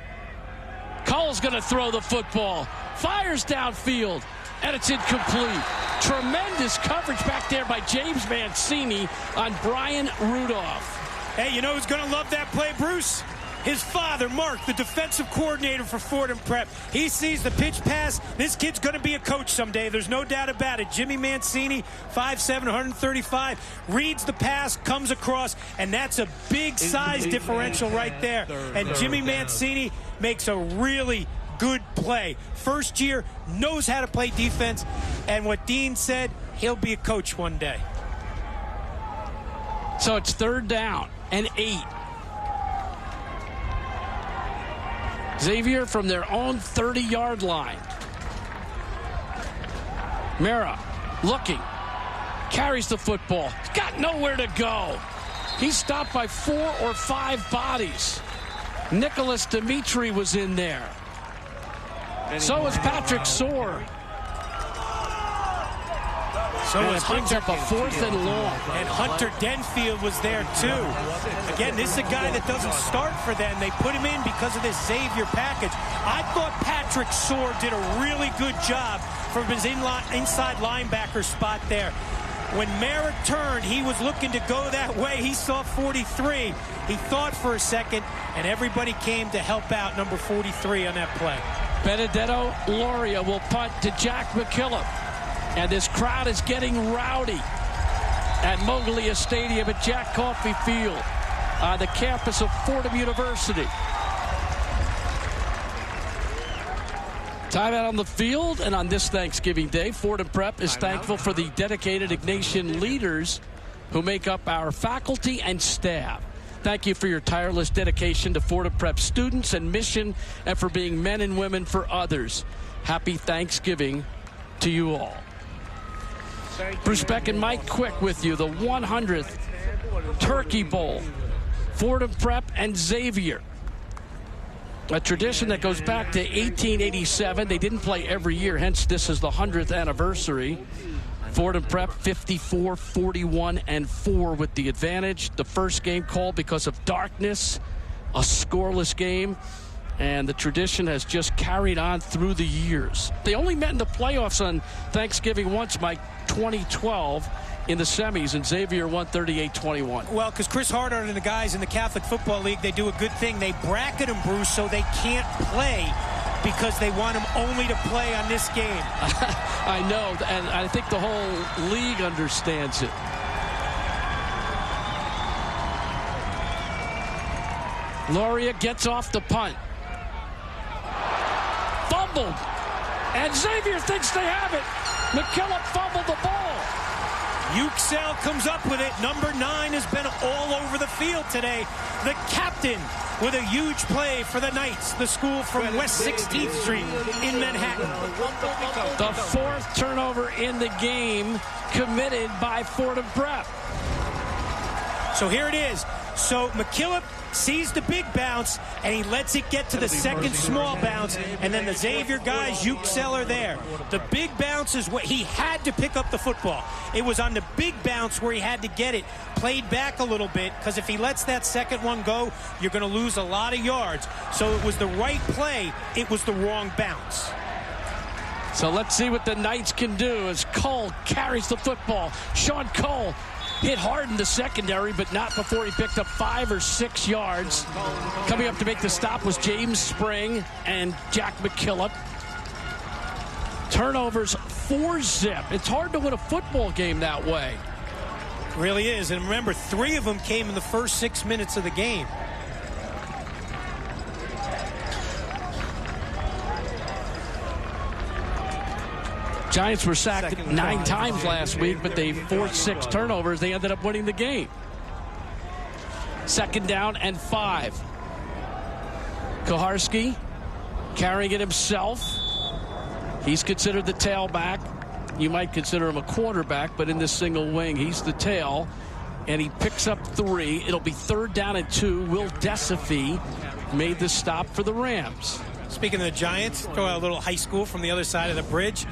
S2: Cull's going to throw the football. Fires downfield, and it's incomplete. Tremendous coverage back there by James Mancini on Brian Rudolph.
S3: Hey, you know who's going to love that play, Bruce? His father, Mark, the defensive coordinator for Fordham Prep. He sees the pitch pass. This kid's going to be a coach someday. There's no doubt about it. Jimmy Mancini, 5'7", 135, reads the pass, comes across, and that's a big size differential right there. And Jimmy Mancini makes a really good play. First year, knows how to play defense, and what Dean said, he'll be a coach one day.
S2: So it's 3rd down and 8. Xavier from their own 30-yard line. Mara looking, carries the football. He's got nowhere to go. He's stopped by 4 or 5 bodies. Nicholas Dimitri was in there. So is Patrick Soar.
S3: So
S2: and
S3: was
S2: it brings
S3: Hunter
S2: up a 4th and long.
S3: And Hunter Denfield was there too. Again, this is a guy that doesn't start for them. They put him in because of this Xavier package. I thought Patrick Soar did a really good job from his inside linebacker spot there. When Merritt turned, he was looking to go that way. He saw 43. He thought for a second, and everybody came to help out number 43 on that play.
S2: Benedetto Loria will punt to Jack McKillop. And this crowd is getting rowdy at Moglia Stadium at Jack Coffey Field on the campus of Fordham University. Timeout on the field, and on this Thanksgiving Day, Fordham Prep is thankful for the dedicated Ignatian leaders who make up our faculty and staff. Thank you for your tireless dedication to Fordham Prep students and mission, and for being men and women for others. Happy Thanksgiving to you all. Bruce Beck and Mike Quick with you. The 100th Turkey Bowl. Fordham Prep and Xavier. A tradition that goes back to 1887. They didn't play every year, hence this is the 100th anniversary. Fordham Prep 54, 41, and 4 with the advantage. The first game called because of darkness, a scoreless game, and the tradition has just carried on through the years. They only met in the playoffs on Thanksgiving once, Mike, 2012 in the semis, and Xavier won 38-21.
S3: Well, because Chris Hardart and the guys in the Catholic Football League, they do a good thing. They bracket them, Bruce, so they can't play because they want them only to play on this game.
S2: I know, and I think the whole league understands it. Loria gets off the punt. Fumbled. And Xavier thinks they have it. McKillop fumbled the ball.
S3: Yüksel comes up with it. Number 9 has been all over the field today. The captain with a huge play for the Knights, the school from West 16th Street in Manhattan.
S2: The 4th turnover in the game committed by Fordham Prep.
S3: So here it is. So McKillop sees the big bounce, and he lets it get to the second small bounce, and then the Xavier guys, Yüksel there. The big bounce is what he had to pick up the football. It was on the big bounce where he had to get it, played back a little bit, because if he lets that second one go, you're going to lose a lot of yards. So it was the right play. It was the wrong bounce.
S2: So let's see what the Knights can do as Cole carries the football. Sean Cole hit hard in the secondary, but not before he picked up 5 or 6 yards. Coming up to make the stop was James Spring and Jack McKillop. Turnovers 4-zip. It's hard to win a football game that way.
S3: It really is. And remember, 3 of them came in the first 6 minutes of the game.
S2: Giants were sacked 9 times last week, but they forced 6 turnovers. They ended up winning the game. 2nd down and 5. Kuharski carrying it himself. He's considered the tailback. You might consider him a quarterback, but in this single wing, he's the tail. And he picks up 3. It'll be 3rd down and 2. Will Desafi made the stop for the Rams.
S3: Speaking of the Giants, throw out a little high school from the other side of the bridge.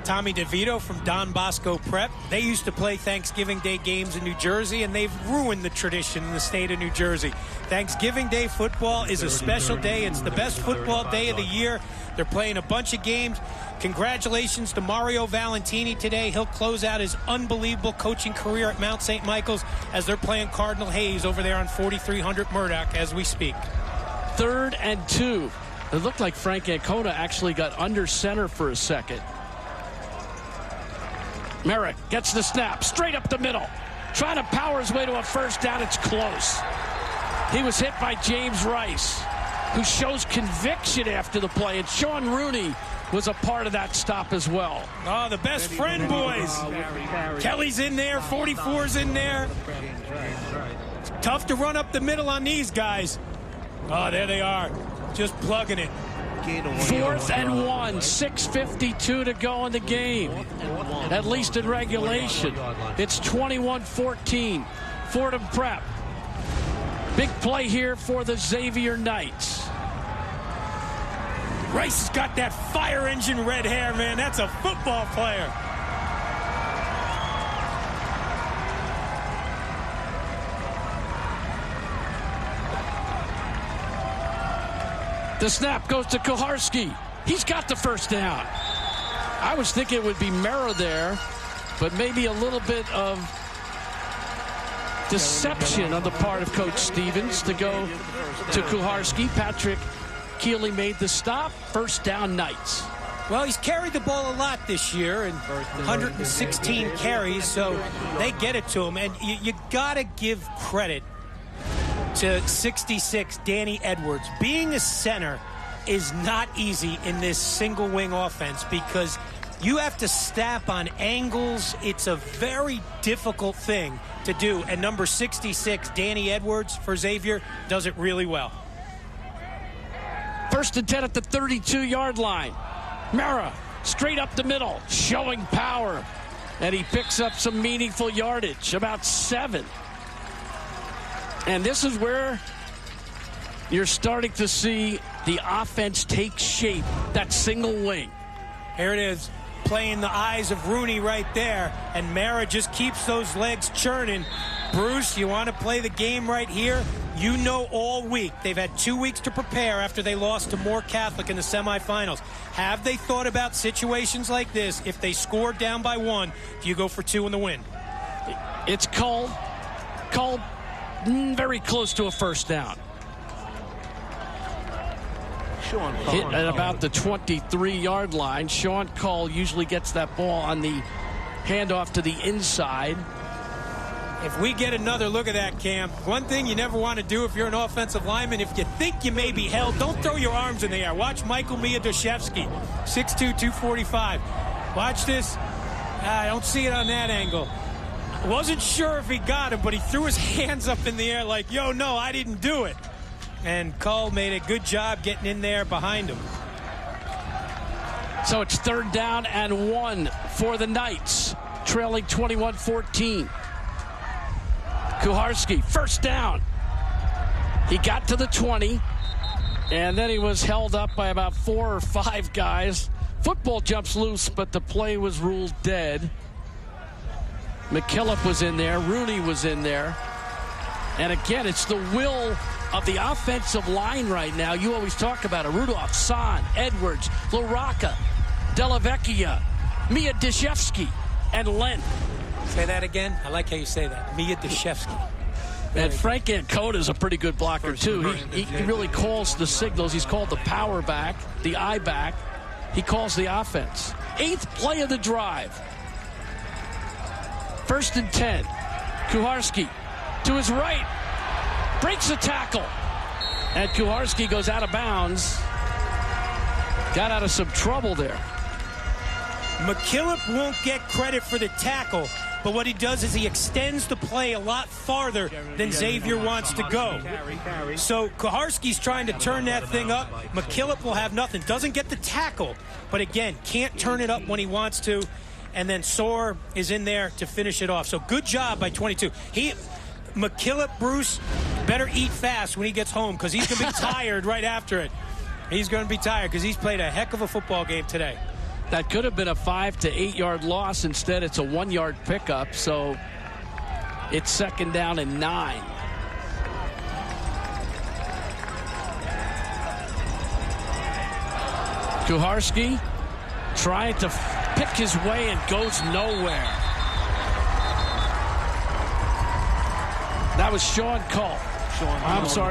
S3: Tommy DeVito from Don Bosco Prep. They used to play Thanksgiving Day games in New Jersey, and they've ruined the tradition in the state of New Jersey. Thanksgiving Day football is a special day. It's the best football day of the year. They're playing a bunch of games. Congratulations to Mario Valentini today. He'll close out his unbelievable coaching career at Mount St. Michael's as they're playing Cardinal Hayes over there on 4300 Murdoch as we speak.
S2: 3rd and 2. It looked like Frank Ancona actually got under center for a second. Merrick gets the snap, straight up the middle. Trying to power his way to a 1st down. It's close. He was hit by James Rice, who shows conviction after the play. And Sean Rooney was a part of that stop as well.
S3: Oh, the best friend, boys. Kelly's in there, 44's in there. It's tough to run up the middle on these guys. Oh, there they are, just plugging it.
S2: 4th and 1, 6:52 to go in the game, at least in regulation. It's 21-14, Fordham Prep. Big play here for the Xavier Knights.
S3: Rice has got that fire engine red hair, man. That's a football player.
S2: The snap goes to Kuharski. He's got the 1st down. I was thinking it would be Mara there, but maybe a little bit of deception on the part of Coach Stevens to go to Kuharski. Patrick Keeley made the stop. 1st down, Knights.
S3: Well, he's carried the ball a lot this year, and 116 carries, so they get it to him. And you got to give credit to 66, Danny Edwards. Being a center is not easy in this single wing offense because you have to snap on angles. It's a very difficult thing to do. And number 66, Danny Edwards for Xavier, does it really well.
S2: 1st and 10 at the 32-yard line. Mara straight up the middle, showing power. And he picks up some meaningful yardage, about 7. And this is where you're starting to see the offense take shape, that single wing.
S3: Here it is, playing the eyes of Rooney right there, and Mara just keeps those legs churning. Bruce, you want to play the game right here? You know all week they've had 2 weeks to prepare after they lost to Moore Catholic in the semifinals. Have they thought about situations like this? If they score down by 1, do you go for 2 in the win?
S2: It's called very close to a 1st down. Hit at about the 23-yard line. Sean Cole usually gets that ball on the handoff to the inside.
S3: If we get another look at that, Cam, one thing you never want to do if you're an offensive lineman, if you think you may be held, don't throw your arms in the air. Watch Michael Miadoszewski, 6'2", 245. Watch this. I don't see it on that angle. Wasn't sure if he got him, but he threw his hands up in the air like, yo, no, I didn't do it. And Cole made a good job getting in there behind him.
S2: So it's 3rd down and 1 for the Knights, trailing 21-14. Kuharski, 1st down. He got to the 20, and then he was held up by about 4 or 5 guys. Football jumps loose, but the play was ruled dead. McKillop was in there. Rooney was in there. And again, it's the will of the offensive line right now. You always talk about it. Rudolph, Son, Edwards, LaRocca, Della Vecchia, Mia Deshevsky, and Lent.
S15: Say that again. I like how you say that. Mia Deshevsky.
S2: And Frank Ancona is a pretty good blocker, too. He really calls the signals. He's called the power back, the I back. He calls the offense. 8th play of the drive. 1st and 10. Kuharski to his right. Breaks a tackle. And Kuharski goes out of bounds. Got out of some trouble there.
S3: McKillop won't get credit for the tackle, but what he does is he extends the play a lot farther than Xavier wants to go. So Kuharski's trying to turn that thing up. McKillop will have nothing. Doesn't get the tackle, but again, can't turn it up when he wants to. And then Soar is in there to finish it off. So good job by 22. McKillop, Bruce, better eat fast when he gets home because he's going to be tired right after it. He's going to be tired because he's played a heck of a football game today.
S2: That could have been a 5 to 8 yard loss. Instead, it's a 1 yard pickup. So it's 2nd down and 9. Kuharski trying to pick his way and goes nowhere. That was Sean Cole.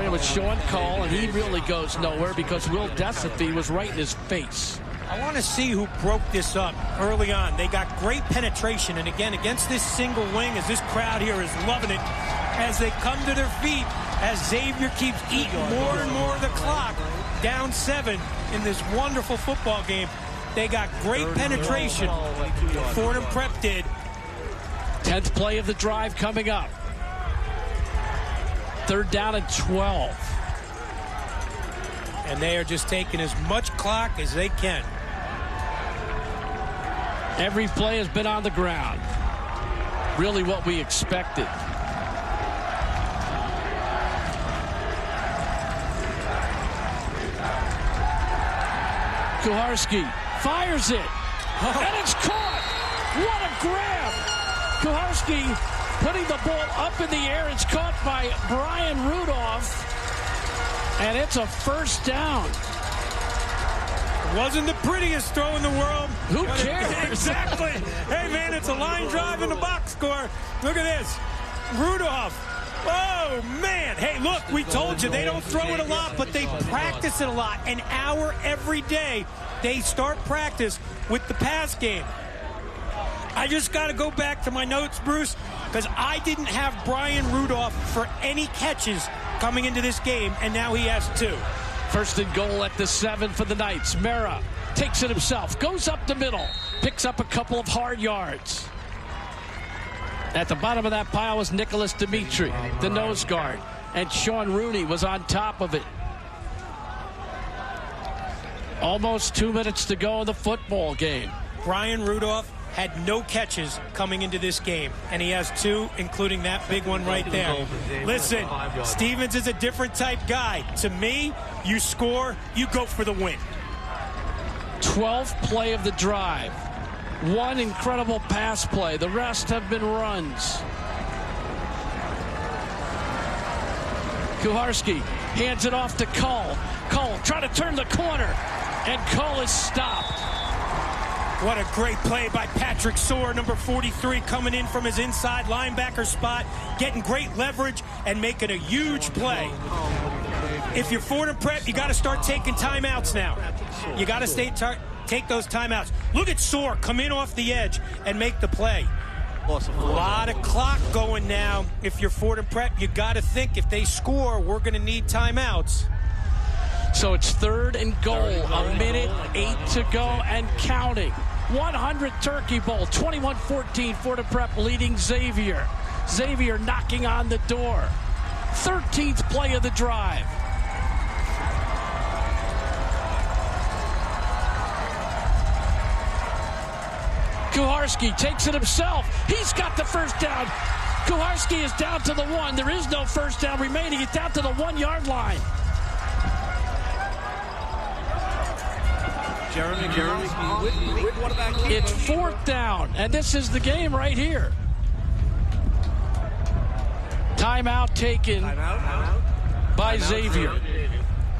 S2: It was Sean Cole, and he really goes nowhere because Will Desifee was right in his face.
S3: I want to see who broke this up early on. They got great penetration, and again, against this single wing, as this crowd here is loving it, as they come to their feet, as Xavier keeps eating more and more of the clock, down 7 in this wonderful football game. They got great penetration. Fordham Prep did.
S2: 10th play of the drive coming up. 3rd down and 12.
S3: And they are just taking as much clock as they can.
S2: Every play has been on the ground. Really what we expected. Kuharski fires it. And it's caught. What a grab. Kuharski putting the ball up in the air. It's caught by Brian Rudolph. And it's a 1st down.
S3: Wasn't the prettiest throw in the world.
S2: Who cares?
S3: Exactly. Hey, man, it's a line drive in the box score. Look at this. Rudolph. Oh, man. Hey, look, we told you they don't throw it a lot, but they practice it a lot. An hour every day, they start practice with the pass game. I just got to go back to my notes, Bruce, because I didn't have Brian Rudolph for any catches coming into this game, and now he has 2.
S2: 1st and goal at the 7 for the Knights. Mera takes it himself, goes up the middle, picks up a couple of hard yards. At the bottom of that pile was Nicholas Dimitri, the nose guard, and Sean Rooney was on top of it. Almost 2 minutes to go in the football game.
S3: Brian Rudolph had no catches coming into this game, and he has 2, including that big one right there. Listen, Stevens is a different type guy. To me, you score, you go for the win.
S2: 12th play of the drive. 1 incredible pass play. The rest have been runs. Kuharski hands it off to Cull. Cull trying to turn the corner, and Cull is stopped.
S3: What a great play by Patrick Soar, number 43, coming in from his inside linebacker spot, getting great leverage and making a huge play. If you're Fordham Prep, you got to start taking timeouts now. You got to take those timeouts. Look at Soar come in off the edge and make the play. A lot of clock going now. If you're Fordham Prep, you got to think if they score, we're going to need timeouts.
S2: So it's 3rd and goal, 1:08 to go and counting. 100 Turkey Bowl, 21-14, Fordham Prep leading Xavier. Xavier knocking on the door. 13th play of the drive. Kuharski takes it himself. He's got the 1st down. Kuharski is down to the 1. There is no first down remaining. He's down to the 1-yard line. It's 4th down, and this is the game right here. Timeout taken by Xavier.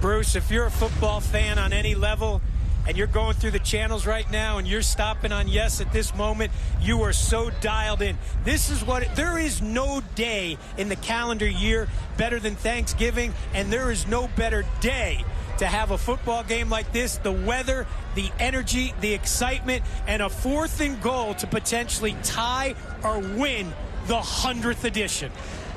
S3: Bruce, if you're a football fan on any level and you're going through the channels right now and you're stopping on Yes at this moment, you are so dialed in. This is what there is no day in the calendar year better than Thanksgiving, and there is no better day to have a football game like this. The weather, the energy, the excitement, and a 4th and goal to potentially tie or win the 100th edition.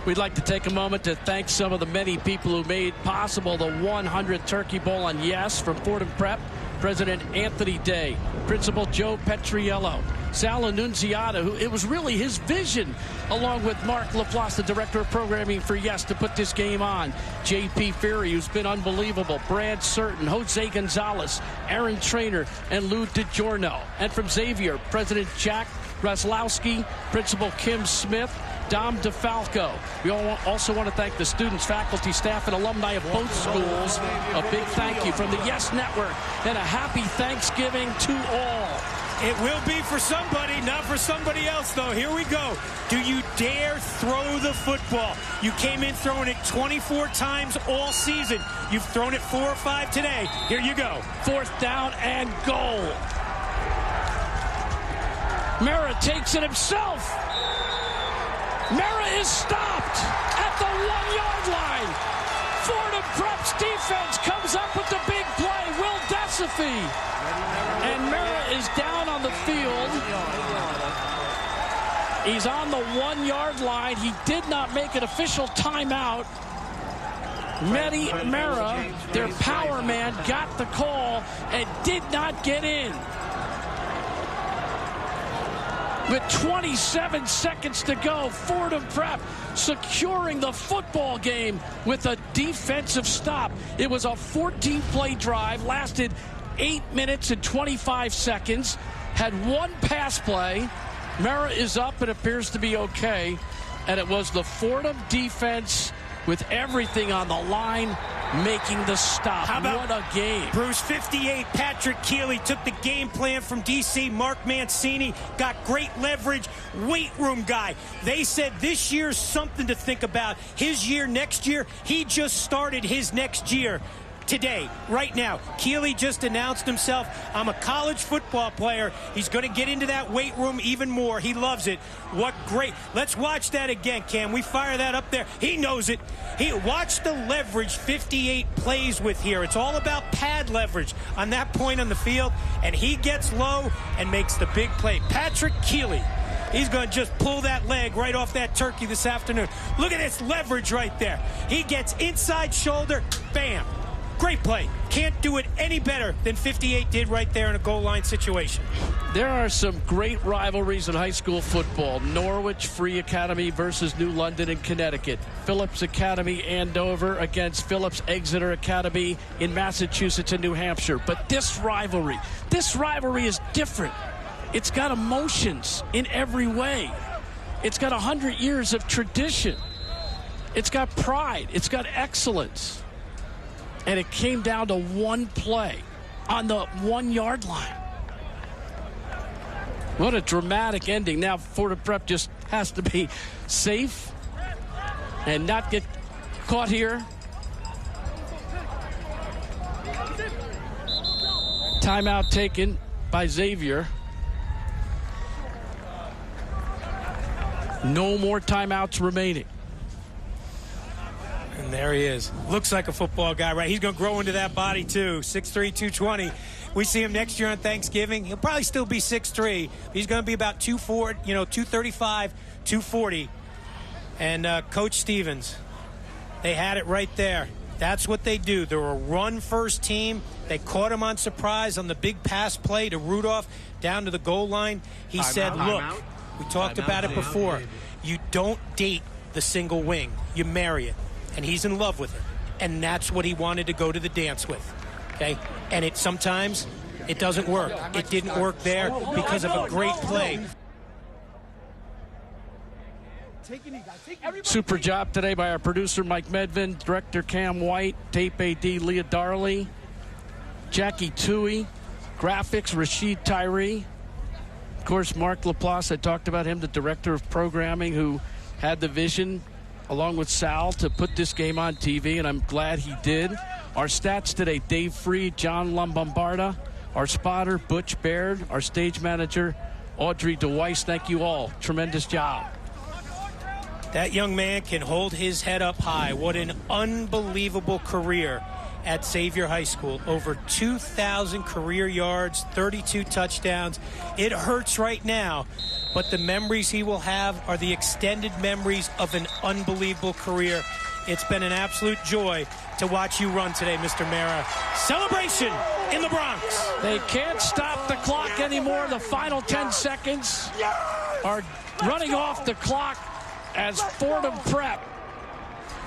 S2: We'd like to take a moment to thank some of the many people who made possible the 100th Turkey Bowl on Yes from Fordham Prep. President Anthony Day, Principal Joe Petriello, Sal Annunziata, who it was really his vision, along with Mark LaPlace, the Director of Programming for Yes, to put this game on. J.P. Ferry, who's been unbelievable. Brad Certain, Jose Gonzalez, Aaron Trainer, and Lou DiGiorno. And from Xavier, President Jack Raslowski, Principal Kim Smith, Dom DeFalco. We also want to thank the students, faculty, staff, and alumni of both schools. A big thank you from the Yes Network, and a happy Thanksgiving to all.
S3: It will be for somebody, not for somebody else, though. Here we go. Do you dare throw the football? You came in throwing it 24 times all season. You've thrown it 4 or 5 today. Here you go.
S2: 4th down and goal. Mara takes it himself. Mara is stopped at the 1-yard line. Fordham Prep's defense comes up with the big play. Will Desifee. And Mara is down on the field. He's on the 1-yard line. He did not make an official timeout. Mehdi Mara, their power man, got the call and did not get in. With 27 seconds to go, Fordham Prep securing the football game with a defensive stop. It was a 14-play drive, lasted 8 minutes and 25 seconds, had 1 pass play. Mara is up and appears to be okay. And it was the Fordham defense with everything on the line making the stop.
S3: How about,
S2: what a game.
S3: Bruce, 58, Patrick Keeley took the game plan from D.C. Mark Mancini, got great leverage, weight room guy. They said this year's something to think about. His year next year, he just started his next year. Today, right now, Keeley just announced himself. I'm a college football player. He's going to get into that weight room even more. He loves it. What great. Let's watch that again, Cam. We fire that up there. He knows it. Watch the leverage 58 plays with here. It's all about pad leverage on that point on the field, and he gets low and makes the big play. Patrick Keeley. He's going to just pull that leg right off that turkey this afternoon. Look at this leverage right there. He gets inside shoulder, bam. Great play. Can't do it any better than 58 did right there in a goal line situation.
S2: There are some great rivalries in high school football. Norwich Free Academy versus New London in Connecticut. Phillips Academy Andover against Phillips Exeter Academy in Massachusetts and New Hampshire. But this rivalry is different. It's got emotions in every way. It's got 100 years of tradition. It's got pride. It's got excellence. And it came down to 1 play on the 1-yard line. What a dramatic ending. Now Fordham Prep just has to be safe and not get caught here. Timeout taken by Xavier. No more timeouts remaining.
S3: And there he is. Looks like a football guy, right? He's going to grow into that body, too. 6'3", 220. We see him next year on Thanksgiving. He'll probably still be 6'3". He's going to be about 235, 240. And Coach Stevens, they had it right there. That's what they do. They're a run-first team. They caught him on surprise on the big pass play to Rudolph down to the goal line. He said, look, we talked about it before. You don't date the single wing. You marry it. And he's in love with it. And that's what he wanted to go to the dance with. Okay? And sometimes it doesn't work. It didn't work there because of a great play.
S2: Super job today by our producer, Mike Medvin, director Cam White, tape AD Leah Darley, Jackie Toohey, graphics Rashid Tyree. Of course, Mark Laplace, I talked about him, the director of programming, who had the vision, along with Sal, to put this game on TV, and I'm glad he did. Our stats today, Dave Freed, John Lombombarda, our spotter, Butch Baird, our stage manager, Audrey DeWeiss. Thank you all. Tremendous job.
S3: That young man can hold his head up high. What an unbelievable career at Xavier High School. Over 2,000 career yards, 32 touchdowns. It hurts right now, but the memories he will have are the extended memories of an unbelievable career. It's been an absolute joy to watch you run today, Mr. Mara. Celebration in the Bronx.
S2: They can't stop the clock anymore. The final 10 seconds are running off the clock as Fordham Prep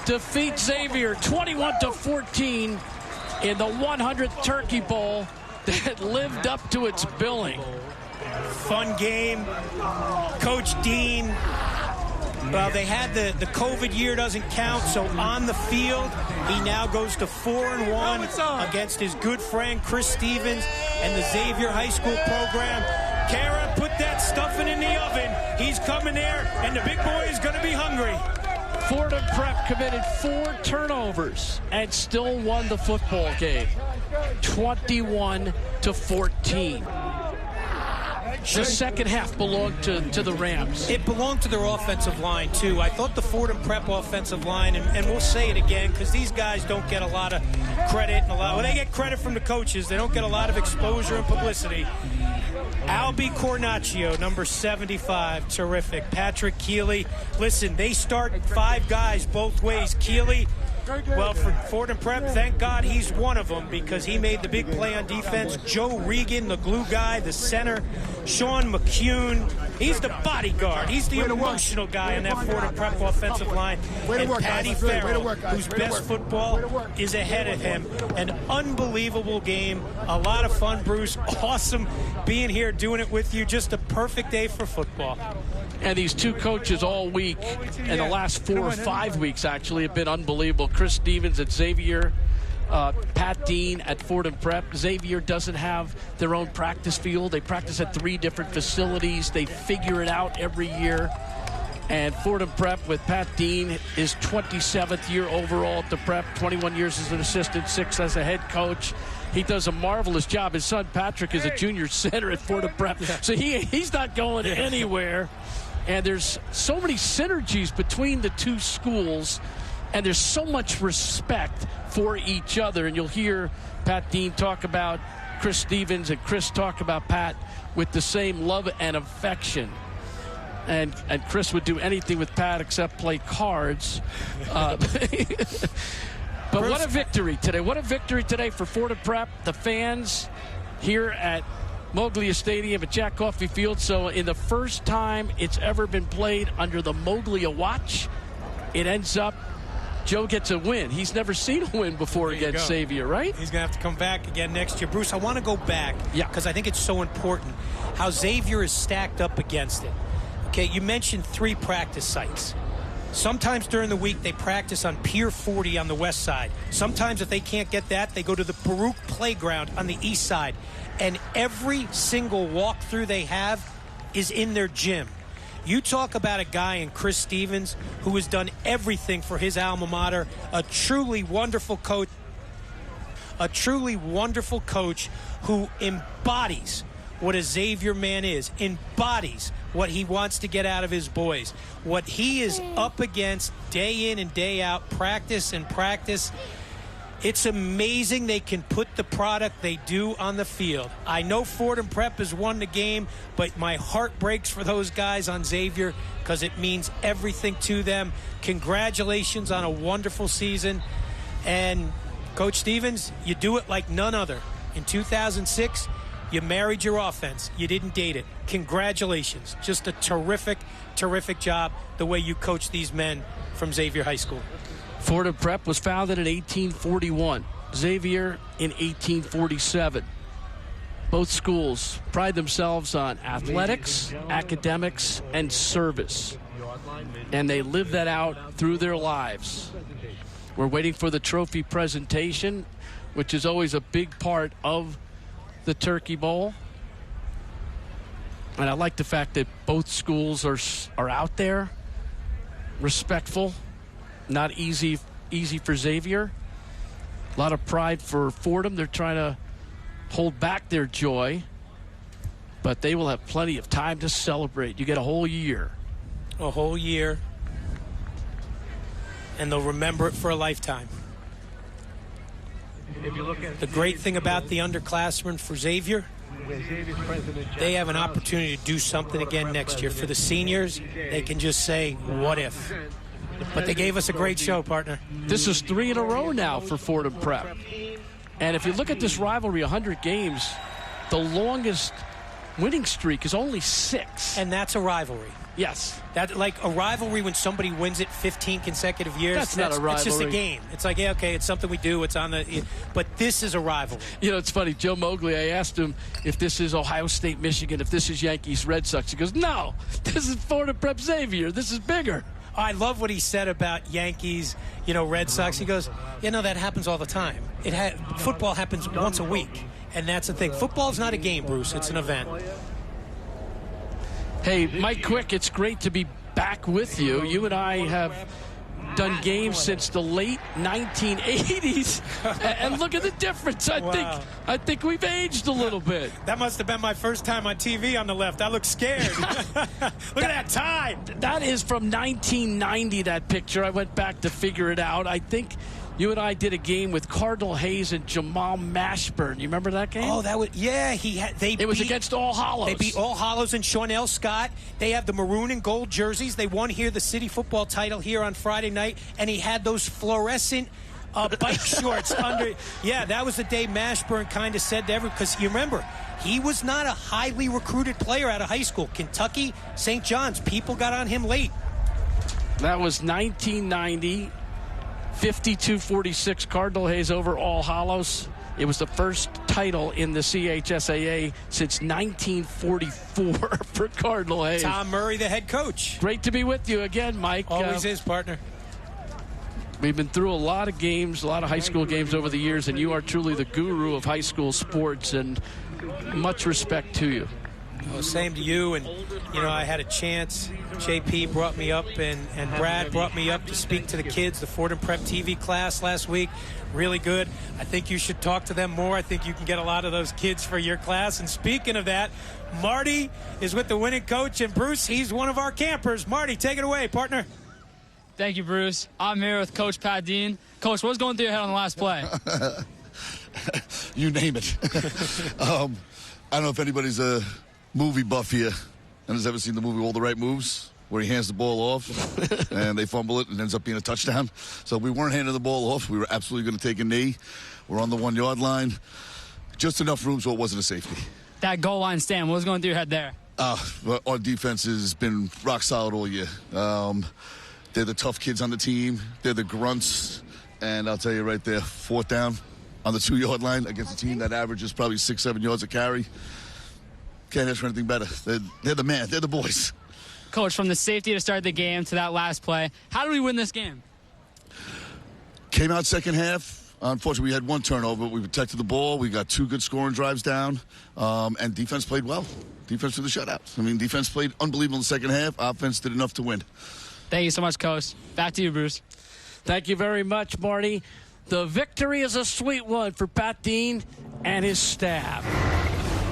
S2: defeats Xavier 21-14 in the 100th Turkey Bowl that lived up to its billing.
S3: Fun game. Coach Dean, well, they had the COVID year doesn't count, so on the field, he now goes to 4-1 against his good friend Chris Stevens and the Xavier High School program. Kara, put that stuffing in the oven. He's coming there, and the big boy is going to be hungry.
S2: Fordham Prep committed 4 turnovers and still won the football game, 21-14. The second half belonged to the Rams.
S3: It belonged to their offensive line, too. I thought the Fordham Prep offensive line, and we'll say it again, because these guys don't get a lot of credit. Well, they get credit from the coaches. They don't get a lot of exposure and publicity. Albie Cornacchio, number 75, terrific. Patrick Keeley. Listen, they start 5 guys both ways. Keeley, well, for Fordham Prep, thank God he's one of them because he made the big play on defense. Joe Regan, the glue guy, the center. Sean McCune, he's the bodyguard. He's the emotional guy on that Fordham Prep offensive line. And Patty Farrell, whose best football is ahead of him. An unbelievable game. A lot of fun, Bruce. Awesome being here, doing it with you. Just a perfect day for football.
S2: And these two coaches all week, and the last 4 or 5 weeks actually, have been unbelievable. Chris Stevens at Xavier, Pat Dean at Fordham Prep. Xavier doesn't have their own practice field. They practice at 3 different facilities. They figure it out every year. And Fordham Prep with Pat Dean, his 27th year overall at the Prep, 21 years as an assistant, 6 as a head coach. He does a marvelous job. His son Patrick is a junior center at Fordham Prep, so he's not going anywhere. And there's so many synergies between the two schools, and there's so much respect for each other. And you'll hear Pat Dean talk about Chris Stevens and Chris talk about Pat with the same love and affection. And Chris would do anything with Pat except play cards. But what a victory today. What a victory today for Fordham Prep, the fans here at Moglia Stadium at Jack Coffey Field. So in the first time it's ever been played under the Moglia watch, it ends up Joe gets a win. He's never seen a win before against Xavier, right?
S3: He's going to have to come back again next year. Bruce, I want to go back because I think it's so important how Xavier is stacked up against it. Okay, you mentioned 3 practice sites. Sometimes during the week, they practice on Pier 40 on the west side. Sometimes if they can't get that, they go to the Baruch Playground on the east side. And every single walkthrough they have is in their gym. You talk about a guy in Chris Stevens who has done everything for his alma mater, a truly wonderful coach who embodies what a Xavier man is, embodies what he wants to get out of his boys, what he is up against day in and day out, practice and practice. It's amazing they can put the product they do on the field. I know Fordham Prep has won the game, but my heart breaks for those guys on Xavier because it means everything to them. Congratulations on a wonderful season. And Coach Stevens, you do it like none other. In 2006, you married your offense. You didn't date it. Congratulations. Just a terrific, terrific job the way you coach these men from Xavier High School.
S2: Fordham Prep was founded in 1841. Xavier in 1847. Both schools pride themselves on athletics, academics, and service. and they live that out through their lives. We're waiting for the trophy presentation, which is always a big part of the Turkey Bowl. And I like the fact that both schools are out there, respectful, not easy for Xavier. A lot of pride for Fordham. They're trying to hold back their joy, but they will have plenty of time to celebrate. You get a whole year.
S15: A whole year, and they'll remember it for a lifetime. The great thing about the underclassmen for Xavier, they have an opportunity to do something again next year. For the seniors, they can just say, what if? But they gave us a great show, partner.
S2: This is 3 in a row now for Fordham Prep. And if you look at this rivalry, 100 games, the longest winning streak is only 6.
S15: And that's a rivalry.
S2: Yes.
S15: That, like a rivalry when somebody wins it 15 consecutive years.
S2: That's not a rivalry.
S15: It's just a game. It's like, yeah, okay, it's something we do. It's on the. But this is a rivalry.
S2: You know, it's funny. Joe Moglia, I asked him if this is Ohio State, Michigan, if this is Yankees, Red Sox. He goes, no, this is Fordham Prep Xavier. This is bigger.
S15: I love what he said about Yankees, Red Sox. He goes, that happens all the time. Football happens once a week, and that's the thing. Football's not a game, Bruce. It's an event.
S2: Hey, Mike Quick, it's great to be back with you. You and I have done games since the late 1980s, and look at the difference. I think we've aged a little bit.
S15: That must have been my first time on TV on the left. I look scared. Look at that tie.
S2: That is from 1990, that picture. I went back to figure it out. I think you and I did a game with Cardinal Hayes and Jamal Mashburn. You remember that game?
S15: Oh, that was, yeah.
S2: It was against All Hallows.
S15: They beat All Hallows and Shawnell Scott. They have the maroon and gold jerseys. They won here the city football title here on Friday night, and he had those fluorescent bike shorts under. Yeah, that was the day Mashburn kind of said to everyone, because you remember, he was not a highly recruited player out of high school. Kentucky, St. John's, people got on him late.
S2: That was 1990. 52-46 Cardinal Hayes over All Hallows. It was the first title in the CHSAA since 1944 for Cardinal Hayes.
S15: Tom Murray, the head coach.
S2: Great to be with you again, Mike.
S15: Always is, partner.
S2: We've been through a lot of games, a lot of high school games over the years, and you are truly the guru of high school sports, and much respect to you.
S15: Well, same to you, and I had a chance. JP brought me up, and Brad brought me up to speak to the kids, the Fordham Prep TV class last week. Really good. I think you should talk to them more. I think you can get a lot of those kids for your class. And speaking of that, Marty is with the winning coach, and Bruce, he's one of our campers. Marty, take it away, partner.
S10: Thank you, Bruce. I'm here with Coach Pat Dean. Coach, what was going through your head on the last play?
S11: You name it. I don't know if anybody's a movie buff here and has ever seen the movie All the Right Moves, where he hands the ball off and they fumble it and ends up being a touchdown. So we weren't handing the ball off. We were absolutely going to take a knee. We're on the 1 yard line. Just enough room so it wasn't a safety.
S10: That goal line stand, what was going through your head there?
S11: Our defense has been rock solid all year. They're the tough kids on the team. They're the grunts. And I'll tell you right there, 4th down on the 2 yard line against a team that averages probably 6-7 yards a carry. Can't ask for anything better. They're the man. They're the boys.
S10: Coach, from the safety to start the game to that last play, how did we win this game?
S11: Came out second half. Unfortunately, we had 1 turnover. We protected the ball. We got 2 good scoring drives down. And defense played well. Defense threw the shutouts. I mean, defense played unbelievable in the second half. Offense did enough to win.
S10: Thank you so much, Coach. Back to you, Bruce.
S2: Thank you very much, Marty. The victory is a sweet one for Pat Dean and his staff.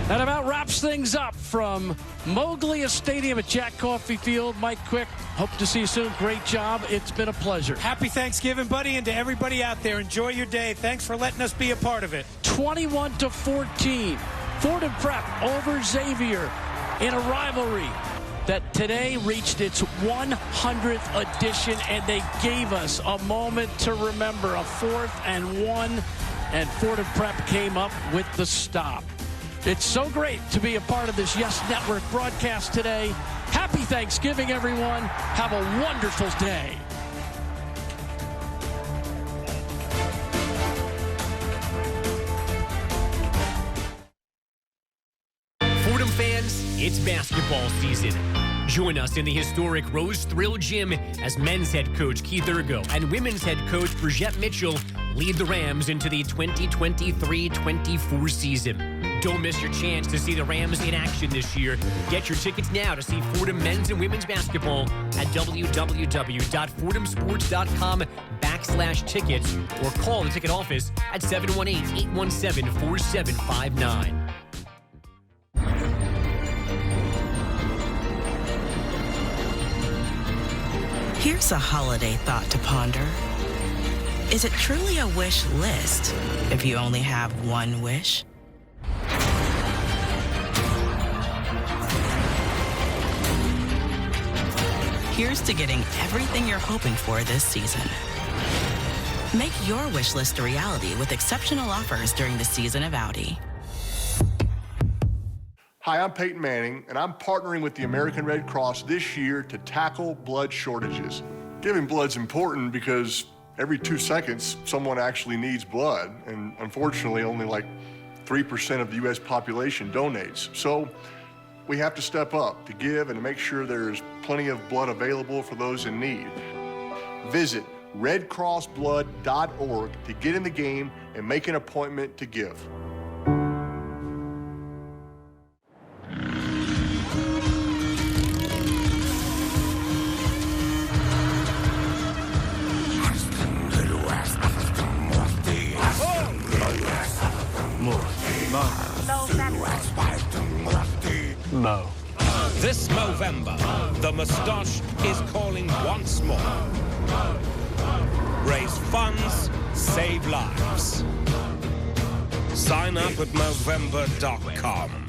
S2: That about wraps things up from Moglia Stadium at Jack Coffey Field. Mike Quick, hope to see you soon. Great job. It's been a pleasure.
S15: Happy Thanksgiving, buddy, and to everybody out there, enjoy your day. Thanks for letting us be a part of it.
S2: 21-14. Fordham Prep over Xavier in a rivalry that today reached its 100th edition, and they gave us a moment to remember. A 4th and 1, and Fordham Prep came up with the stop. It's so great to be a part of this Yes Network broadcast today. Happy Thanksgiving, everyone. Have a wonderful day.
S17: Fordham fans, it's basketball season. Join us in the historic Rose Thrill Gym as men's head coach Keith Ergo and women's head coach Brigitte Mitchell lead the Rams into the 2023-24 season. Don't miss your chance to see the Rams in action this year. Get your tickets now to see Fordham men's and women's basketball at www.fordhamsports.com/tickets or call the ticket office at 718-817-4759.
S18: Here's a holiday thought to ponder. Is it truly a wish list if you only have one wish? Here's to getting everything you're hoping for this season. Make your wish list a reality with exceptional offers during the season of Audi.
S19: Hi, I'm Peyton Manning, and I'm partnering with the American Red Cross this year to tackle blood shortages. Giving blood's important because every 2 seconds, someone actually needs blood, and unfortunately, only like 3% of the U.S. population donates. So we have to step up to give and to make sure there's plenty of blood available for those in need. Visit redcrossblood.org to get in the game and make an appointment to give.
S22: Mo. This Movember, the moustache is calling once more. Raise funds, save lives. Sign up at Movember.com.